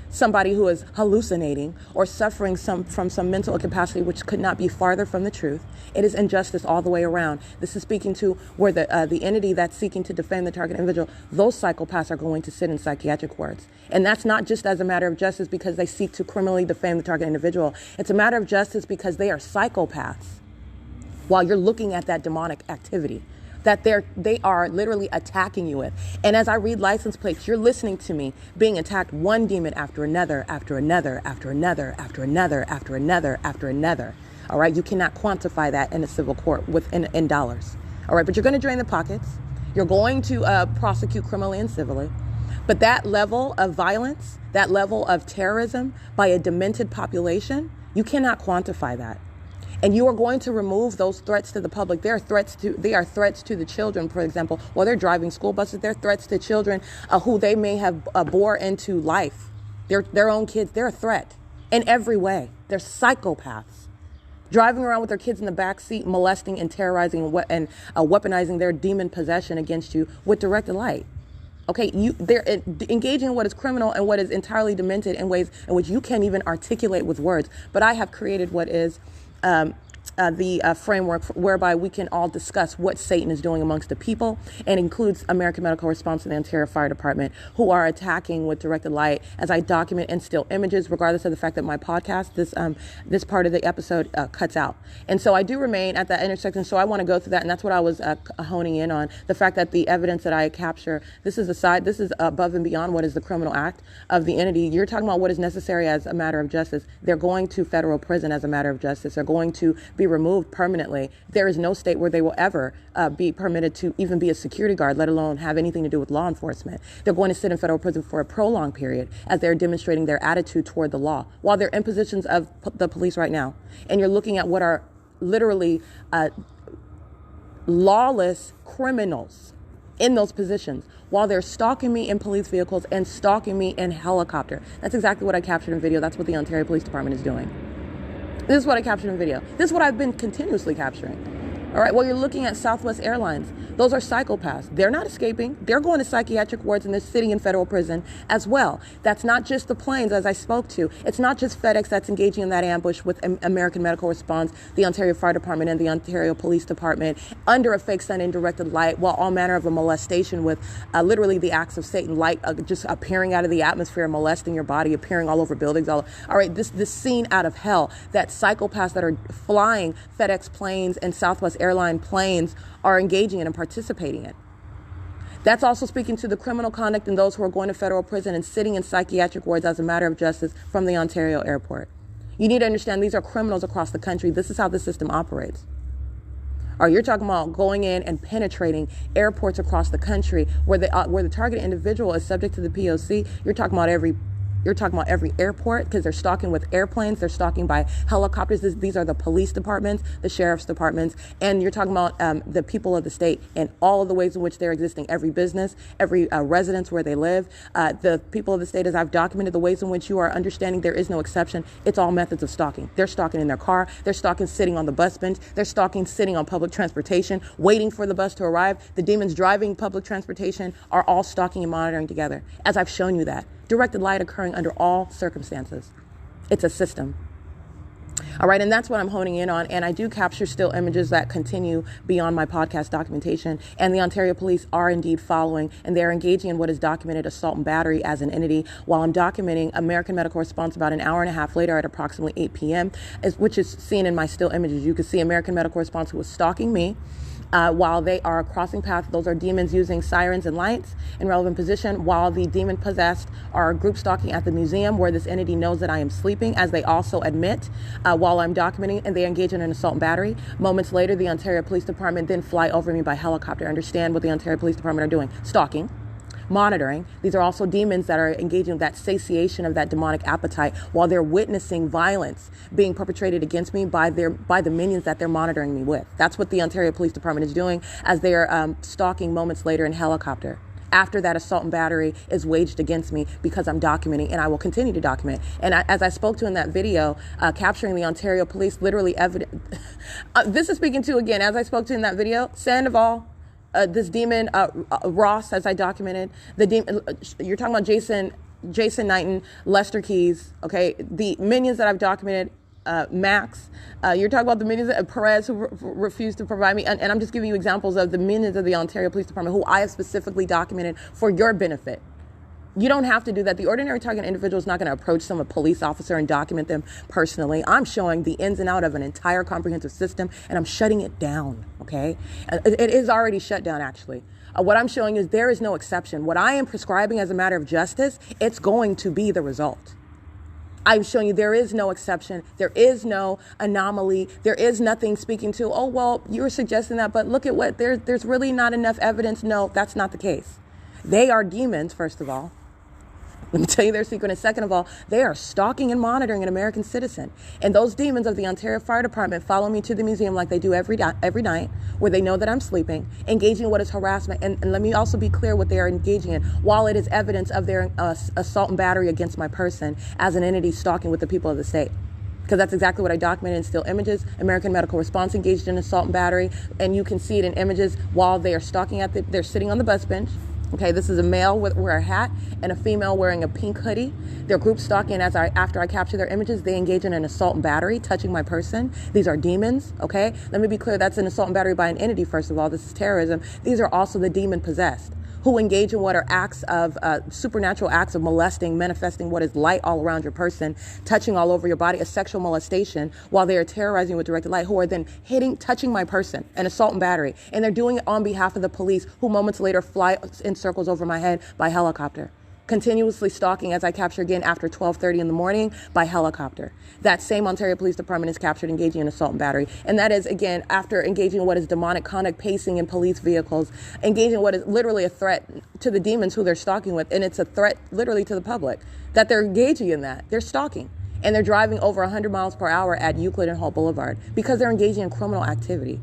somebody who is hallucinating or suffering from some mental incapacity, which could not be farther from the truth. It is injustice all the way around. This is speaking to where the entity that's seeking to defame the target individual, those psychopaths are going to sit in psychiatric wards. And that's not just as a matter of justice because they seek to criminally defame the target individual. It's a matter of justice because they are psychopaths while you're looking at that demonic activity that they are literally attacking you with. And as I read license plates, you're listening to me being attacked one demon after another, after another, after another, after another, after another, after another. All right, you cannot quantify that in a civil court in dollars. All right, but you're going to drain the pockets. You're going to prosecute criminally and civilly. But that level of violence, that level of terrorism by a demented population, you cannot quantify that. And you are going to remove those threats to the public. They are threats to the children, for example, while they're driving school buses. They're threats to children who they may have bore into life. Their own kids. They're a threat in every way. They're psychopaths. Driving around with their kids in the back seat, molesting and terrorizing and weaponizing their demon possession against you with directed light. Okay, they're engaging in what is criminal and what is entirely demented in ways in which you can't even articulate with words. But I have created what is the framework whereby we can all discuss what Satan is doing amongst the people, and includes American Medical Response and the Ontario Fire Department, who are attacking with directed light as I document and still images, regardless of the fact that my podcast, this part of the episode cuts out. And so I do remain at that intersection. So I want to go through that. And that's what I was honing in on, the fact that the evidence that I capture, this is above and beyond what is the criminal act of the entity. You're talking about what is necessary as a matter of justice. They're going to federal prison as a matter of justice. They're going to be removed permanently. There is no state where they will ever be permitted to even be a security guard, let alone have anything to do with law enforcement. They're going to sit in federal prison for a prolonged period as they're demonstrating their attitude toward the law while they're in positions of the police right now. And you're looking at what are literally lawless criminals in those positions while they're stalking me in police vehicles and stalking me in helicopter. That's exactly what I captured in video. That's what the Ontario Police Department is doing. This is what I captured in video. This is what I've been continuously capturing. All right, well, you're looking at Southwest Airlines. Those are psychopaths. They're not escaping. They're going to psychiatric wards and they're sitting in federal prison as well. That's not just the planes, as I spoke to. It's not just FedEx that's engaging in that ambush with American Medical Response, the Ontario Fire Department, and the Ontario Police Department under a fake sun and directed light, while all manner of a molestation with literally the acts of Satan, light just appearing out of the atmosphere, molesting your body, appearing all over buildings. All right, this scene out of hell that psychopaths that are flying FedEx planes and Southwest Airline planes are engaging in and participating in. That's also speaking to the criminal conduct in those who are going to federal prison and sitting in psychiatric wards as a matter of justice from the Ontario airport. You need to understand these are criminals across the country. This is how the system operates. Or you're talking about going in and penetrating airports across the country where the target individual is subject to the P.O.C. You're talking about every airport, because they're stalking with airplanes. They're stalking by helicopters. These are the police departments, the sheriff's departments, and you're talking about the people of the state and all of the ways in which they're existing. Every business, every residence where they live. The people of the state, as I've documented, the ways in which you are understanding, there is no exception. It's all methods of stalking. They're stalking in their car. They're stalking sitting on the bus bench. They're stalking sitting on public transportation, waiting for the bus to arrive. The demons driving public transportation are all stalking and monitoring together, as I've shown you that. Directed light occurring under all circumstances. It's a system. All right, and that's what I'm honing in on. And I do capture still images that continue beyond my podcast documentation. And the Ontario police are indeed following, and they're engaging in what is documented assault and battery as an entity, while I'm documenting American Medical Response about an hour and a half later at approximately 8 p.m., which is seen in my still images. You can see American Medical Response, who was stalking me, while they are crossing paths. Those are demons using sirens and lights in relevant position, while the demon possessed are group stalking at the museum where this entity knows that I am sleeping, as they also admit while I'm documenting, and they engage in an assault and battery. Moments later, the Ontario Police Department then fly over me by helicopter. Understand what the Ontario Police Department are doing: stalking, monitoring. These are also demons that are engaging in that satiation of that demonic appetite while they're witnessing violence being perpetrated against me by the minions that they're monitoring me with. That's what the Ontario Police Department is doing as they are stalking moments later in helicopter, after that assault and battery is waged against me, because I'm documenting, and I will continue to document. And as I spoke to in that video, capturing the Ontario police, literally evident. This is speaking to, again, as I spoke to in that video, Sandoval, this demon, Ross, as I documented, you're talking about Jason Knighton, Lester Keys, okay? The minions that I've documented, Max, you're talking about the minions of Perez who refused to provide me, and I'm just giving you examples of the minions of the Ontario Police Department who I have specifically documented for your benefit. You don't have to do that. The ordinary target individual is not going to approach some police officer and document them personally. I'm showing the ins and out of an entire comprehensive system, and I'm shutting it down, okay? It is already shut down, actually. What I'm showing is there is no exception. What I am prescribing as a matter of justice, it's going to be the result. I'm showing you there is no exception. There is no anomaly. There is nothing speaking to, oh, well, you were suggesting that, but look at what, there's really not enough evidence. No, that's not the case. They are demons, first of all. Let me tell you their secret. And second of all, they are stalking and monitoring an American citizen. And those demons of the Ontario Fire Department follow me to the museum like they do every night, where they know that I'm sleeping, engaging in what is harassment. And let me also be clear what they are engaging in. While it is evidence of their assault and battery against my person as an entity stalking with the people of the state. Because that's exactly what I documented in still images. American Medical Response engaged in assault and battery. And you can see it in images while they are stalking they're sitting on the bus bench. Okay, this is a male wearing a hat and a female wearing a pink hoodie. They're group stalking. After I capture their images, they engage in an assault and battery, touching my person. These are demons, okay? Let me be clear, that's an assault and battery by an entity, first of all. This is terrorism. These are also the demon possessed, who engage in what are acts of supernatural acts of molesting, manifesting what is light all around your person, touching all over your body, a sexual molestation, while they are terrorizing with directed light, who are then touching my person, an assault and battery. And they're doing it on behalf of the police, who moments later fly in circles over my head by helicopter. Continuously stalking as I capture again after 12:30 in the morning by helicopter. That same Ontario Police Department is captured engaging in assault and battery. And that is, again, after engaging in what is demonic conduct, pacing in police vehicles, engaging in what is literally a threat to the demons who they're stalking with. And it's a threat literally to the public that they're engaging in that. They're stalking. And they're driving over 100 miles per hour at Euclid and Hall Boulevard because they're engaging in criminal activity.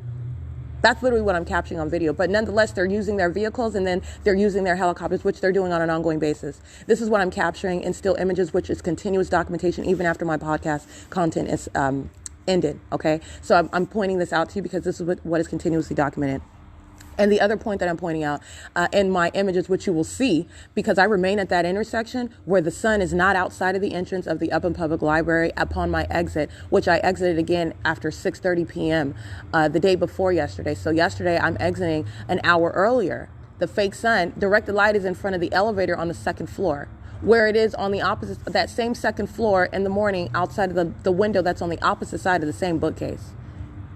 That's literally what I'm capturing on video. But nonetheless, they're using their vehicles and then they're using their helicopters, which they're doing on an ongoing basis. This is what I'm capturing in still images, which is continuous documentation, even after my podcast content is ended. Okay, so I'm pointing this out to you because this is what is continuously documented. And the other point that I'm pointing out in my images, which you will see, because I remain at that intersection where the sun is not outside of the entrance of the Upland Public Library upon my exit, which I exited again after 6:30 p.m. The day before yesterday. So yesterday I'm exiting an hour earlier. The fake sun, directed light is in front of the elevator on the second floor, where it is on the opposite, that same second floor in the morning outside of the window that's on the opposite side of the same bookcase.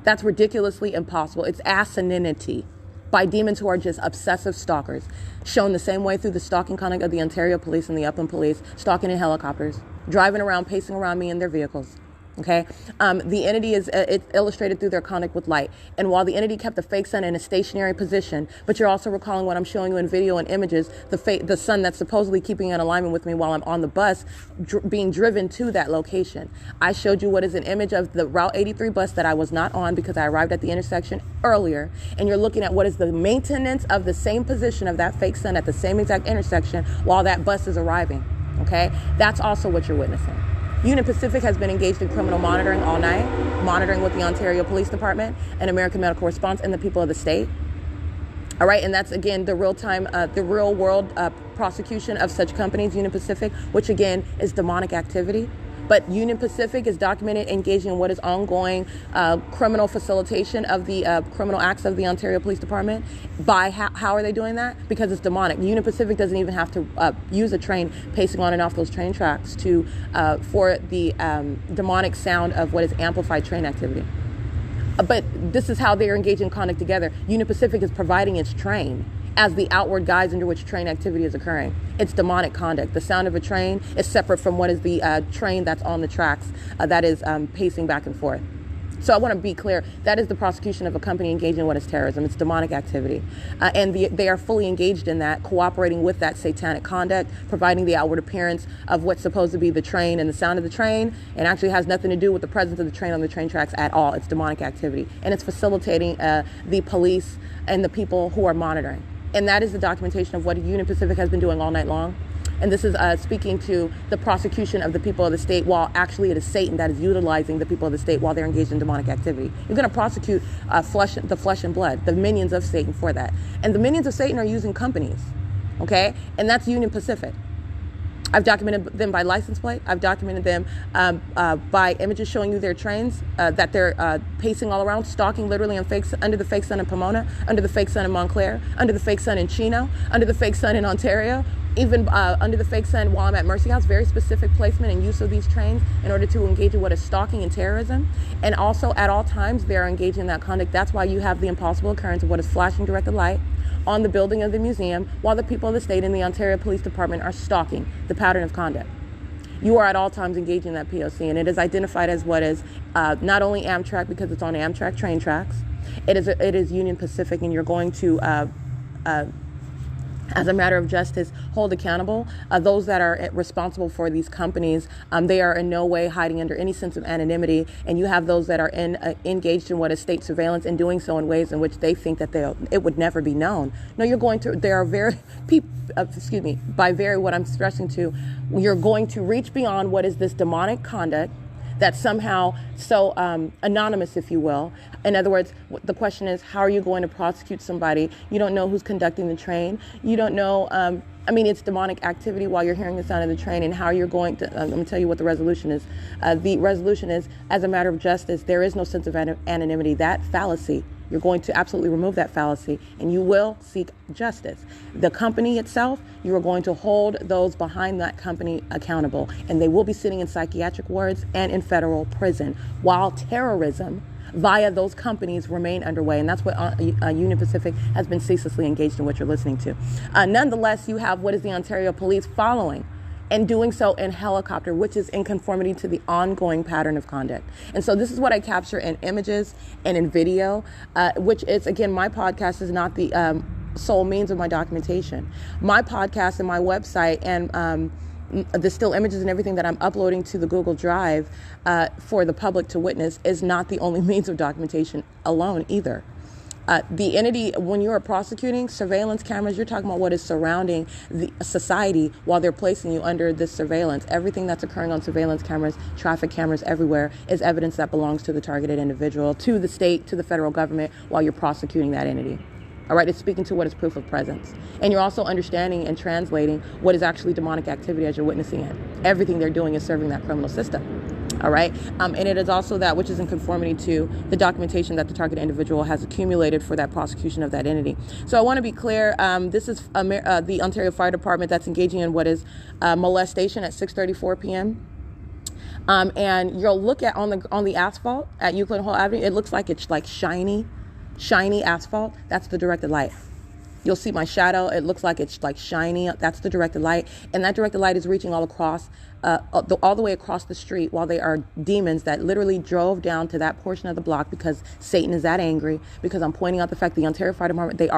That's ridiculously impossible. It's asininity by demons who are just obsessive stalkers, shown the same way through the stalking conduct of the Ontario Police and the Upland Police, stalking in helicopters, driving around, pacing around me in their vehicles. Okay, the entity is it's illustrated through their conduct with light. And while the entity kept the fake sun in a stationary position, but you're also recalling what I'm showing you in video and images, the sun that's supposedly keeping in alignment with me while I'm on the bus, being driven to that location. I showed you what is an image of the Route 83 bus that I was not on because I arrived at the intersection earlier. And you're looking at what is the maintenance of the same position of that fake sun at the same exact intersection while that bus is arriving. Okay, that's also what you're witnessing. Union Pacific has been engaged in criminal monitoring all night, monitoring with the Ontario Police Department and American Medical Response and the people of the state. All right, and that's, again, the real world prosecution of such companies, Union Pacific, which, again, is demonic activity. But Union Pacific is documented engaging in what is ongoing criminal facilitation of the criminal acts of the Ontario Police Department. By how are they doing that? Because it's demonic. Union Pacific doesn't even have to use a train pacing on and off those train tracks for the demonic sound of what is amplified train activity. But this is how they are engaging in conduct together. Union Pacific is providing its train as the outward guise into which train activity is occurring. It's demonic conduct. The sound of a train is separate from what is the train that's on the tracks that is pacing back and forth. So I want to be clear, that is the prosecution of a company engaging in what is terrorism. It's demonic activity. And they are fully engaged in that, cooperating with that satanic conduct, providing the outward appearance of what's supposed to be the train and the sound of the train, and actually has nothing to do with the presence of the train on the train tracks at all. It's demonic activity. And it's facilitating the police and the people who are monitoring. And that is the documentation of what Union Pacific has been doing all night long. And this is speaking to the prosecution of the people of the state, while actually it is Satan that is utilizing the people of the state while they're engaged in demonic activity. You're going to prosecute the flesh and blood, the minions of Satan, for that. And the minions of Satan are using companies, okay? And that's Union Pacific. I've documented them by license plate. I've documented them by images showing you their trains that they're pacing all around, stalking literally under the fake sun in Pomona, under the fake sun in Montclair, under the fake sun in Chino, under the fake sun in Ontario, even under the fake sun while I'm at Mercy House. Very specific placement and use of these trains in order to engage in what is stalking and terrorism. And also at all times they're engaging in that conduct. That's why you have the impossible occurrence of what is flashing directed light on the building of the museum while the people of the state and the Ontario Police Department are stalking the pattern of conduct. You are at all times engaging in that P.O.C. and it is identified as what is not only Amtrak, because it's on Amtrak train tracks. It is Union Pacific, and you're going to as a matter of justice, hold accountable those that are responsible for these companies. They are in no way hiding under any sense of anonymity, and you have those that are engaged in what is state surveillance and doing so in ways in which they think that it would never be known. No, you're going to. There are what I'm stressing to, you're going to reach beyond what is this demonic conduct that's somehow so anonymous, if you will. In other words, the question is, how are you going to prosecute somebody? You don't know who's conducting the train. You don't know, it's demonic activity while you're hearing the sound of the train, and how you're going to, let me tell you what the resolution is. The resolution is, as a matter of justice, there is no sense of anonymity. That fallacy, you're going to absolutely remove that fallacy, and you will seek justice. The company itself, you are going to hold those behind that company accountable, and they will be sitting in psychiatric wards and in federal prison, while terrorism via those companies remain underway. And that's what Union Pacific has been ceaselessly engaged in, what you're listening to. Nonetheless, you have what is the Ontario Police following and doing so in helicopter, which is in conformity to the ongoing pattern of conduct. And so this is what I capture in images and in video, which is, again, my podcast is not the sole means of my documentation. My podcast and my website and the still images and everything that I'm uploading to the Google Drive for the public to witness is not the only means of documentation alone either. The entity, when you're prosecuting surveillance cameras, you're talking about what is surrounding the society while they're placing you under this surveillance. Everything that's occurring on surveillance cameras, traffic cameras everywhere, is evidence that belongs to the targeted individual, to the state, to the federal government, while you're prosecuting that entity. All right, it's speaking to what is proof of presence. And you're also understanding and translating what is actually demonic activity as you're witnessing it. Everything they're doing is serving that criminal system. All right. And it is also that which is in conformity to the documentation that the target individual has accumulated for that prosecution of that entity. So I want to be clear. This is the Ontario Fire Department that's engaging in what is molestation at 6:34 p.m. And you'll look at on the asphalt at Euclid Hall Avenue. It looks like it's like shiny asphalt. That's the directed light. You'll see my shadow. It looks like it's like shiny. That's the directed light. And that directed light is reaching all across, all the way across the street, while they are demons that literally drove down to that portion of the block because Satan is that angry, because I'm pointing out the fact the Ontario Fire Department,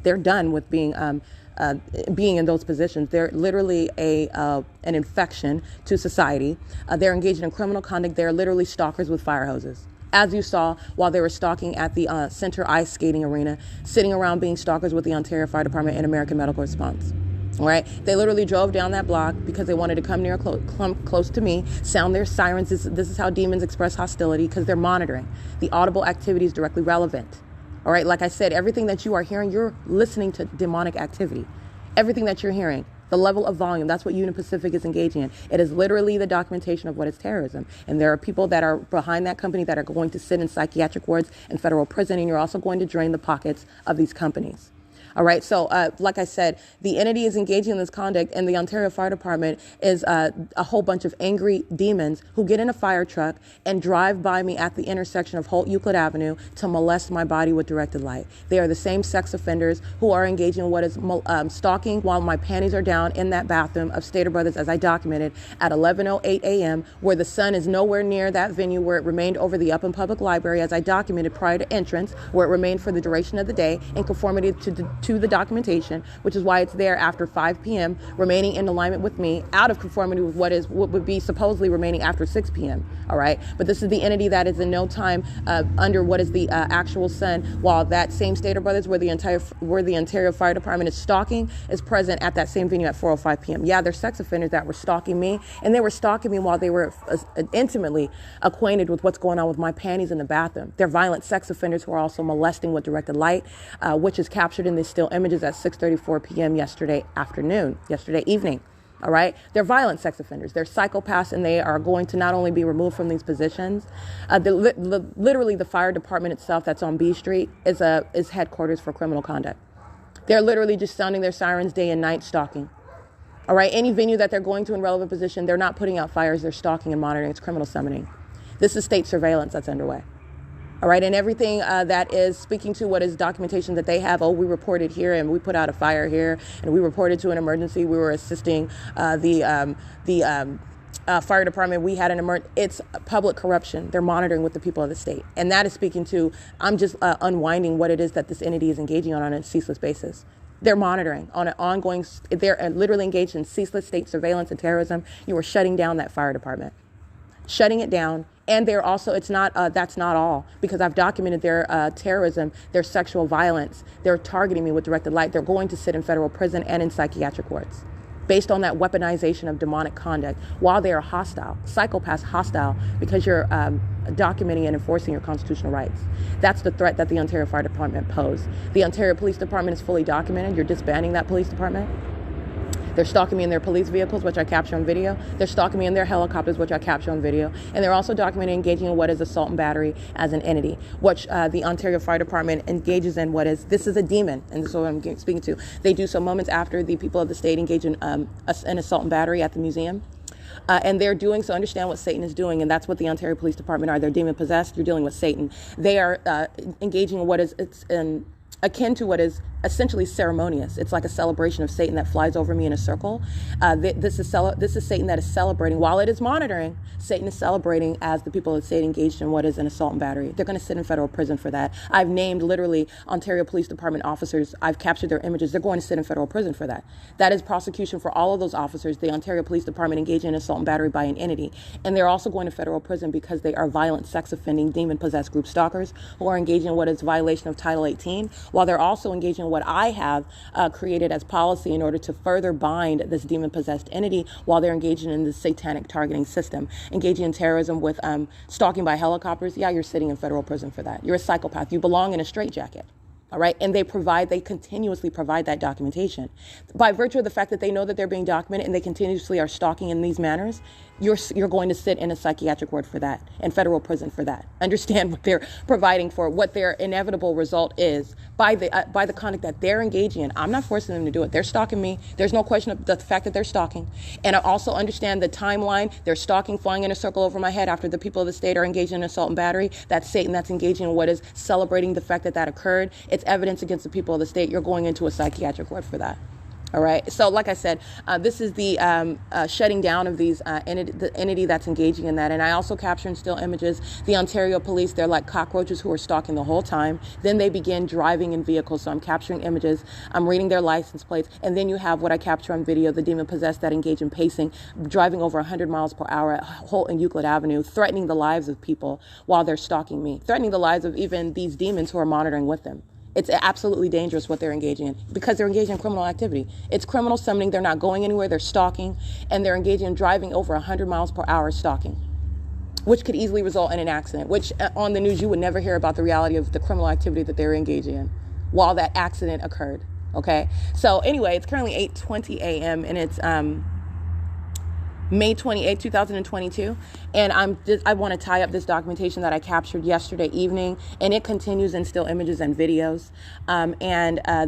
they're done with being in those positions. They're literally an infection to society. They're engaged in criminal conduct. They're literally stalkers with fire hoses, as you saw while they were stalking at the Center Ice Skating Arena, sitting around being stalkers with the Ontario Fire Department and American Medical Response. All right, they literally drove down that block because they wanted to come near close to me, sound their sirens. This is how demons express hostility, because they're monitoring. The audible activity is directly relevant. All right, like I said, everything that you are hearing, you're listening to demonic activity. Everything that you're hearing, the level of volume, that's what Union Pacific is engaging in. It is literally the documentation of what is terrorism. And there are people that are behind that company that are going to sit in psychiatric wards and federal prison, and you're also going to drain the pockets of these companies. All right. So like I said, the entity is engaging in this conduct, and the Ontario Fire Department is a whole bunch of angry demons who get in a fire truck and drive by me at the intersection of Holt Euclid Avenue to molest my body with directed light. They are the same sex offenders who are engaging in what is stalking while my panties are down in that bathroom of Stater Brothers, as I documented, at 11:08 a.m., where the sun is nowhere near that venue where it remained over the Upham Public Library, as I documented prior to entrance, where it remained for the duration of the day in conformity to to the documentation, which is why it's there after 5 p.m., remaining in alignment with me, out of conformity with what would be supposedly remaining after 6 p.m. All right, but this is the entity that is in no time under what is the actual sun, while that same Stater Brothers, where the Ontario Fire Department is stalking, is present at that same venue at 4:05 p.m. Yeah, they're sex offenders that were stalking me, and they were stalking me while they were intimately acquainted with what's going on with my panties in the bathroom. They're violent sex offenders who are also molesting with directed light, which is captured in the still images at 6:34 p.m. yesterday evening. All right. They're violent sex offenders. They're psychopaths, and they are going to not only be removed from these positions. Literally, the fire department itself that's on B Street is headquarters for criminal conduct. They're literally just sounding their sirens day and night, stalking. All right. Any venue that they're going to in relevant position, they're not putting out fires. They're stalking and monitoring. It's criminal summoning. This is state surveillance that's underway. All right, and everything that is speaking to what is documentation that they have. Oh, we reported here, and we put out a fire here, and we reported to an emergency. We were assisting the fire department. We had an emergency. It's public corruption. They're monitoring with the people of the state, and that is speaking to. I'm just unwinding what it is that this entity is engaging on a ceaseless basis. They're monitoring on an ongoing. They're literally engaged in ceaseless state surveillance and terrorism. You are shutting down that fire department, shutting it down. And they're also, that's not all, because I've documented their terrorism, their sexual violence. They're targeting me with directed light. They're going to sit in federal prison and in psychiatric wards based on that weaponization of demonic conduct while they are hostile, psychopaths hostile, because you're documenting and enforcing your constitutional rights. That's the threat that the Ontario Fire Department posed. The Ontario Police Department is fully documented. You're disbanding that police department. They're stalking me in their police vehicles, which I capture on video. They're stalking me in their helicopters, which I capture on video. And they're also documenting engaging in what is assault and battery as an entity, which the Ontario Fire Department engages in this is a demon, and this is what I'm speaking to. They do so moments after the people of the state engage in an assault and battery at the museum. And they're doing so, understand what Satan is doing, and that's what the Ontario Police Department are. They're demon-possessed. You're dealing with Satan. They are engaging in what is, akin to what is essentially ceremonious. It's like a celebration of Satan that flies over me in a circle. This is Satan that is celebrating. While it is monitoring, Satan is celebrating as the people of the state engaged in what is an assault and battery. They're going to sit in federal prison for that. I've named literally Ontario Police Department officers. I've captured their images. They're going to sit in federal prison for that. That is prosecution for all of those officers. The Ontario Police Department engaged in assault and battery by an entity. And they're also going to federal prison because they are violent, sex-offending, demon-possessed group stalkers who are engaging in what is violation of Title 18, while they're also engaging in what I have created as policy in order to further bind this demon-possessed entity while they're engaging in this satanic targeting system, engaging in terrorism with stalking by helicopters. Yeah, you're sitting in federal prison for that. You're a psychopath. You belong in a straitjacket. All right. And they continuously provide that documentation. By virtue of the fact that they know that they're being documented and they continuously are stalking in these manners, you're going to sit in a psychiatric ward for that and federal prison for that. Understand what they're providing for, what their inevitable result is by the conduct that they're engaging in. I'm not forcing them to do it. They're stalking me. There's no question of the fact that they're stalking. And I also understand the timeline. They're stalking, flying in a circle over my head after the people of the state are engaging in assault and battery. That's Satan that's engaging in what is celebrating the fact that that occurred. It's evidence against the people of the state. You're going into a psychiatric ward for that. All right. So like I said, this is the shutting down of these the entity that's engaging in that. And I also capture in still images the Ontario police. They're like cockroaches who are stalking the whole time. Then they begin driving in vehicles. So I'm capturing images. I'm reading their license plates. And then you have what I capture on video, the demon possessed that engage in pacing, driving over 100 miles per hour at Holt and Euclid Avenue, threatening the lives of people while they're stalking me, threatening the lives of even these demons who are monitoring with them. It's absolutely dangerous what they're engaging in because they're engaging in criminal activity. It's criminal summoning. They're not going anywhere. They're stalking, and they're engaging in driving over 100 miles per hour stalking, which could easily result in an accident, which on the news you would never hear about the reality of the criminal activity that they're engaging in while that accident occurred. Okay. So anyway, it's currently 8:20 a.m. and it's May 28, 2022. And I want to tie up this documentation that I captured yesterday evening, and it continues in still images and videos.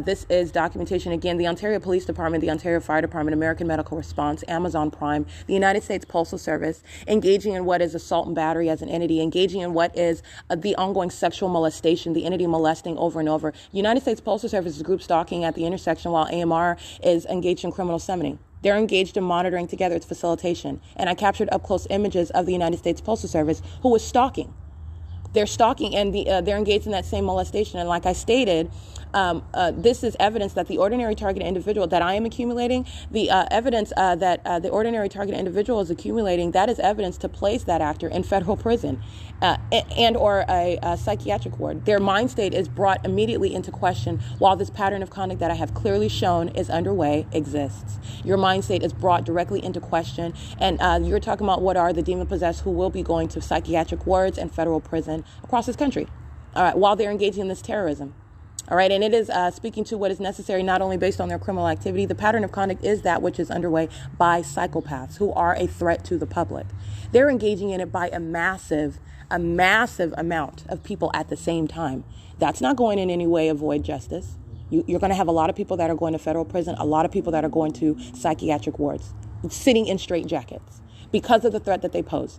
This is documentation, again, the Ontario Police Department, the Ontario Fire Department, American Medical Response, Amazon Prime, the United States Postal Service, engaging in what is assault and battery as an entity, engaging in what is the ongoing sexual molestation, the entity molesting over and over. United States Postal Service is group stalking at the intersection while AMR is engaged in criminal summoning. They're engaged in monitoring together. It's facilitation. And I captured up-close images of the United States Postal Service who was stalking. They're stalking and they're engaged in that same molestation. And like I stated, this is evidence that the ordinary target individual that I am accumulating, the evidence that the ordinary target individual is accumulating, that is evidence to place that actor in federal prison and or a psychiatric ward. Their mind state is brought immediately into question while this pattern of conduct that I have clearly shown is underway exists. Your mind state is brought directly into question, and you're talking about what are the demon-possessed who will be going to psychiatric wards and federal prison across this country, all right, while they're engaging in this terrorism. All right, and it is speaking to what is necessary not only based on their criminal activity. The pattern of conduct is that which is underway by psychopaths who are a threat to the public. They're engaging in it by a massive amount of people at the same time. That's not going in any way avoid justice. You're going to have a lot of people that are going to federal prison, a lot of people that are going to psychiatric wards, sitting in straitjackets because of the threat that they pose.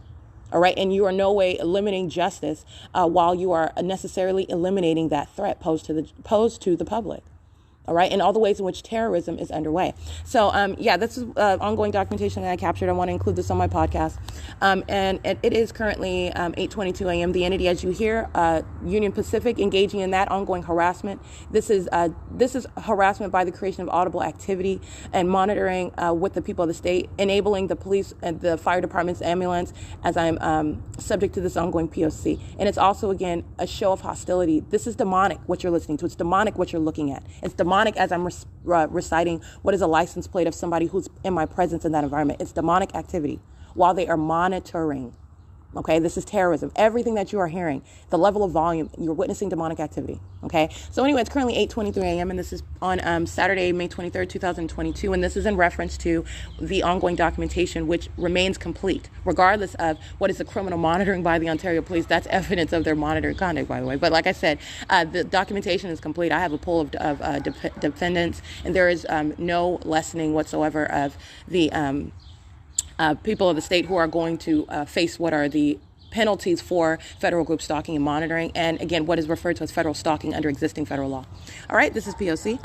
All right. And you are no way limiting justice while you are necessarily eliminating that threat posed to the public. All right. And all the ways in which terrorism is underway. So, yeah, this is ongoing documentation that I captured. I want to include this on my podcast. And it is currently 8:22 a.m. The entity, as you hear, Union Pacific, engaging in that ongoing harassment. This is harassment by the creation of audible activity and monitoring with the people of the state, enabling the police and the fire department's ambulance as I'm subject to this ongoing P.O.C. And it's also, again, a show of hostility. This is demonic, what you're listening to. It's demonic, what you're looking at. It's demonic as I'm reciting what is a license plate of somebody who's in my presence in that environment. It's demonic activity while they are monitoring. Okay, this is terrorism. Everything that you are hearing, the level of volume, you're witnessing demonic activity. Okay, so anyway, it's currently 8:23 a.m. and this is on Saturday, May 23rd, 2022, and this is in reference to the ongoing documentation, which remains complete, regardless of what is the criminal monitoring by the Ontario Police. That's evidence of their monitoring conduct, by the way. But like I said, the documentation is complete. I have a pool of defendants, and there is no lessening whatsoever of the people of the state who are going to face what are the penalties for federal group stalking and monitoring, and again, what is referred to as federal stalking under existing federal law. All right, this is P.O.C.